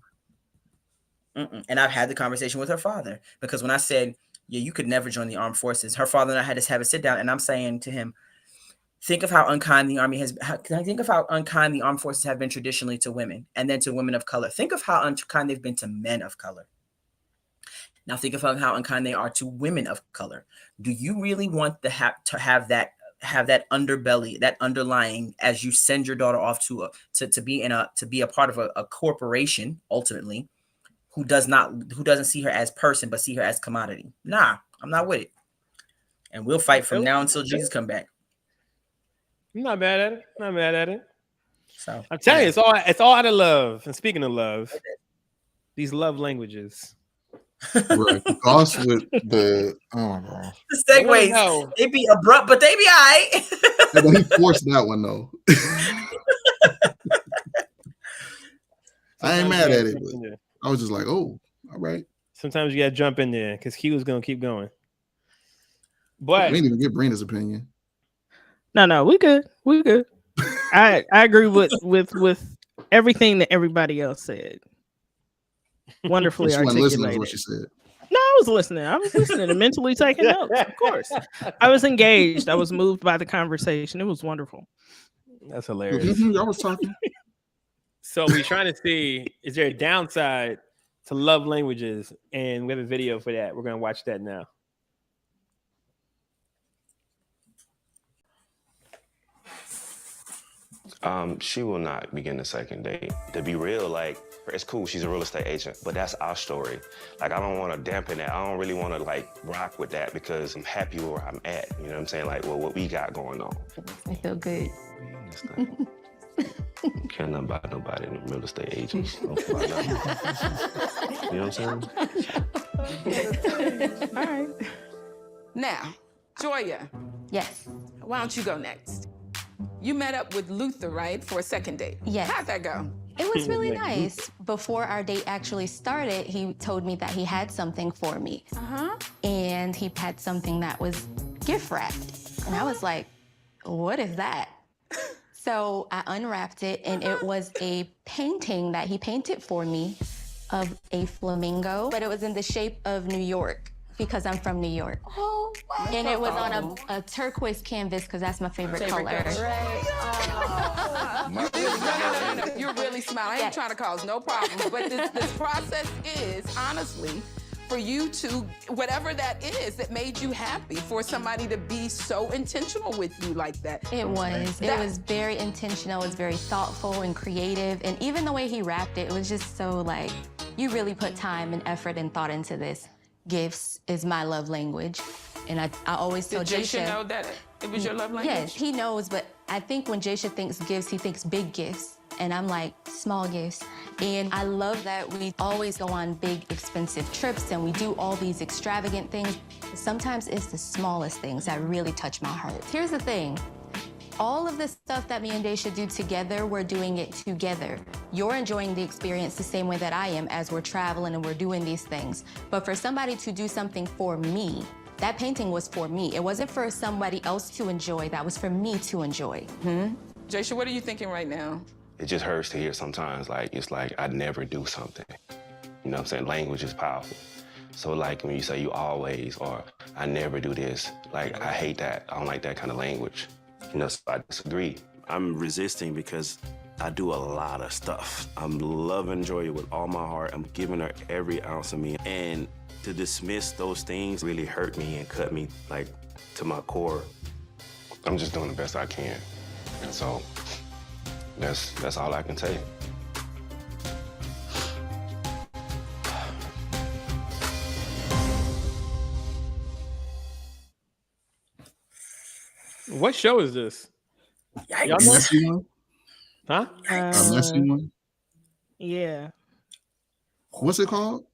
And I've had the conversation with her father, because when I said, yeah, you could never join the armed forces, her father and I had to have a sit down, and I'm saying to him, think of how unkind the Army has. Think of how unkind the armed forces have been traditionally to women, and then to women of color. Think of how unkind they've been to men of color. Now think of how unkind they are to women of color. Do you really want to have that underbelly, that underlying, as you send your daughter off to be a part of a corporation ultimately, who doesn't see her as person, but see her as commodity? Nah, I'm not with it. And we'll fight from now until Jesus come back. I'm not mad at it. Not mad at it. So I'm telling you, it's all out of love. And speaking of love, these love languages. Right. Us with the oh my god. The segues, they be abrupt, but they be all right. Yeah, but he forced that one though. I ain't mad at it. But I was just like, oh, all right. Sometimes you gotta jump in there because he was gonna keep going. But we didn't even get Brina's opinion. No, we good. I agree with everything that everybody else said. Wonderfully articulated. What she said. No, I was listening. And mentally taking notes. Of course, I was engaged. I was moved by the conversation. It was wonderful. That's hilarious. I was talking. So we're trying to see, is there a downside to love languages? And we have a video for that. We're going to watch that now. She will not begin the second date. To be real, like, it's cool, she's a real estate agent, but that's our story. Like, I don't want to dampen that. I don't really want to, like, rock with that because I'm happy where I'm at. You know what I'm saying? Like, well, what we got going on. It makes me feel good. Care nothing about nobody in the real estate agents. You know what I'm saying? All right. Now, Joya. Yes. Why don't you go next? You met up with Luther, right, for a second date? Yes. How'd that go? It was really nice. Before our date actually started, he told me that he had something for me. And he had something that was gift wrapped. And I was like, what is that? So I unwrapped it, and it was a painting that he painted for me of a flamingo, but it was in the shape of New York because I'm from New York. Oh, wow. And it was on a turquoise canvas because that's my favorite color. Right. No. You're really smart. I ain't trying to cause no problems, but this process is, honestly, for you to, whatever that is that made you happy, for somebody to be so intentional with you like that. It was. It was very intentional. It was very thoughtful and creative. And even the way he wrapped it, it was just so like, you really put time and effort and thought into this. Gifts is my love language. And I always tell Did Jaysha know that it was your love language? Yes, he knows, but I think when Jaysha thinks gifts, he thinks big gifts. And I'm like, small gifts. And I love that we always go on big, expensive trips and we do all these extravagant things. Sometimes it's the smallest things that really touch my heart. Here's the thing. all of the stuff that me and Daisha do together, we're doing it together. You're enjoying the experience the same way that I am as we're traveling and we're doing these things. But for somebody to do something for me, that painting was for me. It wasn't for somebody else to enjoy. That was for me to enjoy. Jaisha, what are you thinking right now? It just hurts to hear sometimes, like, it's like I never do something. You know what I'm saying? Language is powerful. So like when you say you always, or I never do this, like I hate that. I don't like that kind of language. You know, so I disagree. I'm resisting because I do a lot of stuff. I'm loving Joy with all my heart. I'm giving her every ounce of me. And to dismiss those things really hurt me and cut me like to my core. I'm just doing the best I can. And so that's all I can say. What show is this? Yikes. Y'all know? Messy one? Huh? Messy one? Yeah. What's it called?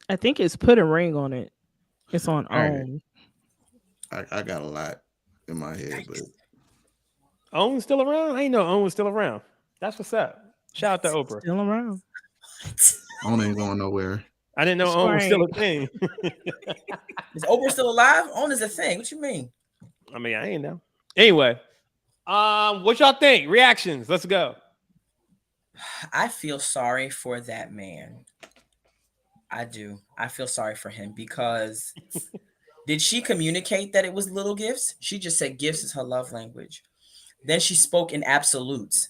I think it's Put a Ring on It. It's on OWN. I got a lot in my head, but OWN's still around? I ain't know OWN was still around. That's what's up. Shout out to Oprah. Still around. OWN ain't going nowhere. I didn't know OWN was still a thing. Is Oprah still alive? OWN is a thing. What you mean? I mean, I ain't know. Anyway, what y'all think? Reactions. Let's go. I feel sorry for that man. I do. I feel sorry for him because did she communicate that it was little gifts? She just said gifts is her love language. Then she spoke in absolutes.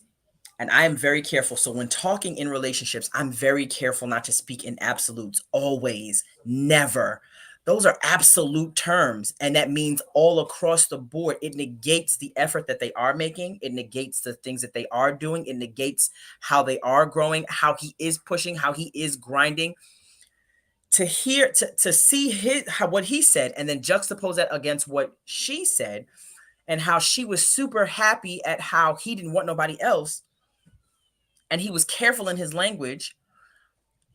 And I am very careful. So when talking in relationships, I'm very careful not to speak in absolutes. Always, never. Those are absolute terms. And that means all across the board. It negates the effort that they are making. It negates the things that they are doing. It negates how they are growing, how he is pushing, how he is grinding. To see what he said and then juxtapose that against what she said and how she was super happy at how he didn't want nobody else. And he was careful in his language.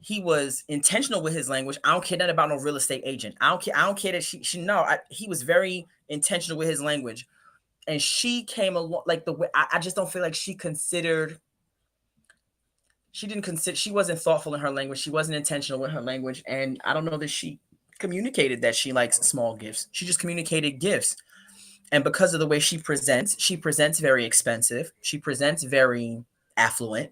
He was intentional with his language. I don't care nothing about no real estate agent. I don't care that he was very intentional with his language. And she came along like the way, I just don't feel like she wasn't thoughtful in her language. She wasn't intentional with her language. And I don't know that she communicated that she likes small gifts. She just communicated gifts. And because of the way she presents very expensive. She presents very affluent.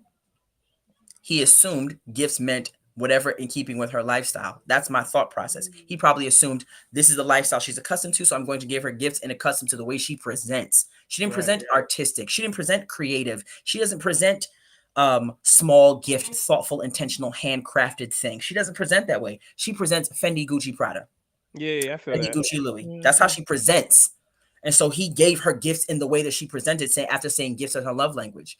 He assumed gifts meant whatever in keeping with her lifestyle. That's my thought process. He probably assumed this is the lifestyle she's accustomed to, so I'm going to give her gifts and accustomed to the way she presents. She didn't present artistic. She didn't present creative. She doesn't present small gift, thoughtful, intentional, handcrafted thing. She doesn't present that way. She presents Fendi, Gucci, Prada. Yeah, I feel Fendi, that. Gucci, Louis. That's how she presents. And so he gave her gifts in the way that she presented, after saying gifts are her love language.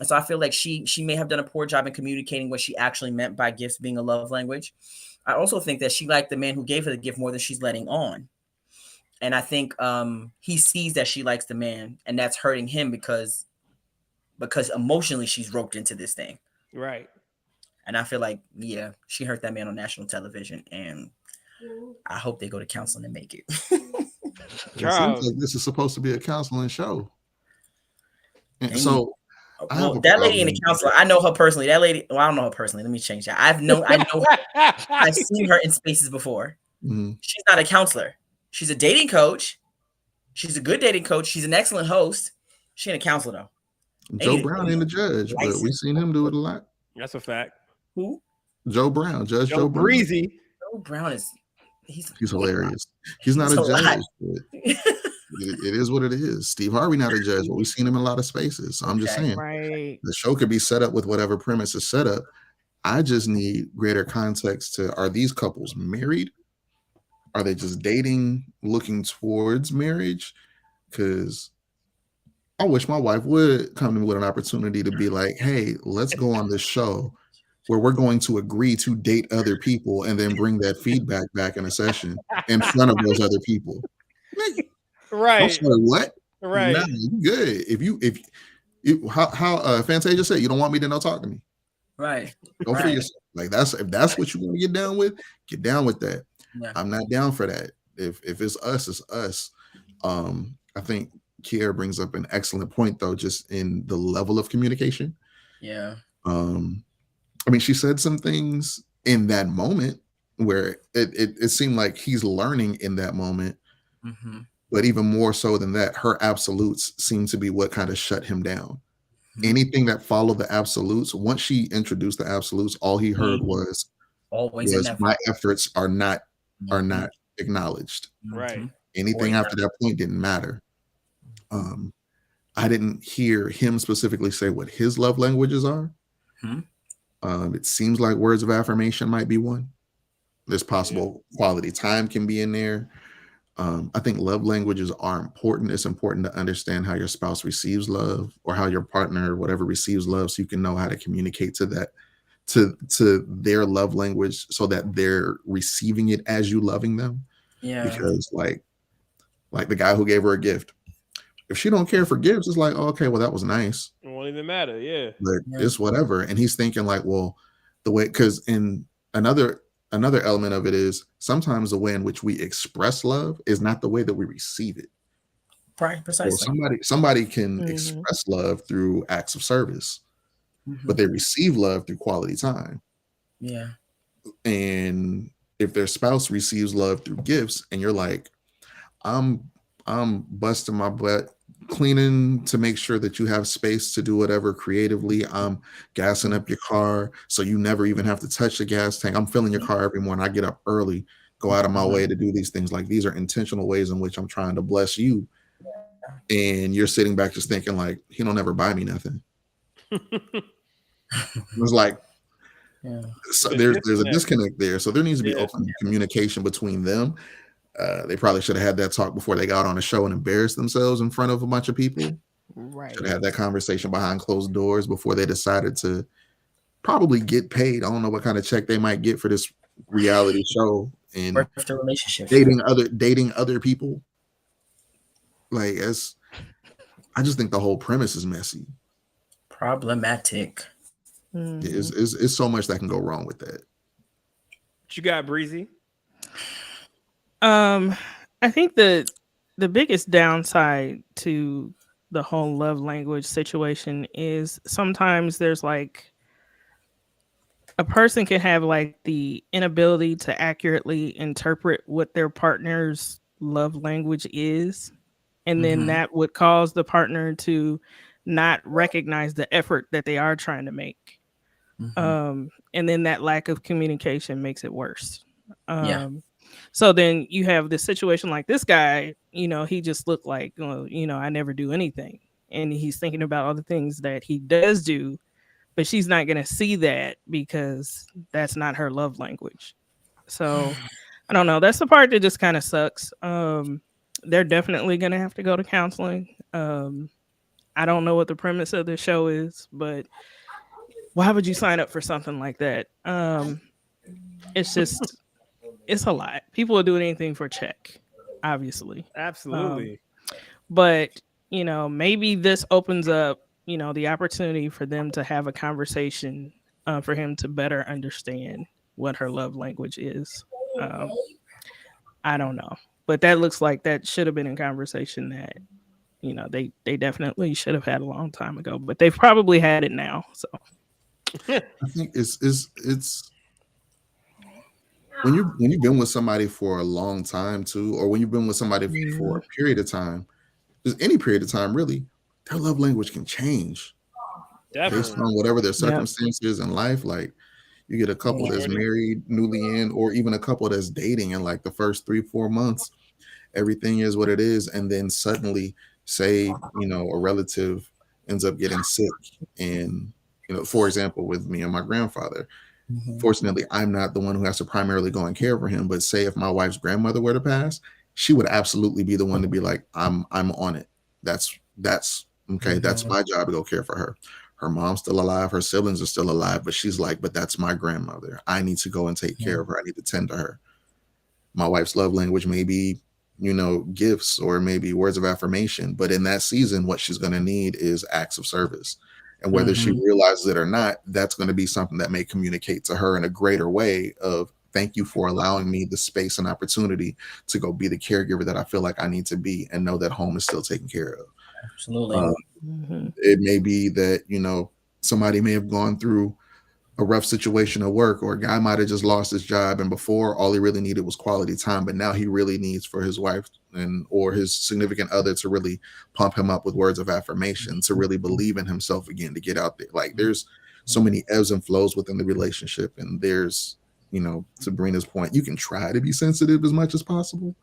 And so I feel like she may have done a poor job in communicating what she actually meant by gifts being a love language. I also think that she liked the man who gave her the gift more than she's letting on. And I think he sees that she likes the man, and that's hurting him because emotionally she's roped into this thing. Right. And I feel like, yeah, she hurt that man on national television, and I hope they go to counseling and make it. It seems like this is supposed to be a counseling show. And so that lady in the counselor, I know her personally. That lady, I don't know her personally. Let me change that. I know her. I've seen her in spaces before. Mm-hmm. She's not a counselor. She's a dating coach. She's a good dating coach. She's an excellent host. She ain't a counselor though. Joe Brown ain't a judge, but we've seen him do it a lot. That's a fact. Who? Joe Brown, Judge Joe Brown. Breezy. Joe Brown is he's hilarious. He's not a judge. It is what it is. Steve Harvey not a judge, but we've seen him in a lot of spaces. So I'm just saying, the show could be set up with whatever premise is set up. I just need greater context to: are these couples married? Are they just dating, looking towards marriage? Because I wish my wife would come to me with an opportunity to be like, "Hey, let's go on this show where we're going to agree to date other people and then bring that feedback back in a session in front of those other people." Right. What? Right. Nah, you good. If you how Fantasia said, you don't want me to know, talk to me. Right. Go for yourself. Like if that's what you want to get down with that. Yeah. I'm not down for that. If it's us, it's us. I think Kiera brings up an excellent point, though, just in the level of communication. Yeah. I mean, she said some things in that moment where it seemed like he's learning in that moment. Mm-hmm. But even more so than that, her absolutes seem to be what kind of shut him down. Mm-hmm. Anything that followed the absolutes, once she introduced the absolutes, all he heard was my efforts are not acknowledged. Right. Anything after that point didn't matter. I didn't hear him specifically say what his love languages are. Mm-hmm. It seems like words of affirmation might be one. There's possible quality time can be in there. I think love languages are important. It's important to understand how your spouse receives love, or how your partner or whatever receives love, so you can know how to communicate to that, to their love language, so that they're receiving it as you loving them. Yeah. Because like the guy who gave her a gift, if she don't care for gifts, it's like, oh, okay, well, that was nice. It won't even matter. Yeah. But it's whatever. And he's thinking like, well, the way, because in another element of it is sometimes the way in which we express love is not the way that we receive it. Right, precisely. Well, somebody can express love through acts of service, but they receive love through quality time. Yeah. And if their spouse receives love through gifts, and you're like, I'm busting my butt cleaning to make sure that you have space to do whatever creatively. I'm gassing up your car so you never even have to touch the gas tank. I'm filling your car every morning. I get up early, go out of my way to do these things. Like, these are intentional ways in which I'm trying to bless you. And you're sitting back just thinking like, he don't ever buy me nothing. It was like, so there's a disconnect there. So there needs to be open communication between them. They probably should have had that talk before they got on the show and embarrassed themselves in front of a bunch of people. Right. Should have had that conversation behind closed doors before they decided to probably get paid. I don't know what kind of check they might get for this reality show and relationship, dating other people. Like, I just think the whole premise is messy, problematic. It's so much that can go wrong with that. What you got, Breezy? I think the biggest downside to the whole love language situation is sometimes there's like a person can have like the inability to accurately interpret what their partner's love language is, and then that would cause the partner to not recognize the effort that they are trying to make. And then that lack of communication makes it worse. So then you have this situation like this guy, he just looked like, I never do anything. And he's thinking about all the things that he does do, but she's not going to see that because that's not her love language. So I don't know. That's the part that just kind of sucks. They're definitely going to have to go to counseling. I don't know what the premise of the show is, but why would you sign up for something like that? It's just... It's a lot. People will do anything for a check, obviously. Absolutely. But, maybe this opens up, the opportunity for them to have a conversation, for him to better understand what her love language is. I don't know. But that looks like that should have been a conversation that, they definitely should have had a long time ago. But they've probably had it now. So I think it's when you've been with somebody for a long time too, or when you've been with somebody for a period of time, just any period of time really, their love language can change based on whatever their circumstances in life. Like, you get a couple that's married, newly in, or even a couple that's dating in like the first 3-4 months, everything is what it is, and then suddenly, say, a relative ends up getting sick, and for example, with me and my grandfather. Fortunately, I'm not the one who has to primarily go and care for him. But say if my wife's grandmother were to pass, she would absolutely be the one to be like, I'm on it. That's okay. That's my job to go care for her. Her mom's still alive. Her siblings are still alive. But she's like, but that's my grandmother. I need to go and take care of her. I need to tend to her. My wife's love language may be, gifts or maybe words of affirmation. But in that season, what she's going to need is acts of service. And whether she realizes it or not, that's going to be something that may communicate to her in a greater way of thank you for allowing me the space and opportunity to go be the caregiver that I feel like I need to be and know that home is still taken care of. Absolutely. It may be that, you know, somebody may have gone through a rough situation at work, or a guy might have just lost his job, and before all he really needed was quality time, but now he really needs for his wife or his significant other to really pump him up with words of affirmation, to really believe in himself again, to get out there. Like, there's so many ebbs and flows within the relationship, and there's, you know, to Brina's point, you can try to be sensitive as much as possible.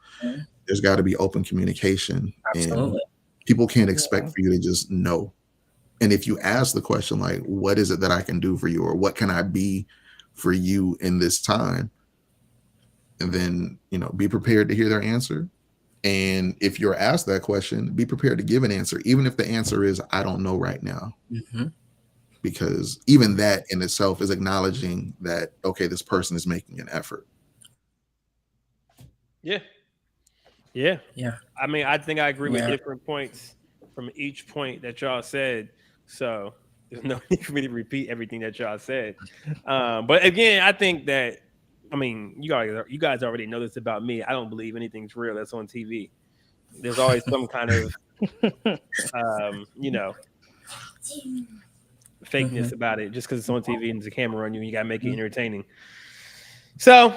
There's got to be open communication. Absolutely. And people can't expect for you to just know. And if you ask the question, like, what is it that I can do for you, or what can I be for you in this time? And then, you know, be prepared to hear their answer. And if you're asked that question, be prepared to give an answer, even if the answer is, I don't know right now. Because even that in itself is acknowledging that, okay, this person is making an effort. Yeah. I mean, I think I agree with different points from each point that y'all said. So there's no need for me to repeat everything that y'all said. But again, I think that, I mean, you guys already know this about me. I don't believe anything's real that's on TV. There's always some kind of, you know, fakeness about it just because it's on TV and there's a camera on you and you got to make it entertaining. So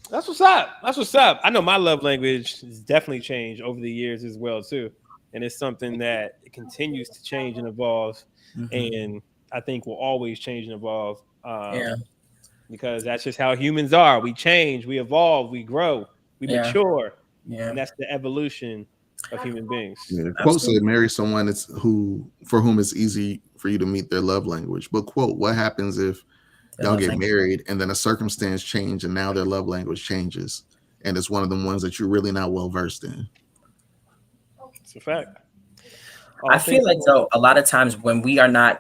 that's what's up. That's what's up. I know my love language has definitely changed over the years as well, too. And it's something that continues to change and evolve. And I think will always change and evolve. Because that's just how humans are. We change, we evolve, we grow, we mature. And that's the evolution of human beings. Quote said, marry someone for whom it's easy for you to meet their love language. But quote, what happens if y'all get married and then a circumstance change and now their love language changes? And it's one of the ones that you're really not well versed in. It's a fact. I feel like, though, a lot of times when we don't,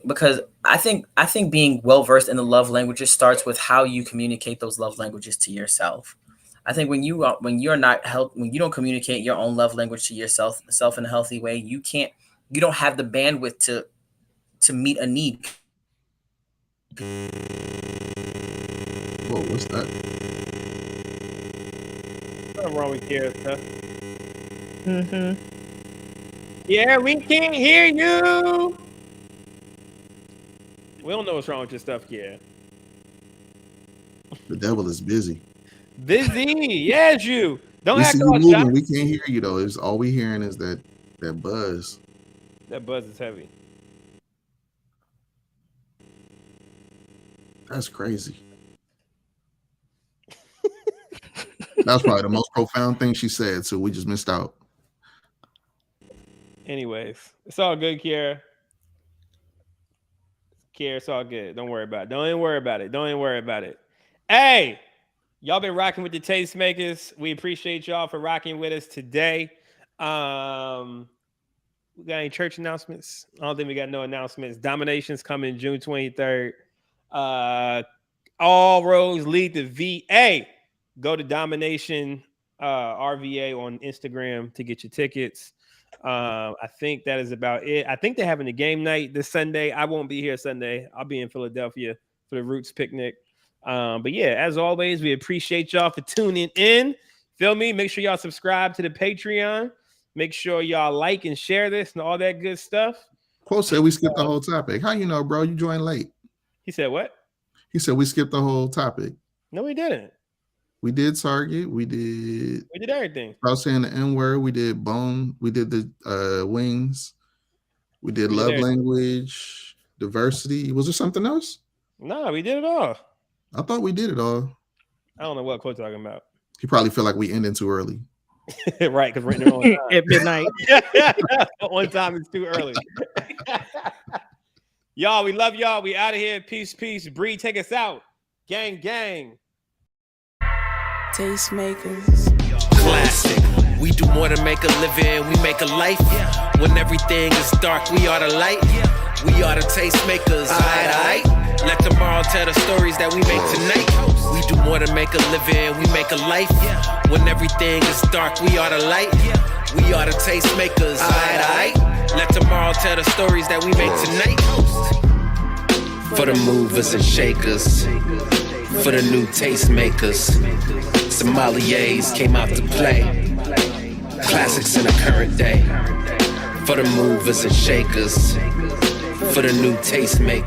because I think being well versed in the love languages starts with how you communicate those love languages to yourself. I think when you don't communicate your own love language to yourself in a healthy way, you don't have the bandwidth to meet a need. Whoa, what's that? What's wrong with you, stuff? Yeah, we can't hear you. We don't know what's wrong with your stuff, The devil is busy. Yes, you. Don't act all moving. shy. We can't hear you though. It's all we hearing is that buzz. That buzz is heavy. That's crazy. That's probably the most profound thing she said, so we just missed out. Anyways, it's all good, Kiara. It's all good. Don't worry about it. Don't even worry about it. Hey, y'all been rocking with the Tastemakers. We appreciate y'all for rocking with us today. We got any church announcements? I don't think we got no announcements. Domination's coming June 23rd. All roads lead to VA. Go to Domination RVA on Instagram to get your tickets. I think that is about it. I think they're having a game night this Sunday. I won't be here Sunday. I'll be in Philadelphia for the Roots picnic. But yeah, as always, we appreciate y'all for tuning in. Feel me? Make sure y'all subscribe to the Patreon. Make sure y'all like and share this and all that good stuff. Quote said we skipped the whole topic. How you know, bro? You joined late. He said what? He said we skipped the whole topic. No, we didn't. We did Target. We did everything. I was saying the N-word. We did bone. We did the wings. We did love language, diversity. Was there something else? No, we did it all. I thought we did it all. I don't know what quote talking about. He probably feel like we ended too early. Right, because we're in there on time. At midnight. On time is too early. Y'all, we love y'all. We out of here. Peace, peace. Bree, take us out. Gang, gang. Tastemakers. Classic. We do more than make a living, we make a life. When everything is dark, we are the light. We are the tastemakers, aight. Let tomorrow tell the stories that we make tonight. We do more than make a living, we make a life. When everything is dark, we are the light. We are the tastemakers, aight. Let tomorrow tell the stories that we make tonight. For the movers and shakers, For the new tastemakers, sommeliers came out to play. Classics in the current day. For the movers and shakers. For the new tastemakers.